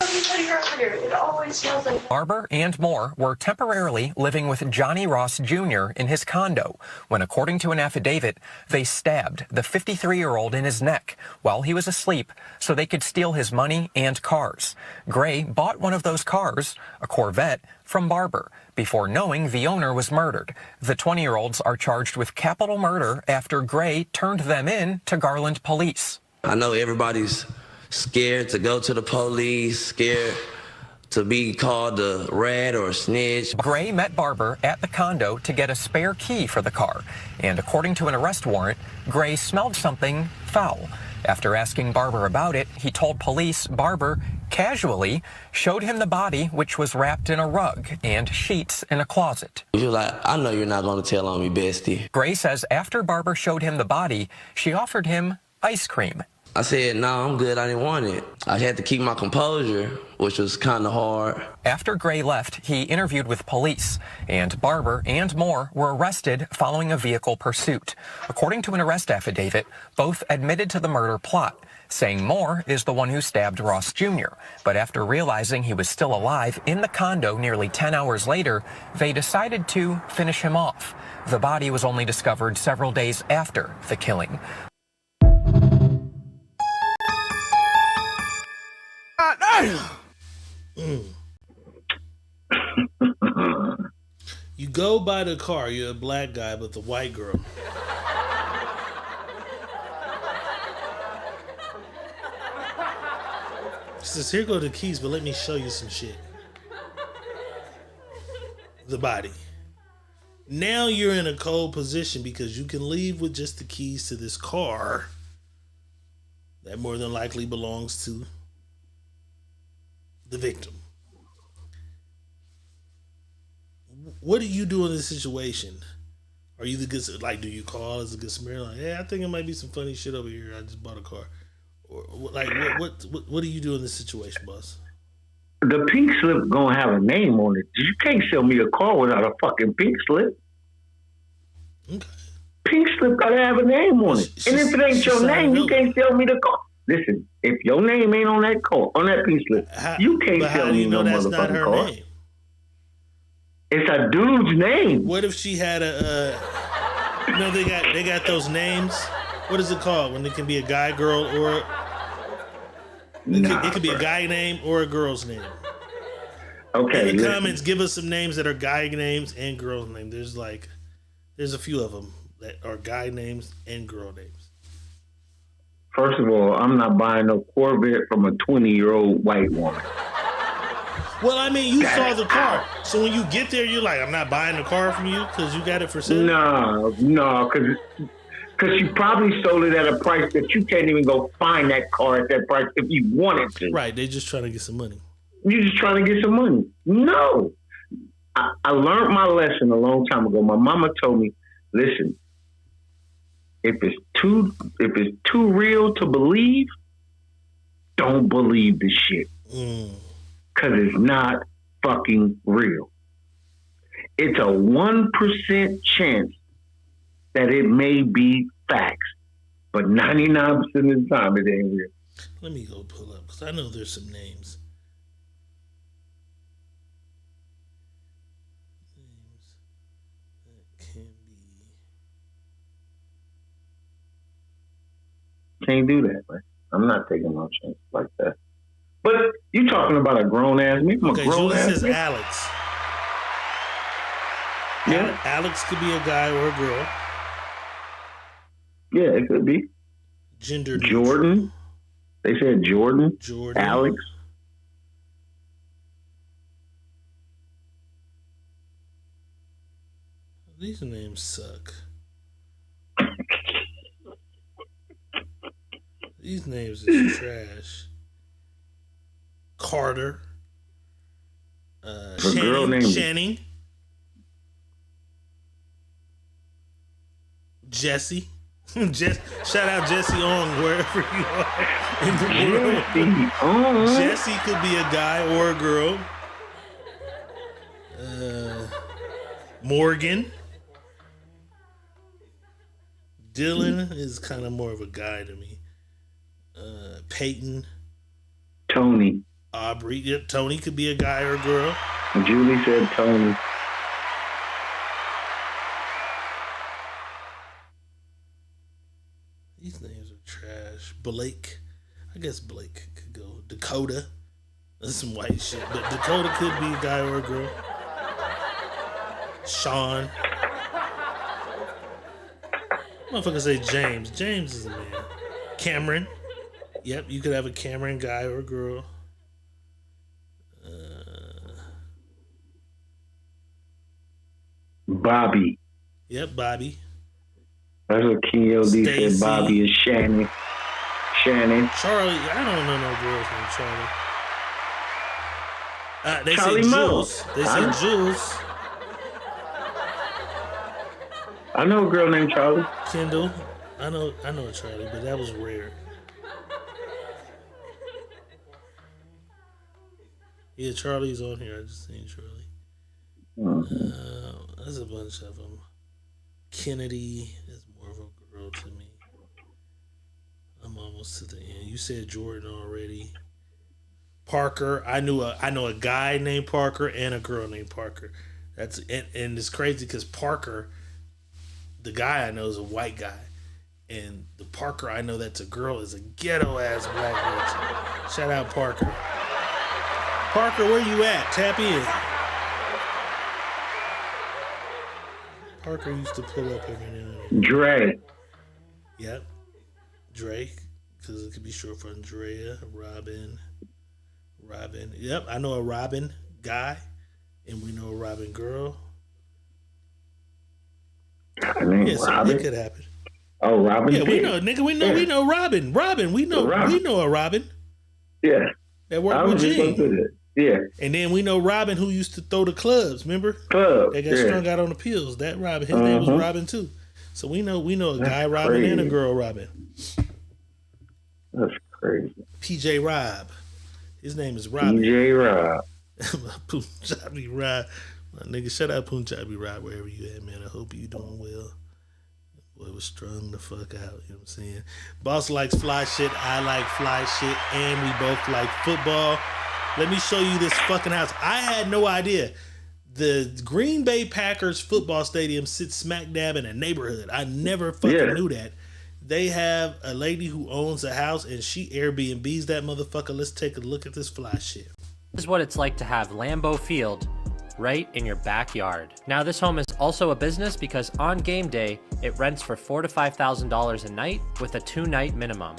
spider. It always smells like...
Barber and Moore were temporarily living with Johnny Ross Jr. in his condo when, according to an affidavit, they stabbed the 53-year-old in his neck while he was asleep so they could steal his money and cars. Gray bought one of those cars, a Corvette, from Barber before knowing the owner was murdered. The 20-year-olds are charged with capital murder after Gray turned them in to Garland police.
I know everybody's scared to go to the police, scared to be called a rat or a snitch.
Gray met Barber at the condo to get a spare key for the car, and according to an arrest warrant, Gray smelled something foul. After asking Barber about it, he told police Barber casually showed him the body, which was wrapped in a rug and sheets in a closet.
He was like, I know you're not going to tell on me, bestie.
Gray says after Barber showed him the body, she offered him ice cream.
I said, no, I'm good. I didn't want it. I had to keep my composure, which was kind of hard.
After Gray left, he interviewed with police, and Barber and Moore were arrested following a vehicle pursuit. According to an arrest affidavit, both admitted to the murder plot, saying Moore is the one who stabbed Ross Jr. But after realizing he was still alive in the condo nearly 10 hours later, they decided to finish him off. The body was only discovered several days after the killing.
You go by the car, you're a black guy, but the white girl. She says, here go the keys, but let me show you some shit. The body. Now you're in a cold position because you can leave with just the keys to this car that more than likely belongs to the victim. What do you do in this situation? Are you the good, like, do you call as a good Samaritan? Like, hey, I think it might be some funny shit over here. I just bought a car. Or like, what do you do in this situation, boss?
The pink slip gonna have a name on it. You can't sell me a car without a fucking pink slip.
Okay.
Pink slip gotta have a name on it. And if it ain't your name, you can't sell me the car. Listen, if your name ain't on that car, on that pink slip, you can't sell me no motherfucking car. Name? It's a dude's name.
What if she had a? They got those names. What is it called when it can be a guy, girl, or it could be a guy name or a girl's name?
Okay.
In the comments, give us some names that are guy names and girl names. There's a few of them that are guy names and girl names.
First of all, I'm not buying no Corvette from a 20-year-old white woman.
Well, I mean, you saw the car. So when you get there, you're like, I'm not buying the car from you because you got it for sale?
No, because you probably sold it at a price that you can't even go find that car at that price if you wanted to.
Right, they're just trying to get some money.
You're just trying to get some money. No. I learned my lesson a long time ago. My mama told me, listen, if it's too real to believe, don't believe the shit. Because it's not fucking real. It's a 1% chance that it may be facts, but 99% of the time it ain't real.
Let me go pull up, because I know there's some names. That can be.
Can't do that, man. I'm not taking no chance like that. But you talking about a grown ass man?
Okay, Julie says Alex. Yeah. Alex could be a guy or a girl.
Yeah, it could be.
Gender
Jordan.
Neutral.
They said Jordan. Alex.
These names suck. These names is trash. Carter. Channing. Jesse. Shout out Jesse Ong wherever you are in the world. Jesse could be a guy or a girl. Morgan. Dylan is kind of more of a guy to me. Peyton.
Tony.
Aubrey. Yeah, Tony could be a guy or a girl.
Julie said Tony.
These names are trash. Blake. I guess Blake could go. Dakota. That's some white shit. But Dakota could be a guy or a girl. Sean. Motherfucker say James. James is a man. Cameron. Yep, you could have a Cameron guy or a girl.
Bobby.
Yep, Bobby.
That's what King LD said. Bobby is Shannon. Charlie. I don't know no girls named Charlie. They Charlie
said
Mo.
Jules. They said Jules.
I know a girl named Charlie.
Kendall. I know a Charlie, but that was rare. Yeah, Charlie's on here. I just seen Charlie. There's a bunch of them. Kennedy is more of a girl to me. I'm almost to the end. You said Jordan already. Parker. I know a guy named Parker and a girl named Parker. And it's crazy because Parker, the guy I know is a white guy, and the Parker I know that's a girl is a ghetto ass black bitch. Shout out Parker. Parker, where you at? Tap in. Parker used to pull up every now and then.
Dre.
Yep. Drake, because it could be short for Andrea. Robin. Yep, I know a Robin guy, and we know a Robin girl. It could happen.
Oh, Robin.
Yeah, we know, nigga. We know Robin. We know a Robin.
Yeah.
That worked with Gene.
Yeah.
And then we know Robin who used to throw the clubs. Remember? They got strung out on the pills. That Robin. His name was Robin too. So we know a guy Robin and a girl Robin.
That's crazy.
PJ Rob. His name is Robin.
PJ Rob.
Punjabi Rob. My nigga, shout out Punjabi Rob wherever you at, man. I hope you doing well. Boy was strung the fuck out. You know what I'm saying? Boss likes fly shit. I like fly shit. And we both like football. Let me show you this fucking house. I had no idea. The Green Bay Packers football stadium sits smack dab in a neighborhood. I never fucking knew that. They have a lady who owns a house and she Airbnbs that motherfucker. Let's take a look at this fly shit.
This is what it's like to have Lambeau Field right in your backyard. Now this home is also a business because on game day, it rents for $4,000 to $5,000 a night with a 2-night minimum.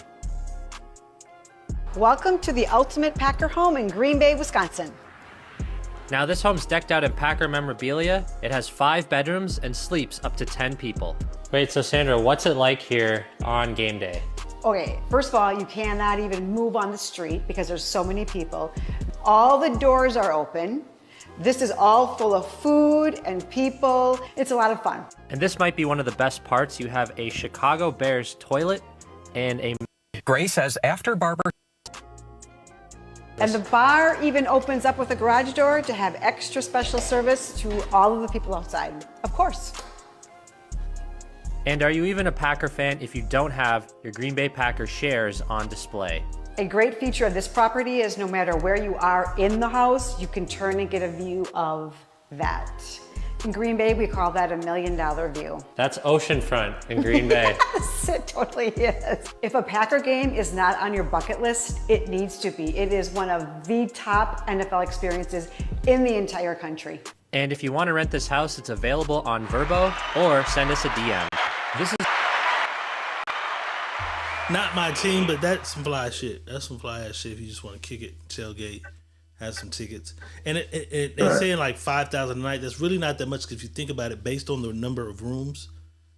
Welcome to the ultimate Packer home in Green Bay, Wisconsin.
Now this home's decked out in Packer memorabilia. It has 5 bedrooms and sleeps up to 10 people. Wait, so Sandra, what's it like here on game day?
Okay, first of all, you cannot even move on the street because there's so many people. All the doors are open. This is all full of food and people. It's a lot of fun.
And this might be one of the best parts. You have a Chicago Bears toilet and a...
Gray says after Barber...
And the bar even opens up with a garage door to have extra special service to all of the people outside. Of course.
And are you even a Packer fan if you don't have your Green Bay Packers shares on display?
A great feature of this property is no matter where you are in the house, you can turn and get a view of that. In Green Bay, we call that $1 million view.
That's oceanfront in Green Bay.
Yes, it totally is. If a Packer game is not on your bucket list, it needs to be. It is one of the top NFL experiences in the entire country.
And if you want to rent this house, it's available on Verbo or send us a DM. This is
not my team, but that's some fly shit. That's some fly ass shit if you just want to kick it, tailgate, have some tickets. And they're saying like 5,000 a night. That's really not that much because if you think about it, based on the number of rooms,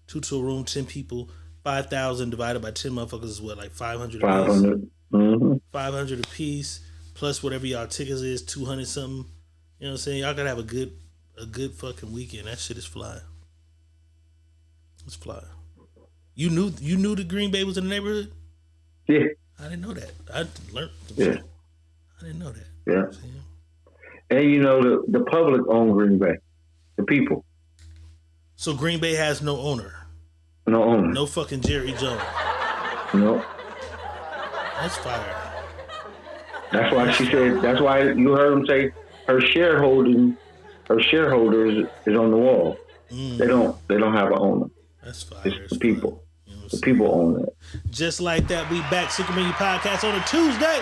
2 to a room, 10 people, 5,000 divided by 10 motherfuckers is what, like 500 a piece?
500. Mm-hmm.
500 a piece, plus whatever y'all tickets is, 200 something. You know what I'm saying? Y'all gotta have a good fucking weekend. That shit is fly. It's fly. You knew the Green Bay was in the neighborhood?
Yeah.
I didn't know that. I learned some
yeah.
shit. I didn't know that.
Yeah.
You know what I'm saying?
And you know the public own Green Bay. The people.
So Green Bay has no owner.
No owner.
No fucking Jerry Jones.
No.
That's fire.
That's why she said. That's why you heard him say her shareholders is on the wall. They don't have an owner.
That's fire.
It's the people. The people own it.
Just like that, we back Secret Menu Podcast on a Tuesday.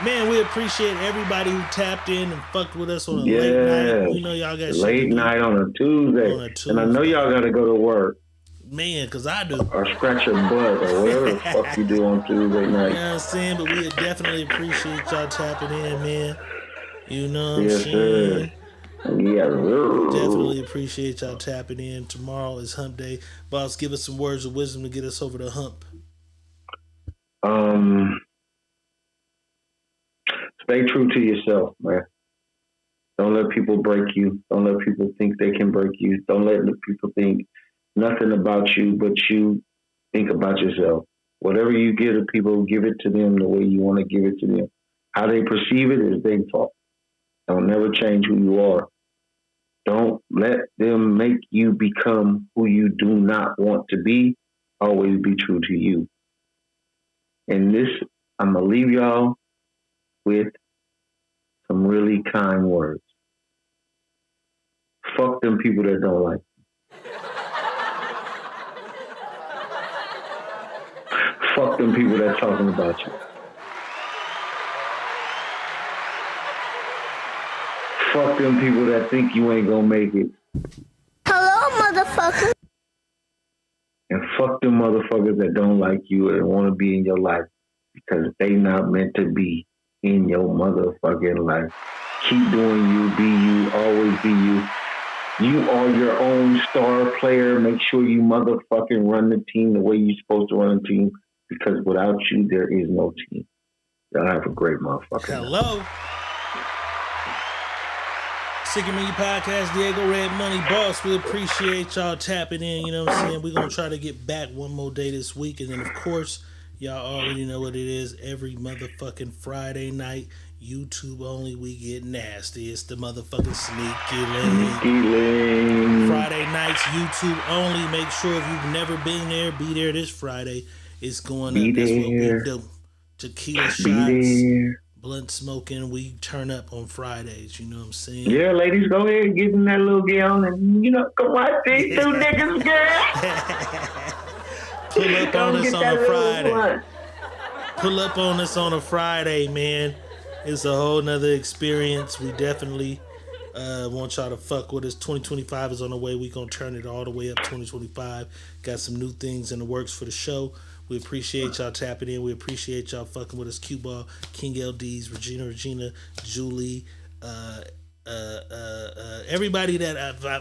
Man, we appreciate everybody who tapped in and fucked with us on a late night. We know y'all got
late night on a Tuesday. And I know y'all got to go to work.
Man, because I do.
Or scratch your butt or whatever the fuck you do on Tuesday night.
You know what I'm saying? But we definitely appreciate y'all tapping in, man. You know what I'm
Yes,
saying?
sir. Yeah.
Definitely appreciate y'all tapping in. Tomorrow is hump day. Boss, give us some words of wisdom to get us over the hump.
Stay true to yourself, man. Don't let people break you. Don't let people think they can break you. Don't let the people think nothing about you, but you think about yourself. Whatever you give to people, give it to them the way you want to give it to them. How they perceive it is their fault. Don't never change who you are. Don't let them make you become who you do not want to be. Always be true to you. And this, I'm going to leave y'all with some really kind words. Fuck them people that don't like you. Fuck them people that talking about you. Fuck them people that think you ain't gonna make it.
Hello, motherfucker.
And fuck them motherfuckers that don't like you and want to be in your life because they not meant to be in your motherfucking life. Keep doing you, be you, always be you. You are your own star player. Make sure you motherfucking run the team the way you're supposed to run the team because without you, there is no team. Y'all have a great motherfucker.
Hello. Secret Menu Podcast, Diego Red Money Boss. We appreciate y'all tapping in. You know what I'm saying? We're going to try to get back one more day this week. And then, of course, y'all already know what it is. Every motherfucking Friday night, YouTube only, we get nasty. It's the motherfucking Sneaky Link. Friday nights, YouTube only. Make sure if you've never been there, be there this Friday. It's going up. That's what we do. Tequila shots, blunt smoking. We turn up on Fridays. You know what I'm saying?
Yeah, ladies, go ahead and get in that little gown and, come watch these two niggas, girl.
Pull up on us on a Friday. Pull up on us on a Friday, man. It's a whole nother experience. We definitely want y'all to fuck with us. 2025 is on the way. We gonna turn it all the way up 2025. Got some new things in the works for the show. We appreciate y'all tapping in. We appreciate y'all fucking with us. Q-Ball, King LDs, Regina, Julie, everybody that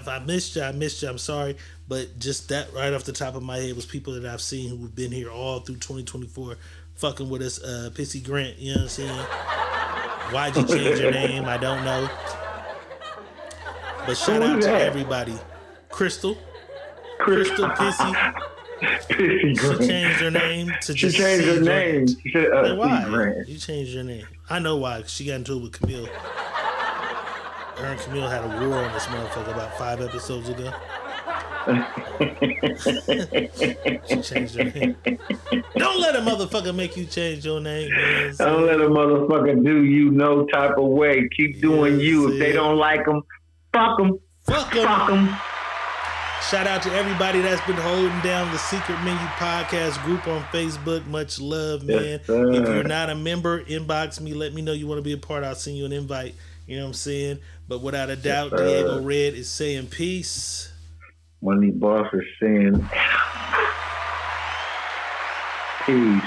I missed you. I'm sorry. But just that right off the top of my head was people that I've seen who've been here all through 2024 fucking with us. Pissy Grant, you know what I'm saying? Why'd you change your name? I don't know. But shout out to everybody. Crystal Pissy.
Pissy Grant.
She changed her name to just
She changed her name. She said,
why?
Grant.
You changed your name. I know why. She got into it with Camille. Her and Camille had a war on this motherfucker about 5 episodes ago. She changed her name. Don't let a motherfucker make you change your name, man.
Don't let a motherfucker do you no type of way. Keep doing you. If they don't like them, fuck them.
Fuck them. Shout out to everybody that's been holding down the Secret Menu Podcast group on Facebook. Much love, man.
Yes,
if you're not a member, inbox me. Let me know you want to be a part. I'll send you an invite. You know what I'm saying? But without a doubt, Diego Red is saying peace.
Money Boss is saying peace.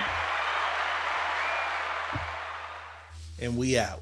And we out.